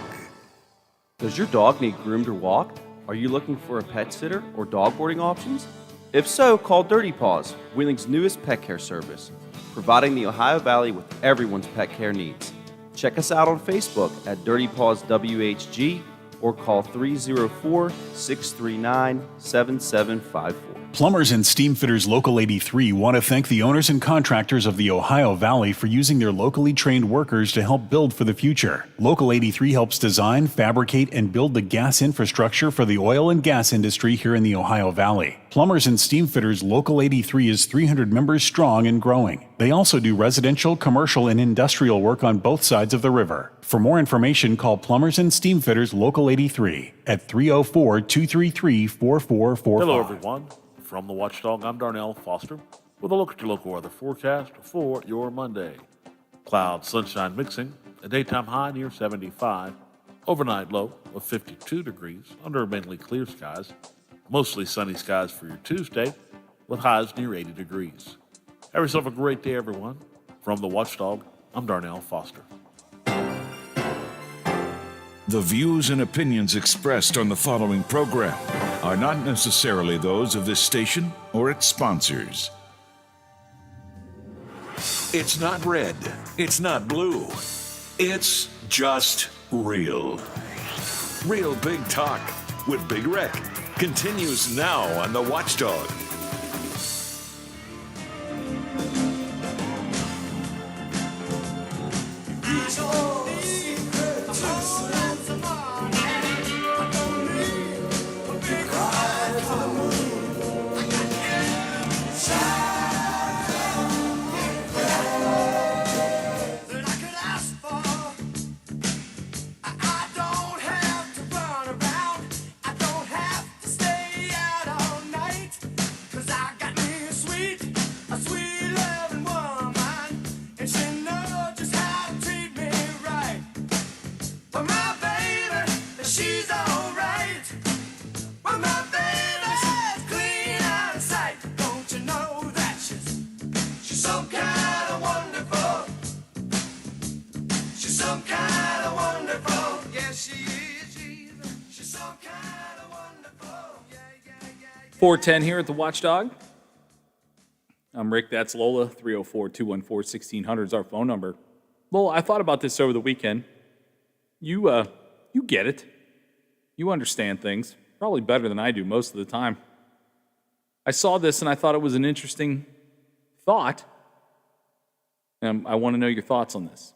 Does your dog need groomed or walked? Are you looking for a pet sitter or dog boarding options? If so, call Dirty Paws, Wheeling's newest pet care service, providing the Ohio Valley with everyone's pet care needs. Check us out on Facebook at Dirty Paws WHG or call 304-639-7754. Plumbers and Steam Fitters Local 83 want to thank the owners and contractors of the Ohio Valley for using their locally trained workers to help build for the future. Local 83 helps design, fabricate, and build the gas infrastructure for the oil and gas industry here in the Ohio Valley. Plumbers and Steam Fitters Local 83 is 300 members strong and growing. They also do residential, commercial, and industrial work on both sides of the river. For more information, call Plumbers and Steam Fitters Local 83 at 304-233-4445. Hello, everyone. From the Watchdog, I'm Darnell Foster with a look at your local weather forecast for your Monday. Cloud, sunshine mixing, a daytime high near 75, overnight low of 52 degrees under mainly clear skies, mostly sunny skies for your Tuesday with highs near 80 degrees. Have yourself a great day, everyone. From the Watchdog, I'm Darnell Foster. The views and opinions expressed on the following program are not necessarily those of this station or its sponsors. It's not red. It's not blue. It's just real. Real Big Talk with Big Rec continues now on the Watchdog. 410 here at the Watchdog. I'm Rick. That's Lola. 304-214-1600 is our phone number. Lola, I thought about this over the weekend. You get it. You understand things probably better than I do most of the time. I saw this and I thought it was an interesting thought. And I want to know your thoughts on this.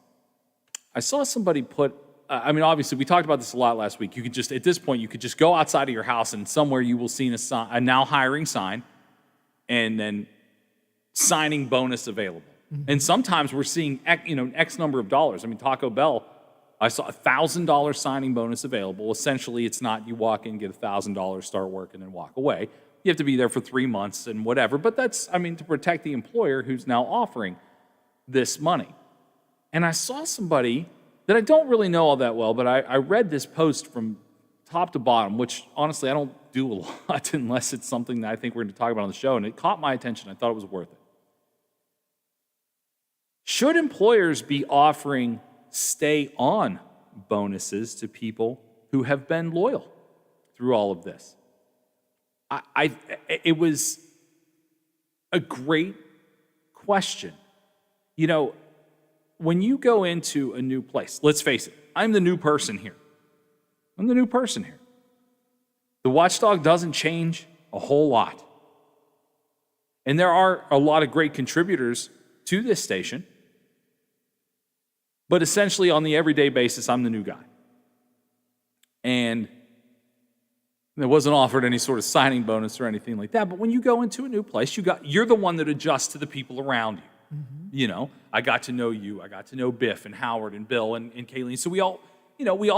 I saw somebody put, obviously we talked about this a lot last week. You could just, at this point, you could just go outside of your house and somewhere you will see a now hiring sign and then signing bonus available. Mm-hmm. And sometimes we're seeing, X number of dollars. Taco Bell, I saw $1,000 signing bonus available. Essentially, it's not you walk in, get $1,000, start working, and walk away. You have to be there for 3 months and whatever. But that's, to protect the employer who's now offering this money. And I saw somebody that I don't really know all that well, but I read this post from top to bottom, which honestly I don't do a lot unless it's something that I think we're going to talk about on the show, and it caught my attention. I thought it was worth it. Should employers be offering stay-on bonuses to people who have been loyal through all of this? It was a great question. When you go into a new place, let's face it, I'm the new person here. The Watchdog doesn't change a whole lot. And there are a lot of great contributors to this station. But essentially, on the everyday basis, I'm the new guy. And there wasn't offered any sort of signing bonus or anything like that. But when you go into a new place, you're the one that adjusts to the people around you. Mm-hmm. I got to know you. I got to know Biff and Howard and Bill and Kayleen. So we all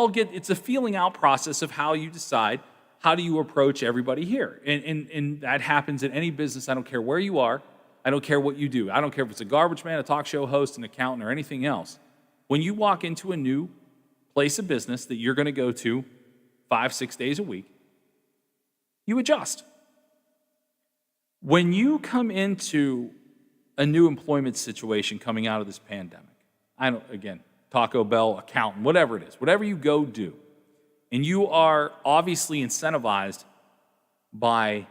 get, it's a feeling out process of how you decide, how do you approach everybody here? And that happens in any business. I don't care where you are. I don't care what you do. I don't care if it's a garbage man, a talk show host, an accountant, or anything else. When you walk into a new place of business that you're going to go to 5-6 days a week, you adjust. When you come into a new employment situation coming out of this pandemic, Taco Bell, accountant, whatever it is, whatever you go do, and you are obviously incentivized by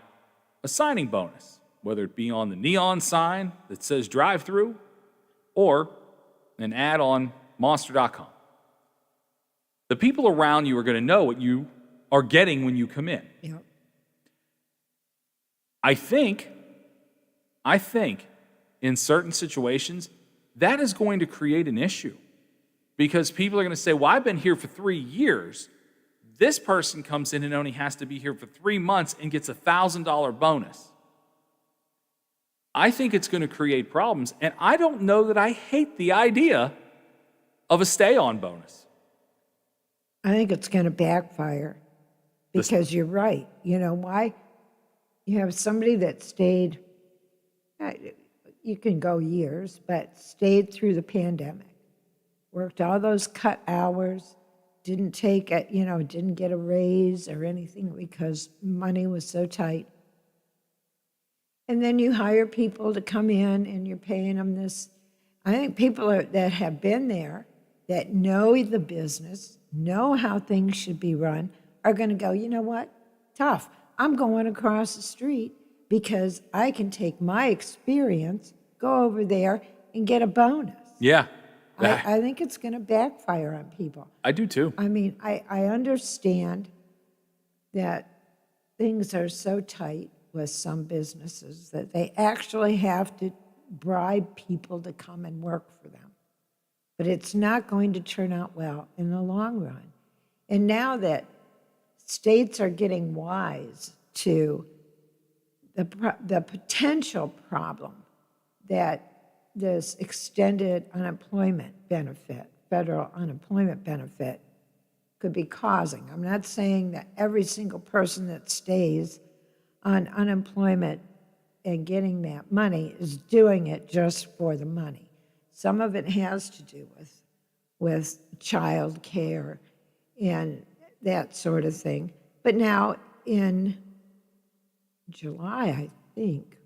a signing bonus, whether it be on the neon sign that says drive-through or an ad on Monster.com. The people around you are going to know what you are getting when you come in. Yep. I think in certain situations, that is going to create an issue because people are going to say, well, I've been here for 3 years. This person comes in and only has to be here for 3 months and gets a $1,000 bonus. I think it's going to create problems, and I don't know that I hate the idea of a stay-on bonus. I think it's going to backfire because you're right. You know why? You have somebody that stayed, you can go years, but stayed through the pandemic, worked all those cut hours, didn't get a raise or anything because money was so tight. And then you hire people to come in and you're paying them this. I think people that have been there, that know the business, know how things should be run, are going to go, you know what? Tough. I'm going across the street because I can take my experience, go over there, and get a bonus. Yeah. I think it's going to backfire on people. I do too. I understand that things are so tight with some businesses that they actually have to bribe people to come and work for them. But it's not going to turn out well in the long run. And now that states are getting wise to the potential problem that this extended unemployment benefit, federal unemployment benefit, could be causing. I'm not saying that every single person that stays on unemployment and getting that money is doing it just for the money. Some of it has to do with child care and that sort of thing. But now in July, I think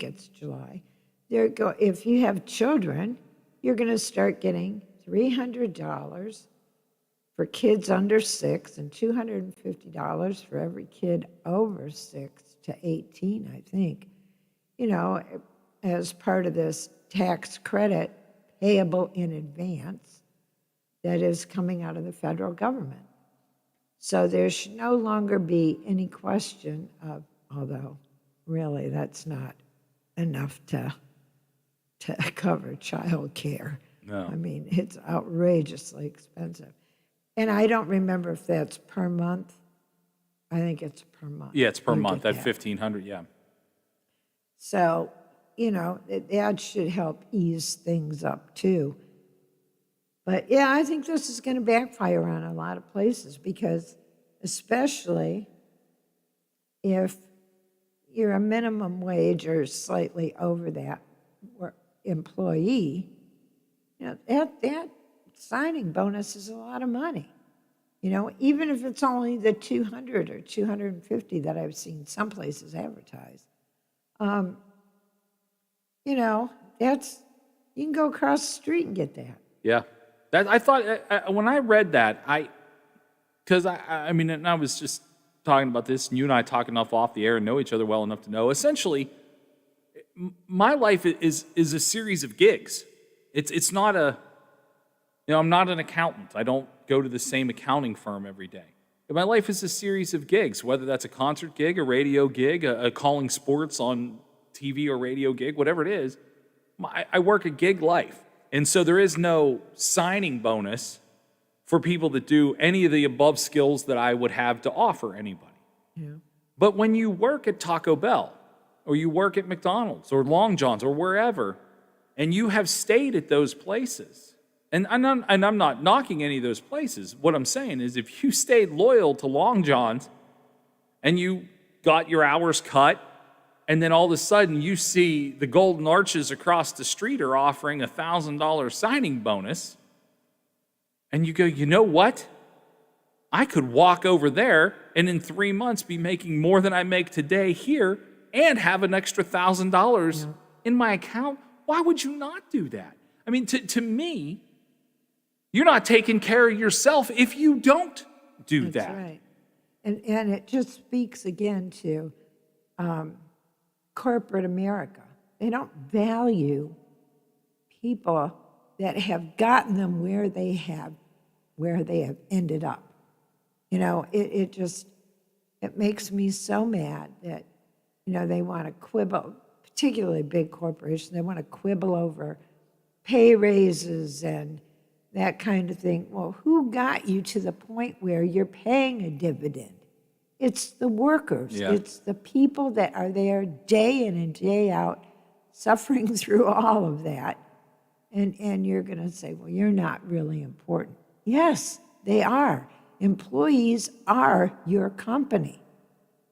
it's July, if you have children, you're going to start getting $300 for kids under 6 and $250 for every kid over 6 to 18, I think, as part of this tax credit payable in advance that is coming out of the federal government. So there should no longer be any question of, although really that's not enough to cover child care. No. I mean, it's outrageously expensive. And I don't remember if that's per month. I think it's per month. Yeah, it's per You month get at that. $1,500, yeah. So, that should help ease things up too. But yeah, I think this is going to backfire on a lot of places because especially if you're a minimum wage or slightly over that employee, that signing bonus is a lot of money. Even if it's only the 200 or 250 that I've seen some places advertised. That's, you can go across the street and get that. Yeah. I thought, when I read that, because I mean, and I was just talking about this, and you and I talk enough off the air and know each other well enough to know, essentially, my life is a series of gigs. It's not I'm not an accountant. I don't go to the same accounting firm every day. My life is a series of gigs, whether that's a concert gig, a radio gig, a calling sports on TV or radio gig, whatever it is. I work a gig life. And so there is no signing bonus for people that do any of the above skills that I would have to offer anybody. Yeah. But when you work at Taco Bell, or you work at McDonald's, or Long John's, or wherever, and you have stayed at those places, and I'm not knocking any of those places. What I'm saying is if you stayed loyal to Long John's and you got your hours cut, and then all of a sudden you see the Golden Arches across the street are offering a $1,000 signing bonus, and you go, you know what? I could walk over there and in 3 months be making more than I make today here and have an extra $1,000 in my account. Why would you not do that? I mean, to me, you're not taking care of yourself if you don't do that. That's right. And it just speaks again to corporate America. They don't value people that have gotten them where they have ended up. It makes me so mad that, they want to quibble, particularly big corporations, they want to quibble over pay raises and that kind of thing. Well, who got you to the point where you're paying a dividend? It's the workers. Yeah. It's the people that are there day in and day out suffering through all of that. And you're going to say, well, you're not really important. Yes, they are. Employees are your company.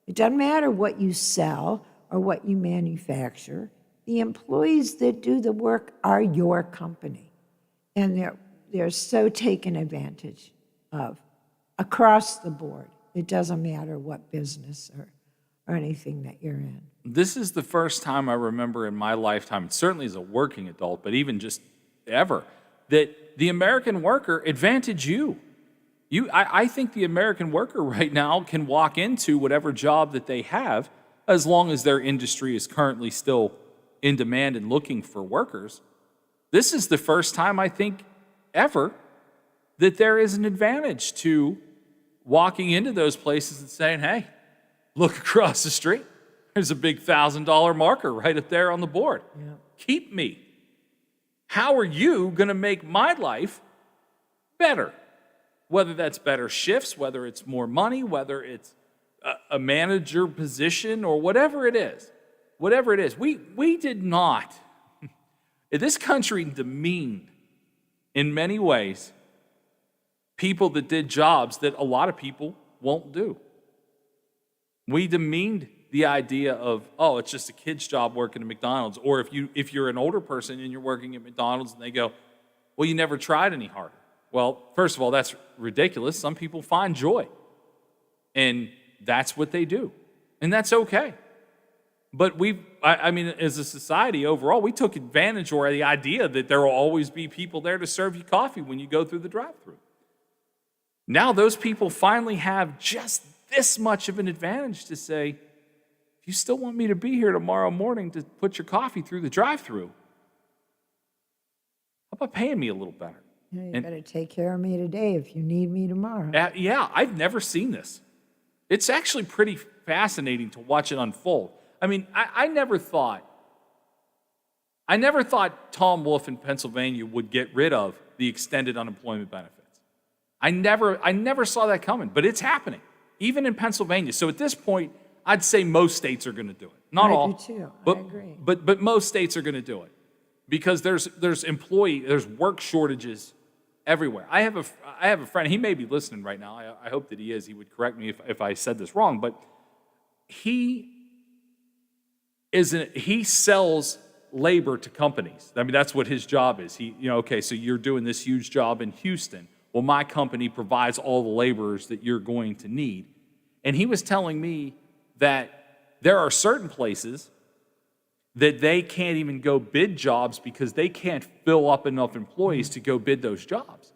It doesn't matter what you sell or what you manufacture. The employees that do the work are your company. And they're so taken advantage of across the board. It doesn't matter what business or anything that you're in. This is the first time I remember in my lifetime, certainly as a working adult, but even just ever, that the American worker advantage you. I think the American worker right now can walk into whatever job that they have, as long as their industry is currently still in demand and looking for workers. This is the first time, I think, ever, that there is an advantage to walking into those places and saying, hey, look across the street. There's a big $1,000 marker right up there on the board. Yeah. Keep me. How are you going to make my life better? Whether that's better shifts, whether it's more money, whether it's a manager position, or whatever it is. Whatever it is. We did not. This country demeaned, in many ways, people that did jobs that a lot of people won't do. We demeaned the idea of, oh, it's just a kid's job working at McDonald's. Or if you're an older person and you're working at McDonald's and they go, well, you never tried any harder. Well, first of all, that's ridiculous. Some people find joy. And that's what they do. And that's okay. But I mean, as a society overall, we took advantage or the idea that there will always be people there to serve you coffee when you go through the drive-thru. Now those people finally have just this much of an advantage to say, if if you still want me to be here tomorrow morning to put your coffee through the drive-thru, how about paying me a little better? You better take care of me today if you need me tomorrow. Yeah, I've never seen this. It's actually pretty fascinating to watch it unfold. I mean, I never thought Tom Wolf in Pennsylvania would get rid of the extended unemployment benefits. I never saw that coming, but it's happening, even in Pennsylvania. So at this point, I'd say most states are going to do it. Not all. I do too. But, I agree. But most states are going to do it because there's work shortages everywhere. I have a friend. He may be listening right now. I hope that he is. He would correct me if I said this wrong. But he sells labor to companies. I mean, that's what his job is. Okay, so you're doing this huge job in Houston. Well, my company provides all the laborers that you're going to need. And he was telling me that there are certain places that they can't even go bid jobs because they can't fill up enough employees to go bid those jobs.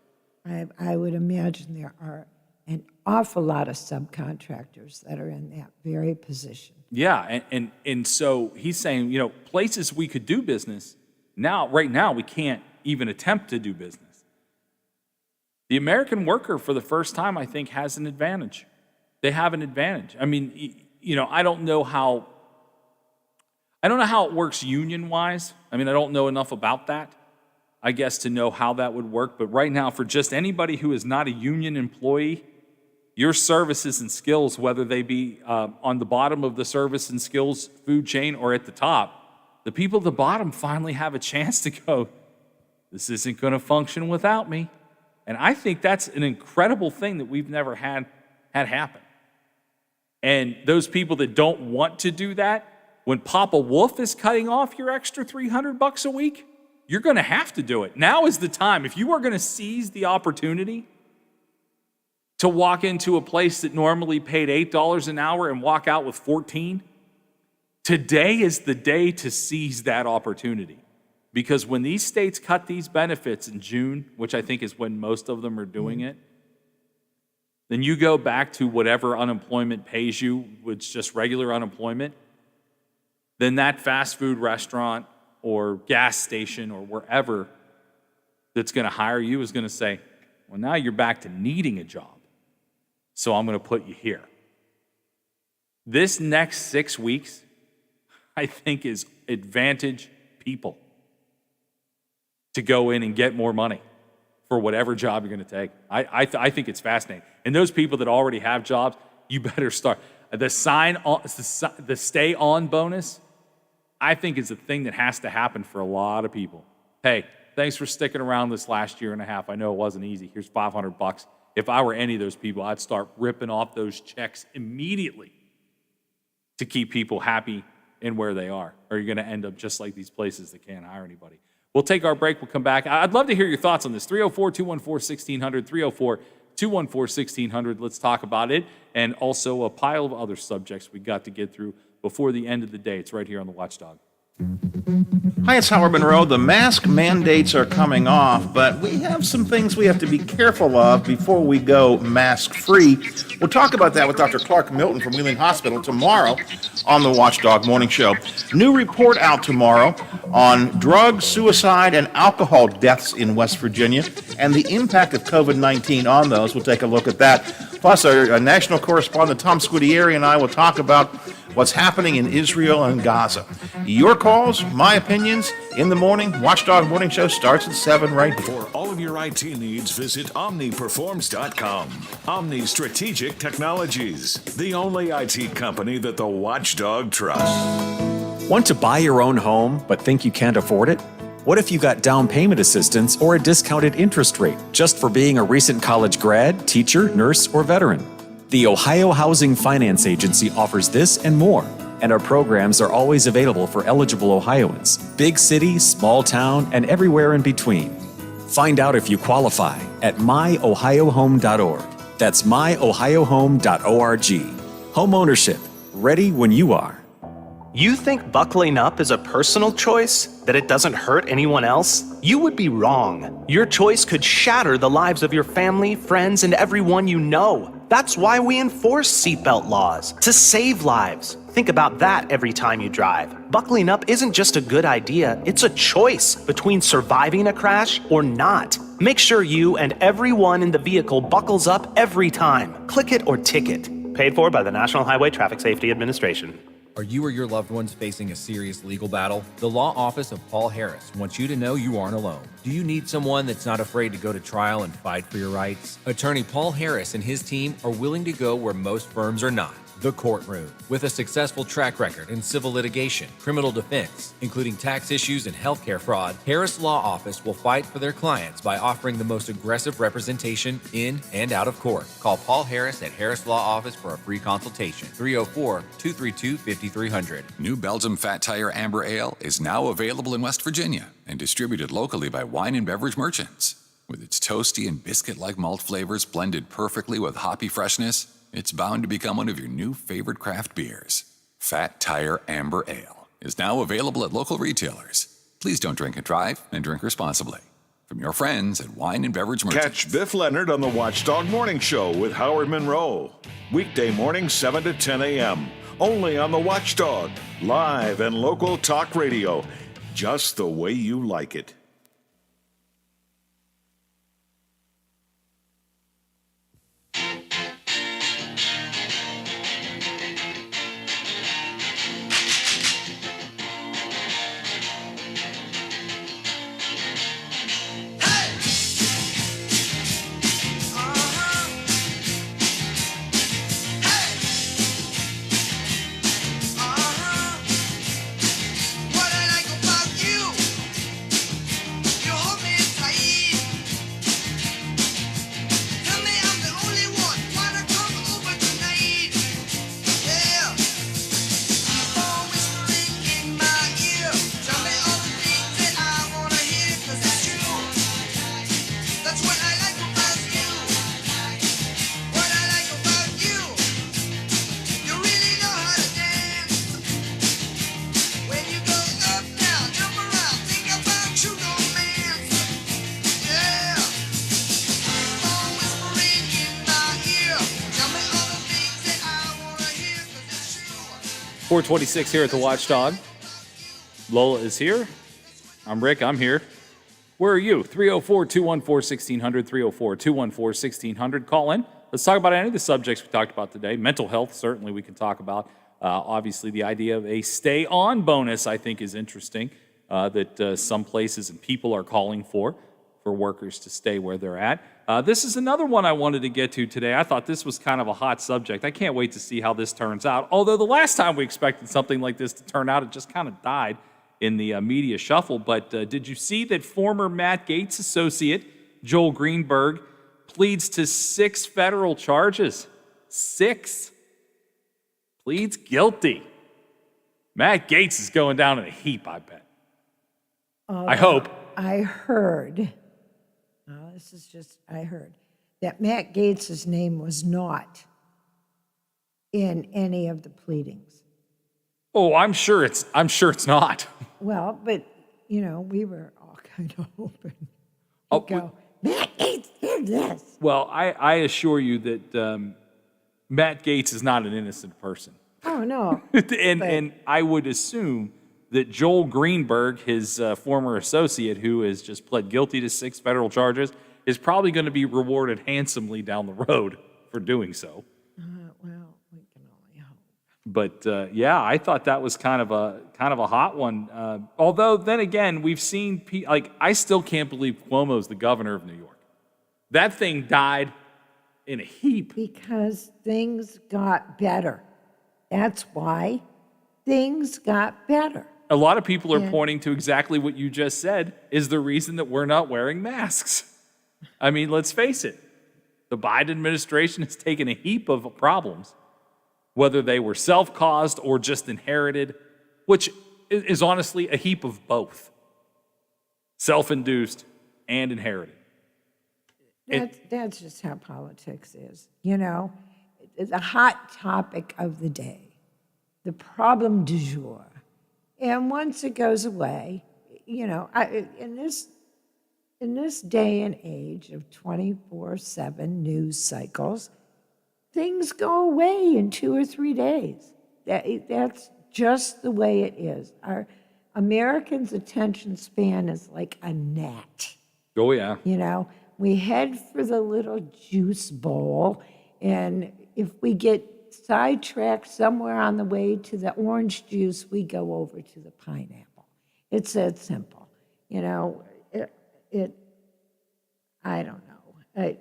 I would imagine there are an awful lot of subcontractors that are in that very position. Yeah, and so he's saying, places we could do business, right now we can't even attempt to do business. The American worker, for the first time, I think, has an advantage. They have an advantage. I mean, I don't know how it works union-wise. I mean, I don't know enough about that, I guess, to know how that would work. But right now, for just anybody who is not a union employee, your services and skills, whether they be on the bottom of the service and skills food chain or at the top, the people at the bottom finally have a chance to go, this isn't going to function without me. And I think that's an incredible thing that we've never had happen. And those people that don't want to do that, when Papa Wolf is cutting off your extra $300 a week, you're going to have to do it. Now is the time. If you are going to seize the opportunity to walk into a place that normally paid $8 an hour and walk out with $14, today is the day to seize that opportunity. Because when these states cut these benefits in June, which I think is when most of them are doing it, then you go back to whatever unemployment pays you, which is just regular unemployment, then that fast food restaurant or gas station or wherever that's going to hire you is going to say, well, now you're back to needing a job, so I'm going to put you here. This next 6 weeks, I think, is advantage people to go in and get more money for whatever job you're going to take. I think it's fascinating. And those people that already have jobs, you better start. The stay on bonus, I think, is a thing that has to happen for a lot of people. Hey, thanks for sticking around this last year and a half. I know it wasn't easy. Here's $500. If I were any of those people, I'd start ripping off those checks immediately to keep people happy in where they are. Or you're going to end up just like these places that can't hire anybody. We'll take our break. We'll come back. I'd love to hear your thoughts on this. 304-214-1600, 304-214-1600. Let's talk about it. And also a pile of other subjects we got to get through before the end of the day. It's right here on the Watchdog. Hi, it's Howard Monroe. The mask mandates are coming off, but we have some things we have to be careful of before we go mask-free. We'll talk about that with Dr. Clark Milton from Wheeling Hospital tomorrow on the Watchdog Morning Show. New report out tomorrow on drug, suicide, and alcohol deaths in West Virginia and the impact of COVID-19 on those. We'll take a look at that. Plus, our national correspondent Tom Scudieri and I will talk about what's happening in Israel and Gaza. Your calls, my opinions, in the morning. Watchdog Morning Show starts at 7 right here. For all of your IT needs, visit OmniPerforms.com. Omni Strategic Technologies, the only IT company that the Watchdog trusts. Want to buy your own home but think you can't afford it? What if you got down payment assistance or a discounted interest rate just for being a recent college grad, teacher, nurse, or veteran? The Ohio Housing Finance Agency offers this and more, and our programs are always available for eligible Ohioans, big city, small town, and everywhere in between. Find out if you qualify at myohiohome.org. That's myohiohome.org. Home ownership, ready when you are. You think buckling up is a personal choice? That it doesn't hurt anyone else? You would be wrong. Your choice could shatter the lives of your family, friends, and everyone you know. That's why we enforce seatbelt laws, to save lives. Think about that every time you drive. Buckling up isn't just a good idea, it's a choice between surviving a crash or not. Make sure you and everyone in the vehicle buckles up every time. Click it or ticket. Paid for by the National Highway Traffic Safety Administration. Are you or your loved ones facing a serious legal battle? The law office of Paul Harris wants you to know you aren't alone. Do you need someone that's not afraid to go to trial and fight for your rights? Attorney Paul Harris and his team are willing to go where most firms are not. The courtroom. With a successful track record in civil litigation, criminal defense, including tax issues and healthcare fraud, Harris Law Office will fight for their clients by offering the most aggressive representation in and out of court. Call Paul Harris at Harris Law Office for a free consultation. 304-232-5300. New Belgium Fat Tire Amber Ale is now available in West Virginia and distributed locally by wine and beverage merchants. With its toasty and biscuit-like malt flavors blended perfectly with hoppy freshness, it's bound to become one of your new favorite craft beers. Fat Tire Amber Ale is now available at local retailers. Please don't drink and drive, and drink responsibly. From your friends at Wine and Beverage Merchants. Catch Biff Leonard on the Watchdog Morning Show with Howard Monroe. Weekday mornings 7 to 10 a.m. Only on the Watchdog. Live and local talk radio. Just the way you like it. .426 here at the Watchdog. Lola is here. I'm Rick. I'm here. Where are you? 304-214-1600, 304-214-1600. Call in. Let's talk about any of the subjects we talked about today. Mental health, certainly we can talk about. Obviously, the idea of a stay-on bonus, I think, is interesting, that some places and people are calling for workers to stay where they're at. This is another one I wanted to get to today. I thought this was kind of a hot subject. I can't wait to see how this turns out. Although the last time we expected something like this to turn out, it just kind of died in the media shuffle. But did you see that former Matt Gaetz associate, Joel Greenberg, pleads to 6 federal charges? 6. Pleads guilty. Matt Gaetz is going down in a heap, I bet. I hope. I heard, I heard that Matt Gaetz's name was not in any of the pleadings. Oh, I'm sure it's not. Well, but, we were all kind of hoping. Matt Gaetz did this. Well, I assure you that Matt Gaetz is not an innocent person. Oh, no. and I would assume that Joel Greenberg, his former associate, who has just pled guilty to 6 federal charges, is probably going to be rewarded handsomely down the road for doing so. Well, we can only hope. But yeah, I thought that was kind of a hot one. Although then again, we've seen I still can't believe Cuomo's the governor of New York. That thing died in a heap because things got better. That's why things got better. A lot of people are pointing to exactly what you just said is the reason that we're not wearing masks. I mean, let's face it. The Biden administration has taken a heap of problems, whether they were self-caused or just inherited, which is honestly a heap of both. Self-induced and inherited. That's just how politics is. It's a hot topic of the day, the problem du jour. And once it goes away, in this day and age of 24/7 news cycles, things go away in 2 or 3 days. That's just the way it is. Our Americans' attention span is like a gnat. Oh, yeah. You know, we head for the little juice bowl, and if we get sidetracked somewhere on the way to the orange juice, we go over to the pineapple. It's that simple. You know, I don't know.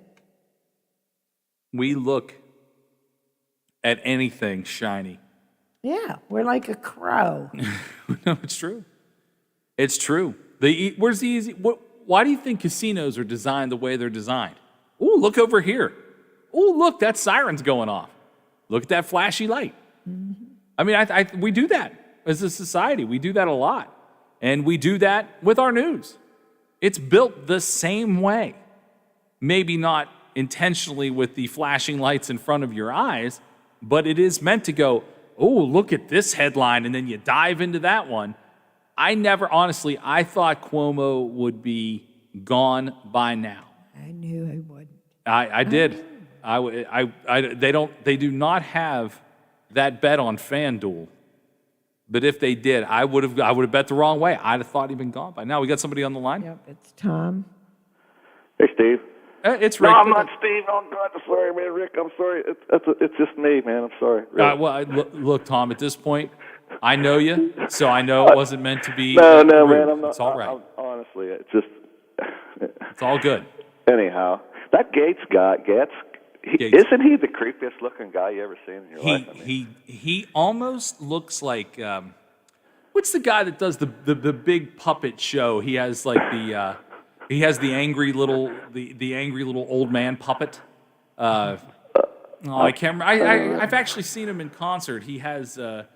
We look at anything shiny. Yeah, we're like a crow. No, it's true. It's true. Where's the easy? Why do you think casinos are designed the way they're designed? Ooh, look over here. Ooh, look, that siren's going off. Look at that flashy light. Mm-hmm. I mean, we do that as a society. We do that a lot. And we do that with our news. It's built the same way. Maybe not intentionally with the flashing lights in front of your eyes, but it is meant to go, oh, look at this headline, and then you dive into that one. I thought Cuomo would be gone by now. I knew he wouldn't. I did. They do not have that bet on FanDuel. But if they did, I would have bet the wrong way. I'd have thought he'd been gone by now. We got somebody on the line? Yep, it's Tom. Hey, Steve. It's Rick. No, I'm not Steve. I'm sorry, man. Rick, I'm sorry. It's just me, man. I'm sorry. Really. Look, Tom, at this point, I know you, so I know it wasn't meant to be. No, rude. man. I'm not. It's all right. Honestly, it's just. It's all good. Anyhow, that Gates guy, isn't he the creepiest looking guy you ever seen in your life? I mean, He almost looks like what's the guy that does the big puppet show? He has like he has the angry little old man puppet. I can't remember. I've actually seen him in concert. He has a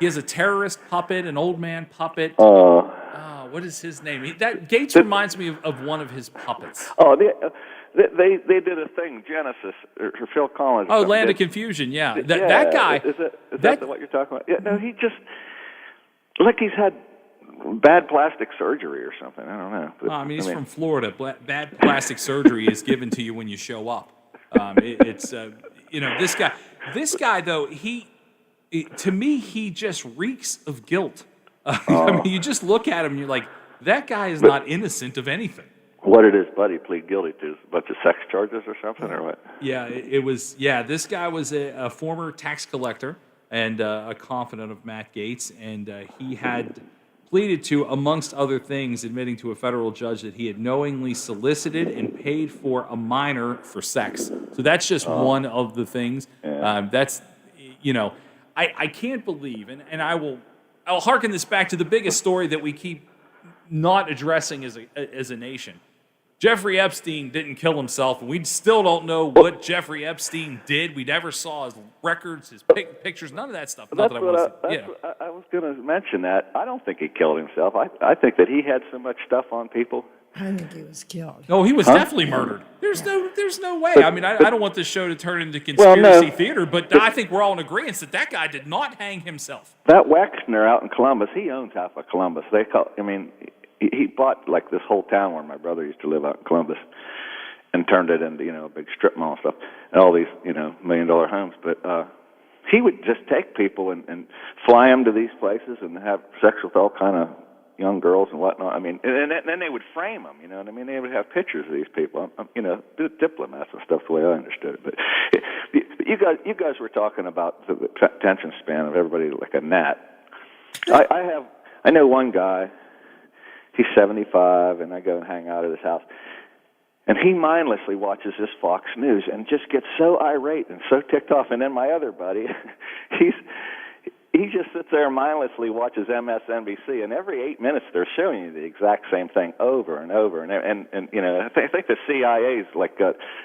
terrorist puppet, an old man puppet. What is his name? That Gates reminds me of one of his puppets. Oh, they did a thing, Genesis or Phil Collins. Oh, Land of Confusion. Yeah, that guy. Is that what you're talking about? Yeah, no, he just like he's had bad plastic surgery or something. I don't know. But, I mean, he's from Florida. Bad plastic surgery is given to you when you show up. This guy though, to me, he just reeks of guilt. I mean, you just look at him and you're like, that guy is not innocent of anything. What did his buddy plead guilty to? A bunch of sex charges or something, or what? Yeah, it was. Yeah, this guy was a former tax collector and a confidant of Matt Gaetz, and he had pleaded to, amongst other things, admitting to a federal judge that he had knowingly solicited and paid for a minor for sex. So that's just one of the things. Yeah. I can't believe, and I'll hearken this back to the biggest story that we keep not addressing as a nation. Jeffrey Epstein didn't kill himself, and we still don't know what Jeffrey Epstein did. We never saw his records, his pictures, none of that stuff. I was going to mention that. I don't think he killed himself. I think that he had so much stuff on people. I think he was killed. No, he was definitely murdered. There's no way. I mean, I don't want this show to turn into conspiracy theater, but I think we're all in agreement that guy did not hang himself. That Wexner out in Columbus, he owns half of Columbus. He bought like this whole town where my brother used to live out in Columbus and turned it into, a big strip mall and stuff and all these, $1 million homes. But he would just take people and fly them to these places and have sex with all kind of young girls and whatnot. I mean, and then they would frame them, you know what I mean? They would have pictures of these people, diplomats and stuff, the way I understood it. But you guys were talking about the attention span of everybody like a gnat. I know one guy, he's 75, and I go and hang out at his house. And he mindlessly watches this Fox News and just gets so irate and so ticked off. And then my other buddy, he just sits there and mindlessly watches MSNBC, and every 8 minutes they're showing you the exact same thing over and over. And I think the CIA's like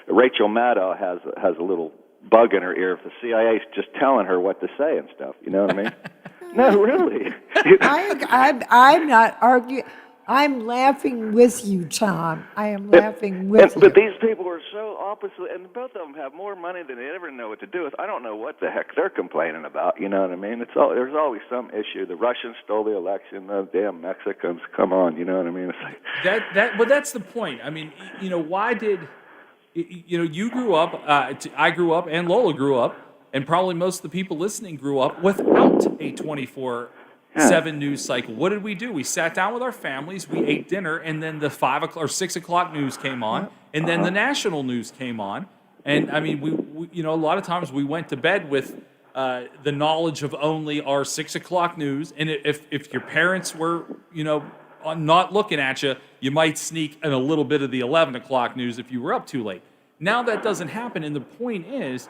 Rachel Maddow has a little bug in her ear if the CIA's just telling her what to say and stuff. You know what I mean? No, really. I'm not arguing. I'm laughing with you, Tom. I am laughing with you. But these people are so opposite, and both of them have more money than they ever know what to do with. I don't know what the heck they're complaining about. You know what I mean? There's always some issue. The Russians stole the election. The damn Mexicans. Come on. You know what I mean? It's like But that's the point. I mean, why did you grew up, I grew up, and Lola grew up, and probably most of the people listening grew up without a 24/7 news cycle. What did we do? We sat down with our families, we ate dinner, and then the 5 o'clock or 6 o'clock news came on, and then the national news came on. And I mean, we a lot of times we went to bed with the knowledge of only our 6 o'clock news. And if your parents were, not looking at you, you might sneak in a little bit of the 11 o'clock news if you were up too late. Now that doesn't happen. And the point is,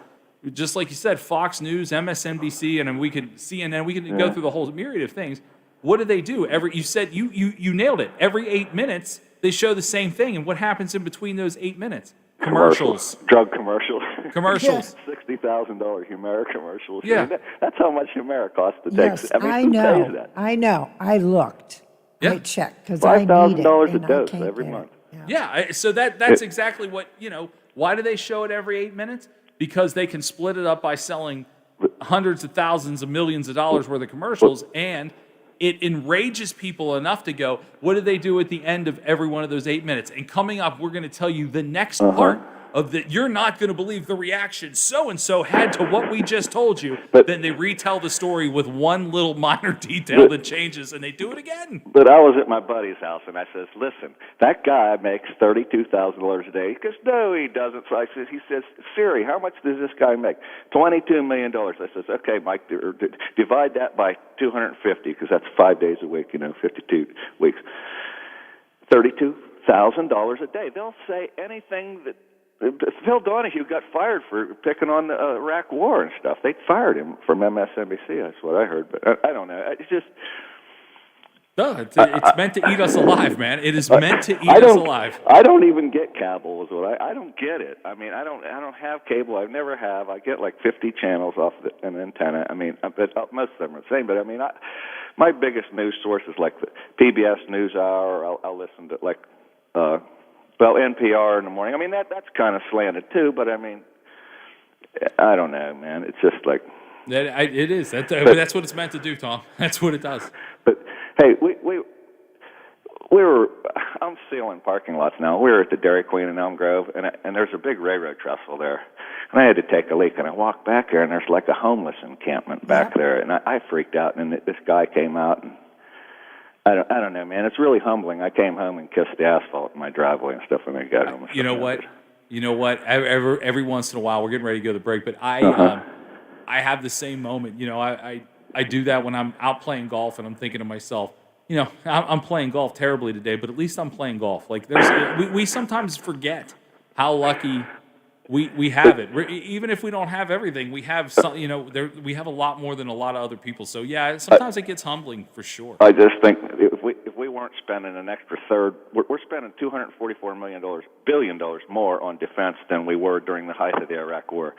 just like you said, Fox News, MSNBC, and then we could CNN, we could go through the whole myriad of things. What do they do? You said you nailed it. Every 8 minutes, they show the same thing. And what happens in between those 8 minutes? Commercials. Drug commercials. Commercials. $60,000 Humira commercials. Yeah. I mean, that's how much Humira costs to Yes, take. I who know. pays that? I know. I looked. Yeah. I checked because I need it. $5,000 a and I dose can't every get it. month. Yeah, so that's exactly what, why do they show it every 8 minutes? Because they can split it up by selling hundreds of thousands of millions of dollars worth of commercials, and it enrages people enough to go, what do they do at the end of every one of those 8 minutes? And coming up, we're going to tell you the next part of that. You're not going to believe the reaction so-and-so had to what we just told you. But then they retell the story with one little minor detail that changes, and they do it again. But I was at my buddy's house, and I says, listen, that guy makes $32,000 a day. He goes, no, he doesn't. So he says, Siri, how much does this guy make? $22 million. I says, okay, Mike, divide that by 250, because that's 5 days a week, 52 weeks. $32,000 a day. They'll say anything that... Phil Donahue got fired for picking on the Iraq War and stuff. They fired him from MSNBC. That's what I heard. But I don't know. It's just... No, it's meant to eat us alive, man. It is meant to eat us alive. I don't even get cable. Is what I don't get it. I mean, I don't have cable. I never have. I get like 50 channels off an antenna. I mean, most of them are the same. But I mean, my biggest news source is like the PBS NewsHour. I'll listen to like... NPR in the morning. I mean, that's kind of slanted too, but I mean, I don't know, man. It's just like... It is. That's what it's meant to do, Tom. That's what it does. But, hey, we were... I'm sealing parking lots now. We were at the Dairy Queen in Elm Grove, and there's a big railroad trestle there. And I had to take a leak, and I walked back there, and there's like a homeless encampment back there. And I freaked out, and this guy came out, and I don't know, man. It's really humbling. I came home and kissed the asphalt in my driveway and stuff when I got home. You know what? Every once in a while, we're getting ready to go to the break, but I have the same moment. I do that when I'm out playing golf, and I'm thinking to myself, I'm playing golf terribly today, but at least I'm playing golf. Like we sometimes forget how lucky we have it. Even if we don't have everything, we have some. We have a lot more than a lot of other people. So yeah, sometimes it gets humbling for sure. I just think if we weren't spending an extra third, we're spending $244 billion more on defense than we were during the height of the Iraq War,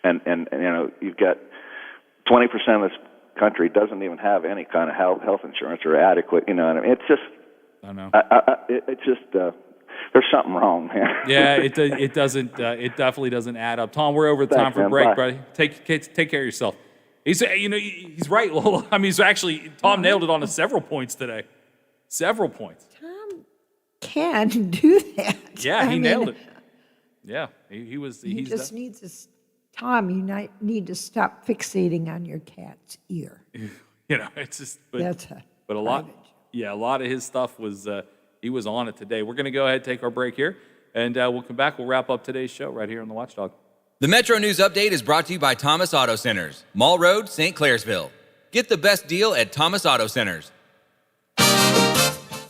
and you've got 20% of this country doesn't even have any kind of health insurance or adequate. You know what I mean? It's just. I know. It's just. There's something wrong, man. Yeah, it doesn't. It definitely doesn't add up. Tom, we're over the time for a break, buddy. Take care of yourself. He's right, Lola. I mean, Tom nailed it on several points today. Several points. Tom can do that. Yeah, he nailed it. Yeah, he was. He just needs to. Tom, you need to stop fixating on your cat's ear. It's just. But a lot. Yeah, a lot of his stuff was. He was on it today. We're going to go ahead and take our break here, and we'll come back. We'll wrap up today's show right here on the Watchdog. The Metro News Update is brought to you by Thomas Auto Centers, Mall Road, St. Clairsville. Get the best deal at Thomas Auto Centers.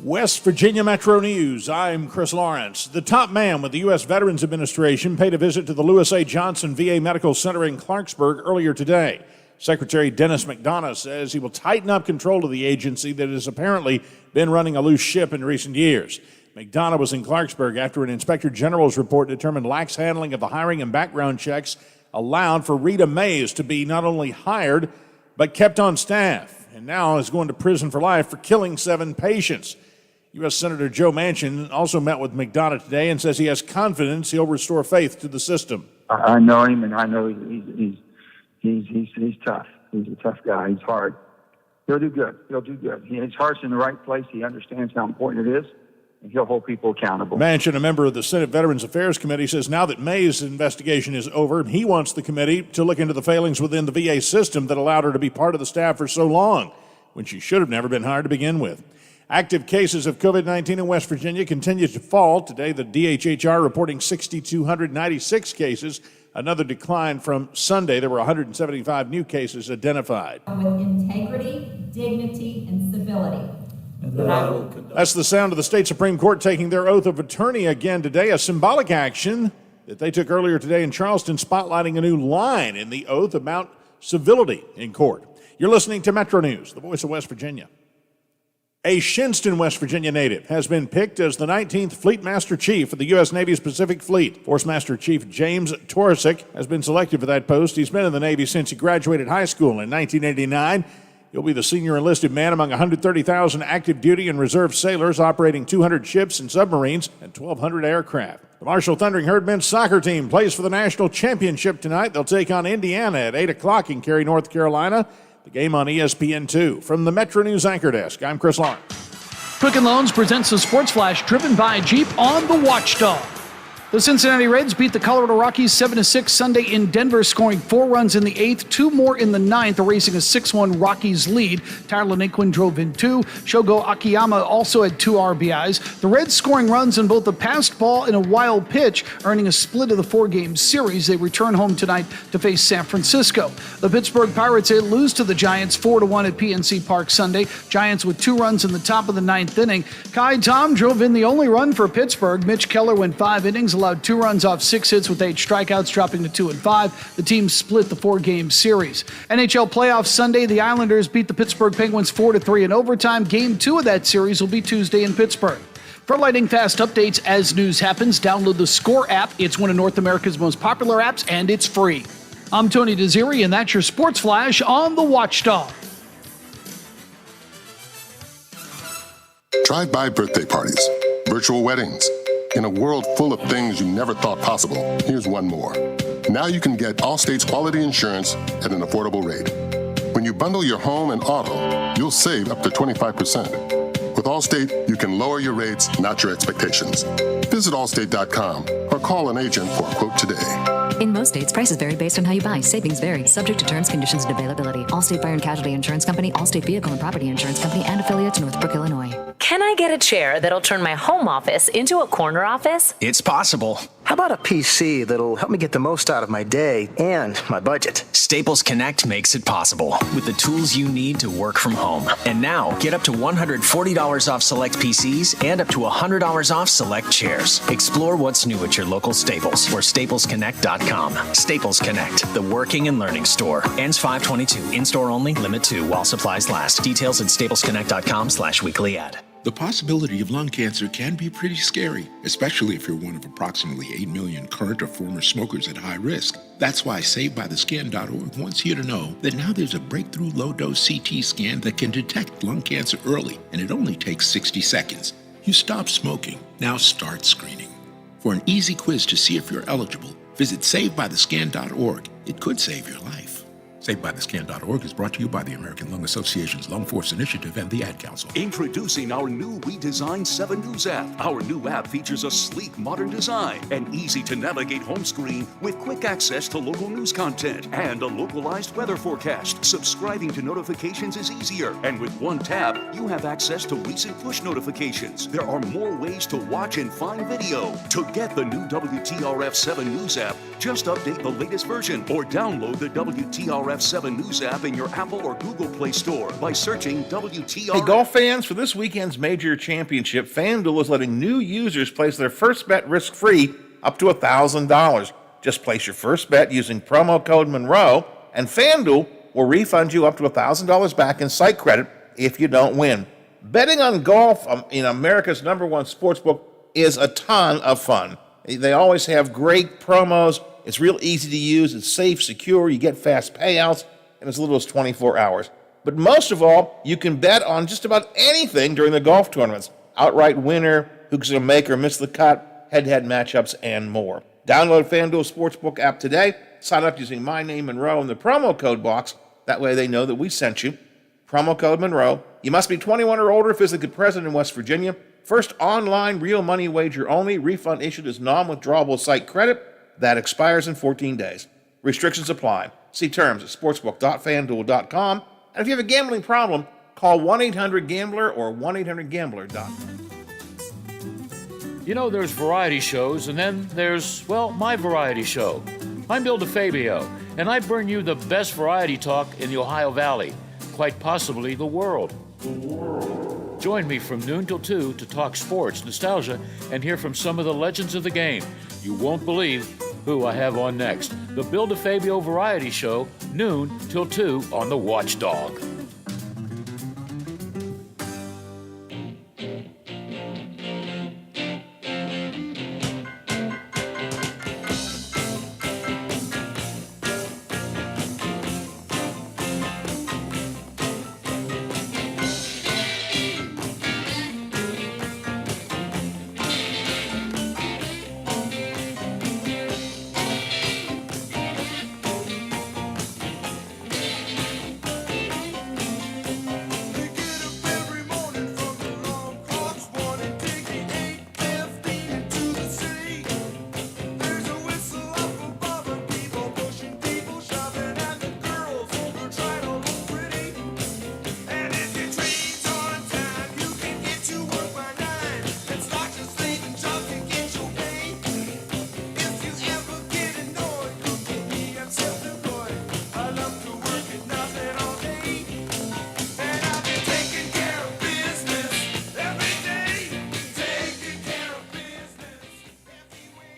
West Virginia Metro News. I'm Chris Lawrence. The top man with the U.S. Veterans Administration paid a visit to the Lewis A. Johnson VA Medical Center in Clarksburg earlier today. Secretary Dennis McDonough says he will tighten up control of the agency that has apparently been running a loose ship in recent years. McDonough was in Clarksburg after an Inspector General's report determined lax handling of the hiring and background checks allowed for Rita Mays to be not only hired, but kept on staff, and now is going to prison for life for killing 7 patients. U.S. Senator Joe Manchin also met with McDonough today and says he has confidence he'll restore faith to the system. I know him, and I know he's tough. He's a tough guy. He's hard. He'll do good. His heart's in the right place. He understands how important it is. and he'll hold people accountable. Manchin, a member of the Senate Veterans Affairs Committee, says now that May's investigation is over, he wants the committee to look into the failings within the VA system that allowed her to be part of the staff for so long, when she should have never been hired to begin with. Active cases of COVID-19 in West Virginia continue to fall. Today, the DHHR reporting 6,296 cases, another decline from Sunday. There were 175 new cases identified. With integrity, dignity, and civility. That's the sound of the state Supreme Court taking their oath of attorney again today, a symbolic action that they took earlier today in Charleston, spotlighting a new line in the oath about civility in court. You're listening to Metro News, the voice of West Virginia. A Shinston, West Virginia native has been picked as the 19th Fleet Master Chief of the U.S. Navy's Pacific Fleet. Force Master Chief James Torsick has been selected for that post. He's been in the Navy since he graduated high school in 1989. He'll be the senior enlisted man among 130,000 active duty and reserve sailors operating 200 ships and submarines and 1,200 aircraft. The Marshall Thundering Herd men's soccer team plays for the national championship tonight. They'll take on Indiana at 8 o'clock in Cary, North Carolina. The game on ESPN2. From the Metro News Anchor Desk, I'm Chris Lawrence. Quicken Loans presents the Sports Flash, driven by Jeep on the Watchdog. The Cincinnati Reds beat the Colorado Rockies 7-6 Sunday in Denver, scoring 4 runs in the 8th, 2 more in the 9th, erasing a 6-1 Rockies lead. Tyler Naquin drove in 2. Shogo Akiyama also had 2 RBIs. The Reds scoring runs in both a passed ball and a wild pitch, earning a split of the 4-game series. They return home tonight to face San Francisco. The Pittsburgh Pirates lose to the Giants 4-1 at PNC Park Sunday. Giants with 2 runs in the top of the 9th inning. Kai Tom drove in the only run for Pittsburgh. Mitch Keller went 5 innings, allowed 2 runs off 6 hits with 8 strikeouts, dropping to 2 and 5. The team split the 4-game series. NHL playoffs Sunday, the Islanders beat the Pittsburgh Penguins 4-3 in overtime. Game 2 of that series will be Tuesday in Pittsburgh. For lightning fast updates as news happens, download the Score app. It's one of North America's most popular apps, and it's free. I'm Tony Desiri, and that's your Sports Flash on the Watchdog. Drive-by birthday parties, virtual weddings. In a world full of things you never thought possible, here's one more. Now you can get Allstate's quality insurance at an affordable rate. When you bundle your home and auto, you'll save up to 25%. With Allstate, you can lower your rates, not your expectations. Visit allstate.com or call an agent for a quote today. In most states, prices vary based on how you buy. Savings vary, subject to terms, conditions, and availability. Allstate Fire and Casualty Insurance Company, Allstate Vehicle and Property Insurance Company, and affiliates, Northbrook, Illinois. Can I get a chair that'll turn my home office into a corner office? It's possible. How about a PC that'll help me get the most out of my day and my budget? Staples Connect makes it possible with the tools you need to work from home. And now, get up to $140 off select PCs and up to $100 off select chairs. Explore what's new at your local Staples or staplesconnect.com. Staples Connect, the working and learning store. Ends 5/22. In-store only. Limit 2 while supplies last. Details at staplesconnect.com/weekly ad. The possibility of lung cancer can be pretty scary, especially if you're one of approximately 8 million current or former smokers at high risk. That's why SaveByTheScan.org wants you to know that now there's a breakthrough low-dose CT scan that can detect lung cancer early, and it only takes 60 seconds. You stop smoking, now start screening. For an easy quiz to see if you're eligible, visit SaveByTheScan.org. It could save your life. SaveByTheScan.org is brought to you by the American Lung Association's Lung Force Initiative and the Ad Council. Introducing our new redesigned 7 News app. Our new app features a sleek, modern design, an easy-to-navigate home screen with quick access to local news content, and a localized weather forecast. Subscribing to notifications is easier, and with one tab, you have access to recent push notifications. There are more ways to watch and find video. To get the new WTRF 7 News app, just update the latest version or download the WTRF 7 News app in your Apple or Google Play Store by searching WTRF. Hey, golf fans, for this weekend's major championship, FanDuel is letting new users place their first bet risk-free up to $1,000. Just place your first bet using promo code Monroe, and FanDuel will refund you up to $1,000 back in site credit if you don't win. Betting on golf in America's #1 sportsbook is a ton of fun. They always have great promos. It's real easy to use. It's safe, secure. You get fast payouts in as little as 24 hours. But most of all, you can bet on just about anything during the golf tournaments. Outright winner, who's going to make or miss the cut, head-to-head matchups, and more. Download FanDuel Sportsbook app today. Sign up using my name, Monroe, in the promo code box. That way they know that we sent you. Promo code Monroe. You must be 21 or older, physically present in West Virginia. First online real money wager only. Refund issued as non-withdrawable site credit. That expires in 14 days. Restrictions apply. See terms at sportsbook.fanduel.com. And if you have a gambling problem, call 1-800-GAMBLER or 1-800-GAMBLER.com. You know, there's variety shows, and then there's, well, my variety show. I'm Bill DeFabio, and I bring you the best variety talk in the Ohio Valley, quite possibly the world. Join me from noon till 2 to talk sports, nostalgia, and hear from some of the legends of the game. You won't believe who I have on next. The Bill DeFabio Variety Show, noon till 2 on the Watchdog.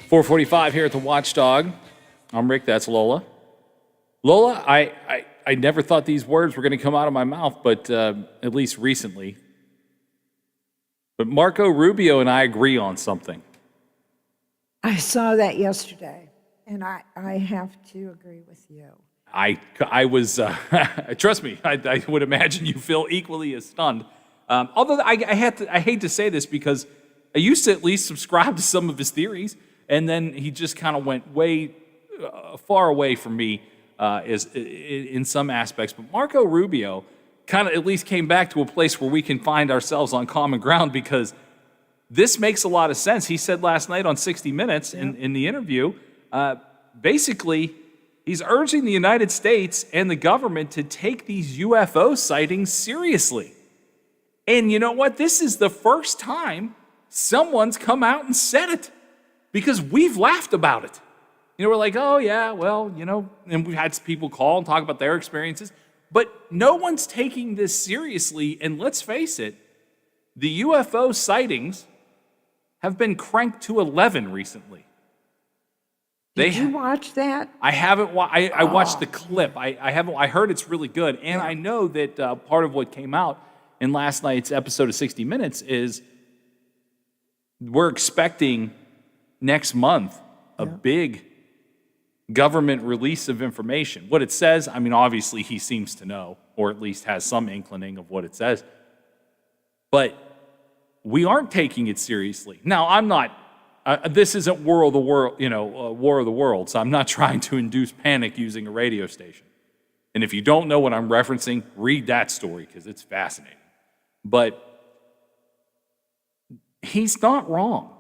.445 here at the Watchdog. I'm Rick, that's Lola. Lola, I never thought these words were going to come out of my mouth, but at least recently. But Marco Rubio and I agree on something. I saw that yesterday, and I have to agree with you. I was, trust me, I would imagine you feel equally as stunned. Although I hate to say this because I used to at least subscribe to some of his theories, and then he just kind of went way far away from me in some aspects. But Marco Rubio kind of at least came back to a place where we can find ourselves on common ground because this makes a lot of sense. He said last night on 60 Minutes in the interview, basically, he's urging the United States and the government to take these UFO sightings seriously. And you know what? This is the first time someone's come out and said it. Because we've laughed about it. You know, we're like, oh, yeah, well, you know, and we've had people call and talk about their experiences. But no one's taking this seriously. And let's face it, the UFO sightings have been cranked to 11 recently. Did you watch that? I haven't. I watched the clip. I haven't. I heard it's really good. And I know that part of what came out in last night's episode of 60 Minutes is we're expecting next month a big government release of information. What it says, I mean, obviously he seems to know, or at least has some inkling of what it says. But we aren't taking it seriously. Now, I'm not, this isn't War of the Worlds, so I'm not trying to induce panic using a radio station. And if you don't know what I'm referencing, read that story because it's fascinating. But he's not wrong.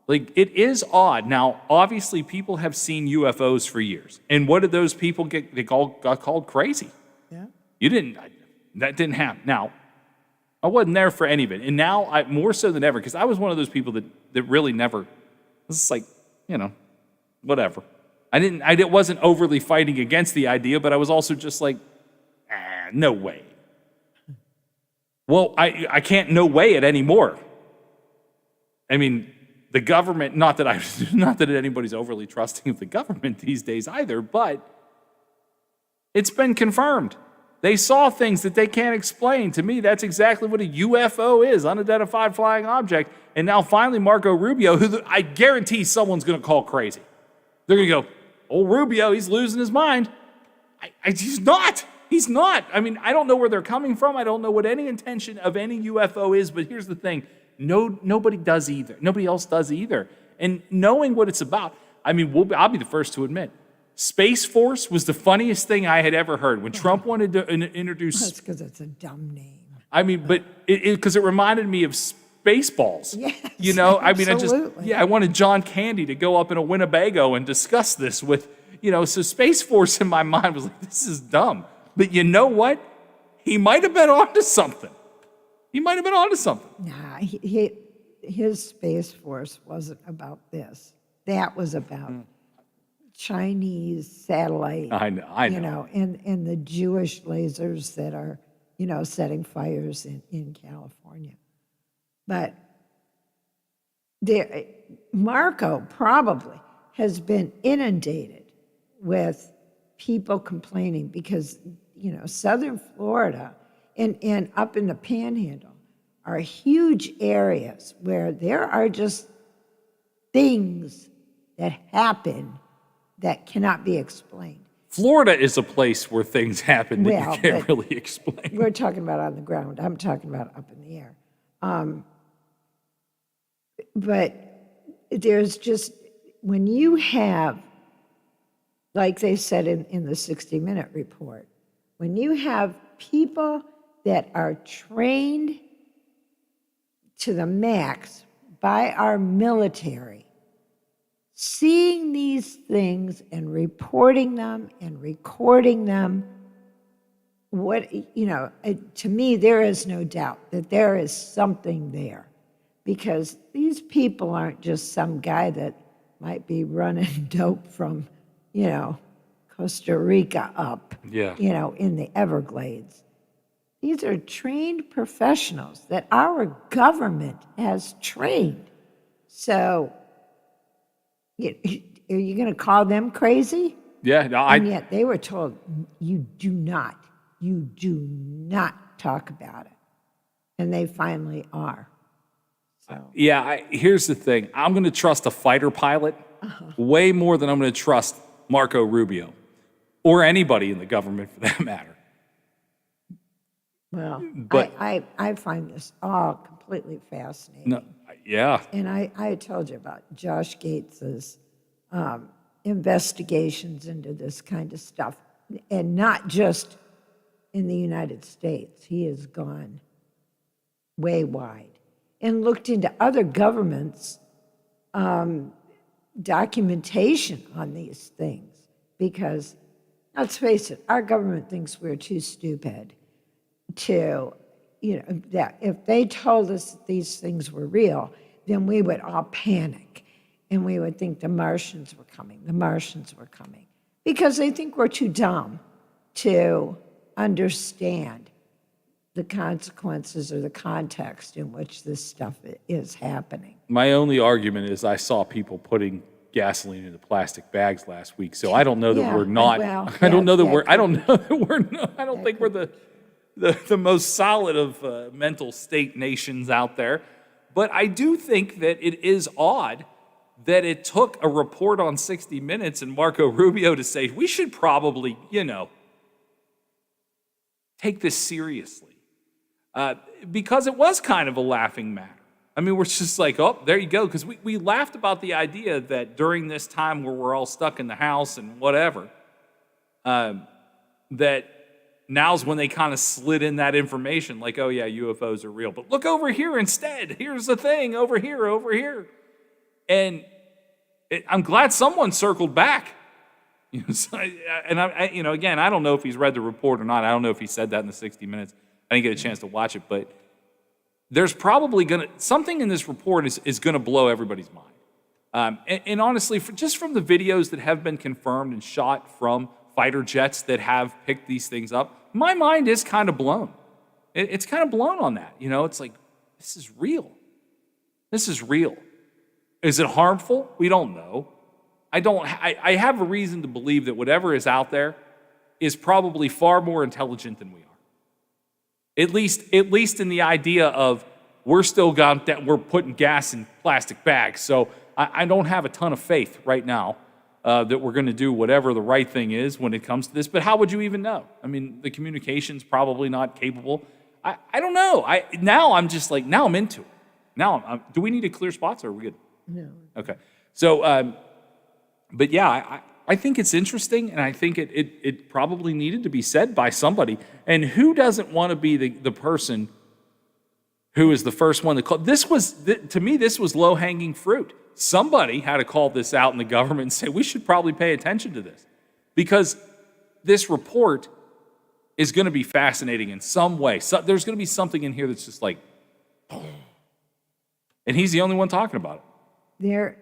Like, it is odd. Now, obviously, people have seen UFOs for years. And what did those people get? They got called crazy. Yeah. That didn't happen. Now, I wasn't there for any of it. And now, more so than ever, because I was one of those people that really never, this is like, you know, whatever. I wasn't overly fighting against the idea, but I was also just like, no way. Well, I can't no way it anymore. I mean, the government, not that anybody's overly trusting of the government these days either, but it's been confirmed. They saw things that they can't explain. To me, that's exactly what a UFO is, unidentified flying object. And now finally Marco Rubio, who I guarantee someone's going to call crazy. They're going to go, oh, Rubio, he's losing his mind. He's not. He's not. I mean, I don't know where they're coming from. I don't know what any intention of any UFO is, but here's the thing. Nobody does either. Nobody else does either. And knowing what it's about, I mean, I'll be the first to admit, Space Force was the funniest thing I had ever heard. When Trump wanted to introduce... That's because it's a dumb name. I mean, but because it reminded me of Spaceballs. Yes, you know, I mean, absolutely. I wanted John Candy to go up in a Winnebago and discuss this with, so Space Force in my mind was like, this is dumb. But you know what? He might have been onto something. Nah, his Space Force wasn't about this. That was about Chinese satellite. I know. And the Jewish lasers that are, setting fires in California. But Marco probably has been inundated with people complaining because, Southern Florida and up in the Panhandle are huge areas where there are just things that happen that cannot be explained. Florida is a place where things happen that you can't really explain. We're talking about on the ground. I'm talking about up in the air. But there's just, when you have, like they said in the 60-Minute report, when you have people that are trained to the max by our military, seeing these things and reporting them and recording them, to me, there is no doubt that there is something there. Because these people aren't just some guy that might be running dope from, Costa Rica up, in the Everglades. These are trained professionals that our government has trained. So, are you going to call them crazy? Yeah, And yet they were told, you do not talk about it. And they finally are. Yeah, here's the thing. I'm going to trust a fighter pilot way more than I'm going to trust Marco Rubio or anybody in the government for that matter. Well, But- I find this all completely fascinating. No, yeah. And I told you about Josh Gates's investigations into this kind of stuff, and not just in the United States. He has gone way wide and looked into other governments' documentation on these things. Because, let's face it, our government thinks we're too stupid to, that if they told us that these things were real, then we would all panic. And we would think the Martians were coming. Because they think we're too dumb to understand the consequences or the context in which this stuff is happening. My only argument is I saw people putting gasoline into plastic bags last week, so I don't know that we're not. I don't think we're the most solid of mental state nations out there. But I do think that it is odd that it took a report on 60 Minutes and Marco Rubio to say we should probably, take this seriously. Because it was kind of a laughing matter. I mean, we're just like, oh, there you go. Because we laughed about the idea that during this time where we're all stuck in the house and whatever, that now's when they kind of slid in that information, like, oh yeah, UFOs are real. But look over here instead. Here's the thing, over here. And I'm glad someone circled back. Again, I don't know if he's read the report or not. I don't know if he said that in the 60 Minutes. I didn't get a chance to watch it, but there's probably something in this report is going to blow everybody's mind. And honestly, just from the videos that have been confirmed and shot from fighter jets that have picked these things up, my mind is kind of blown. It's kind of blown on that. It's like, this is real. Is it harmful? We don't know. I have a reason to believe that whatever is out there is probably far more intelligent than we are. At least in the idea of we're putting gas in plastic bags. So I don't have a ton of faith right now that we're going to do whatever the right thing is when it comes to this. But how would you even know? I mean, the communication's probably not capable. I don't know. Now I'm into it. Do we need to clear spots or are we good? No. Okay. So, but yeah, I think it's interesting, and I think it probably needed to be said by somebody. And who doesn't want to be the person who is the first one to call? To me, this was low-hanging fruit. Somebody had to call this out in the government and say, we should probably pay attention to this. Because this report is going to be fascinating in some way. So, there's going to be something in here that's just like, and he's the only one talking about it.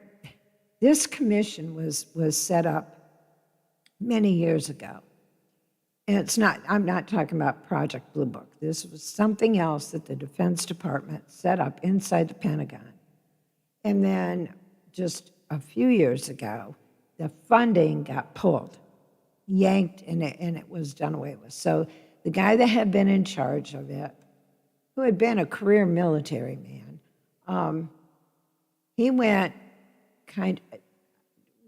This commission was set up many years ago. And I'm not talking about Project Blue Book. This was something else that the Defense Department set up inside the Pentagon. And then just a few years ago, the funding got pulled, yanked, and it was done away with. So the guy that had been in charge of it, who had been a career military man, he went kind of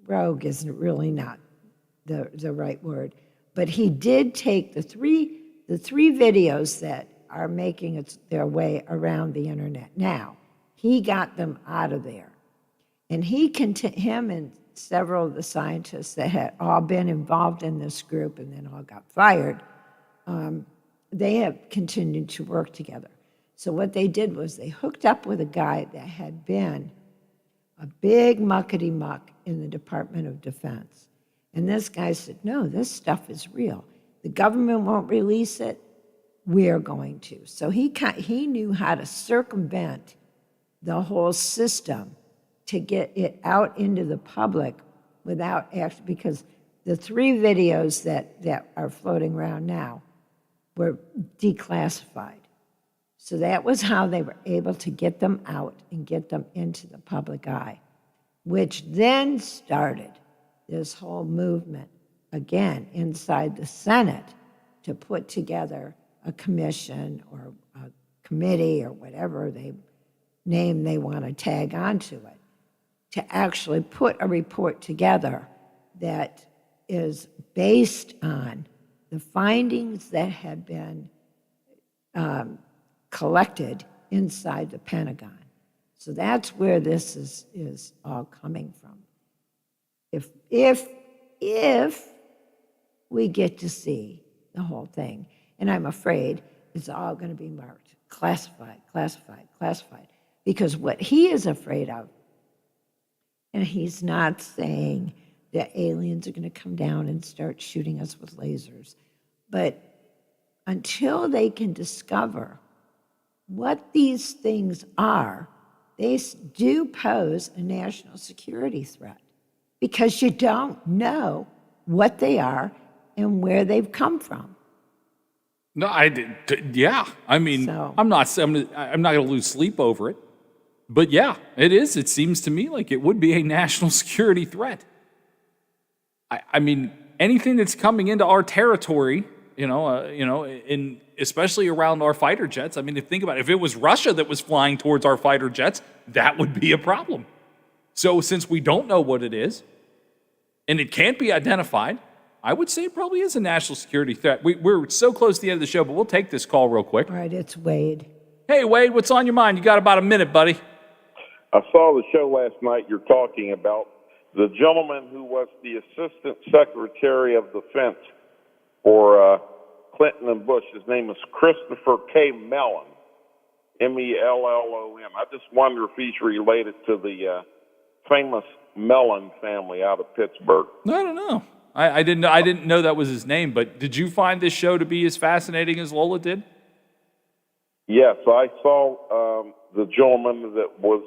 rogue isn't really not the right word, but he did take the three videos that are making their way around the internet now. He got them out of there, and him and several of the scientists that had all been involved in this group and then all got fired, they have continued to work together. So what they did was they hooked up with a guy that had been a big muckety-muck in the Department of Defense. And this guy said, no, this stuff is real. The government won't release it. We're going to. So he knew how to circumvent the whole system to get it out into the public without actually, because the 3 videos that are floating around now were declassified. So that was how they were able to get them out and get them into the public eye, which then started this whole movement, again, inside the Senate to put together a commission or a committee or whatever name they want to tag onto it, to actually put a report together that is based on the findings that have been collected inside the Pentagon. So that's where this is all coming from. If we get to see the whole thing, and I'm afraid it's all going to be marked classified, classified, classified, because what he is afraid of, and he's not saying that aliens are going to come down and start shooting us with lasers, but until they can discover what these things are, they do pose a national security threat because you don't know what they are and where they've come from. No, I did. Yeah, I mean, I'm not going to lose sleep over it, but yeah, it is. It seems to me like it would be a national security threat. I mean, anything that's coming into our territory, especially around our fighter jets. I mean, think about it. If it was Russia that was flying towards our fighter jets, that would be a problem. So since we don't know what it is, and it can't be identified, I would say it probably is a national security threat. We're so close to the end of the show, but we'll take this call real quick. All right, it's Wade. Hey, Wade, what's on your mind? You got about a minute, buddy. I saw the show last night you're talking about the gentleman who was the Assistant Secretary of Defense for Clinton and Bush. His name is Christopher K. Mellon, Mellon. I just wonder if he's related to the famous Mellon family out of Pittsburgh. I don't know. I didn't know that was his name, but did you find this show to be as fascinating as Lola did? Yes, I saw the gentleman that was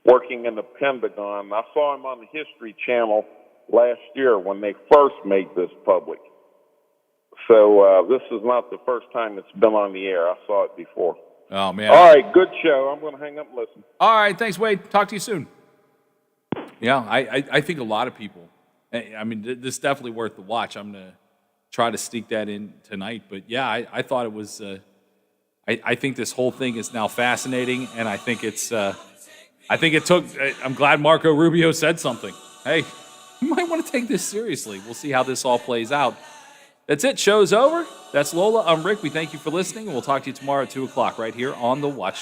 working in the Pentagon. I saw him on the History Channel last year when they first made this public. So this is not the first time it's been on the air. I saw it before. Oh, man. All right, good show. I'm going to hang up and listen. All right, thanks, Wade. Talk to you soon. Yeah, I think a lot of people, I mean, this is definitely worth the watch. I'm going to try to sneak that in tonight. But yeah, I thought it was, I think this whole thing is now fascinating, and I think I'm glad Marco Rubio said something. Hey, you might want to take this seriously. We'll see how this all plays out. That's it. Show's over. That's Lola. I'm Rick. We thank you for listening, and we'll talk to you tomorrow at 2 o'clock right here on The Watch.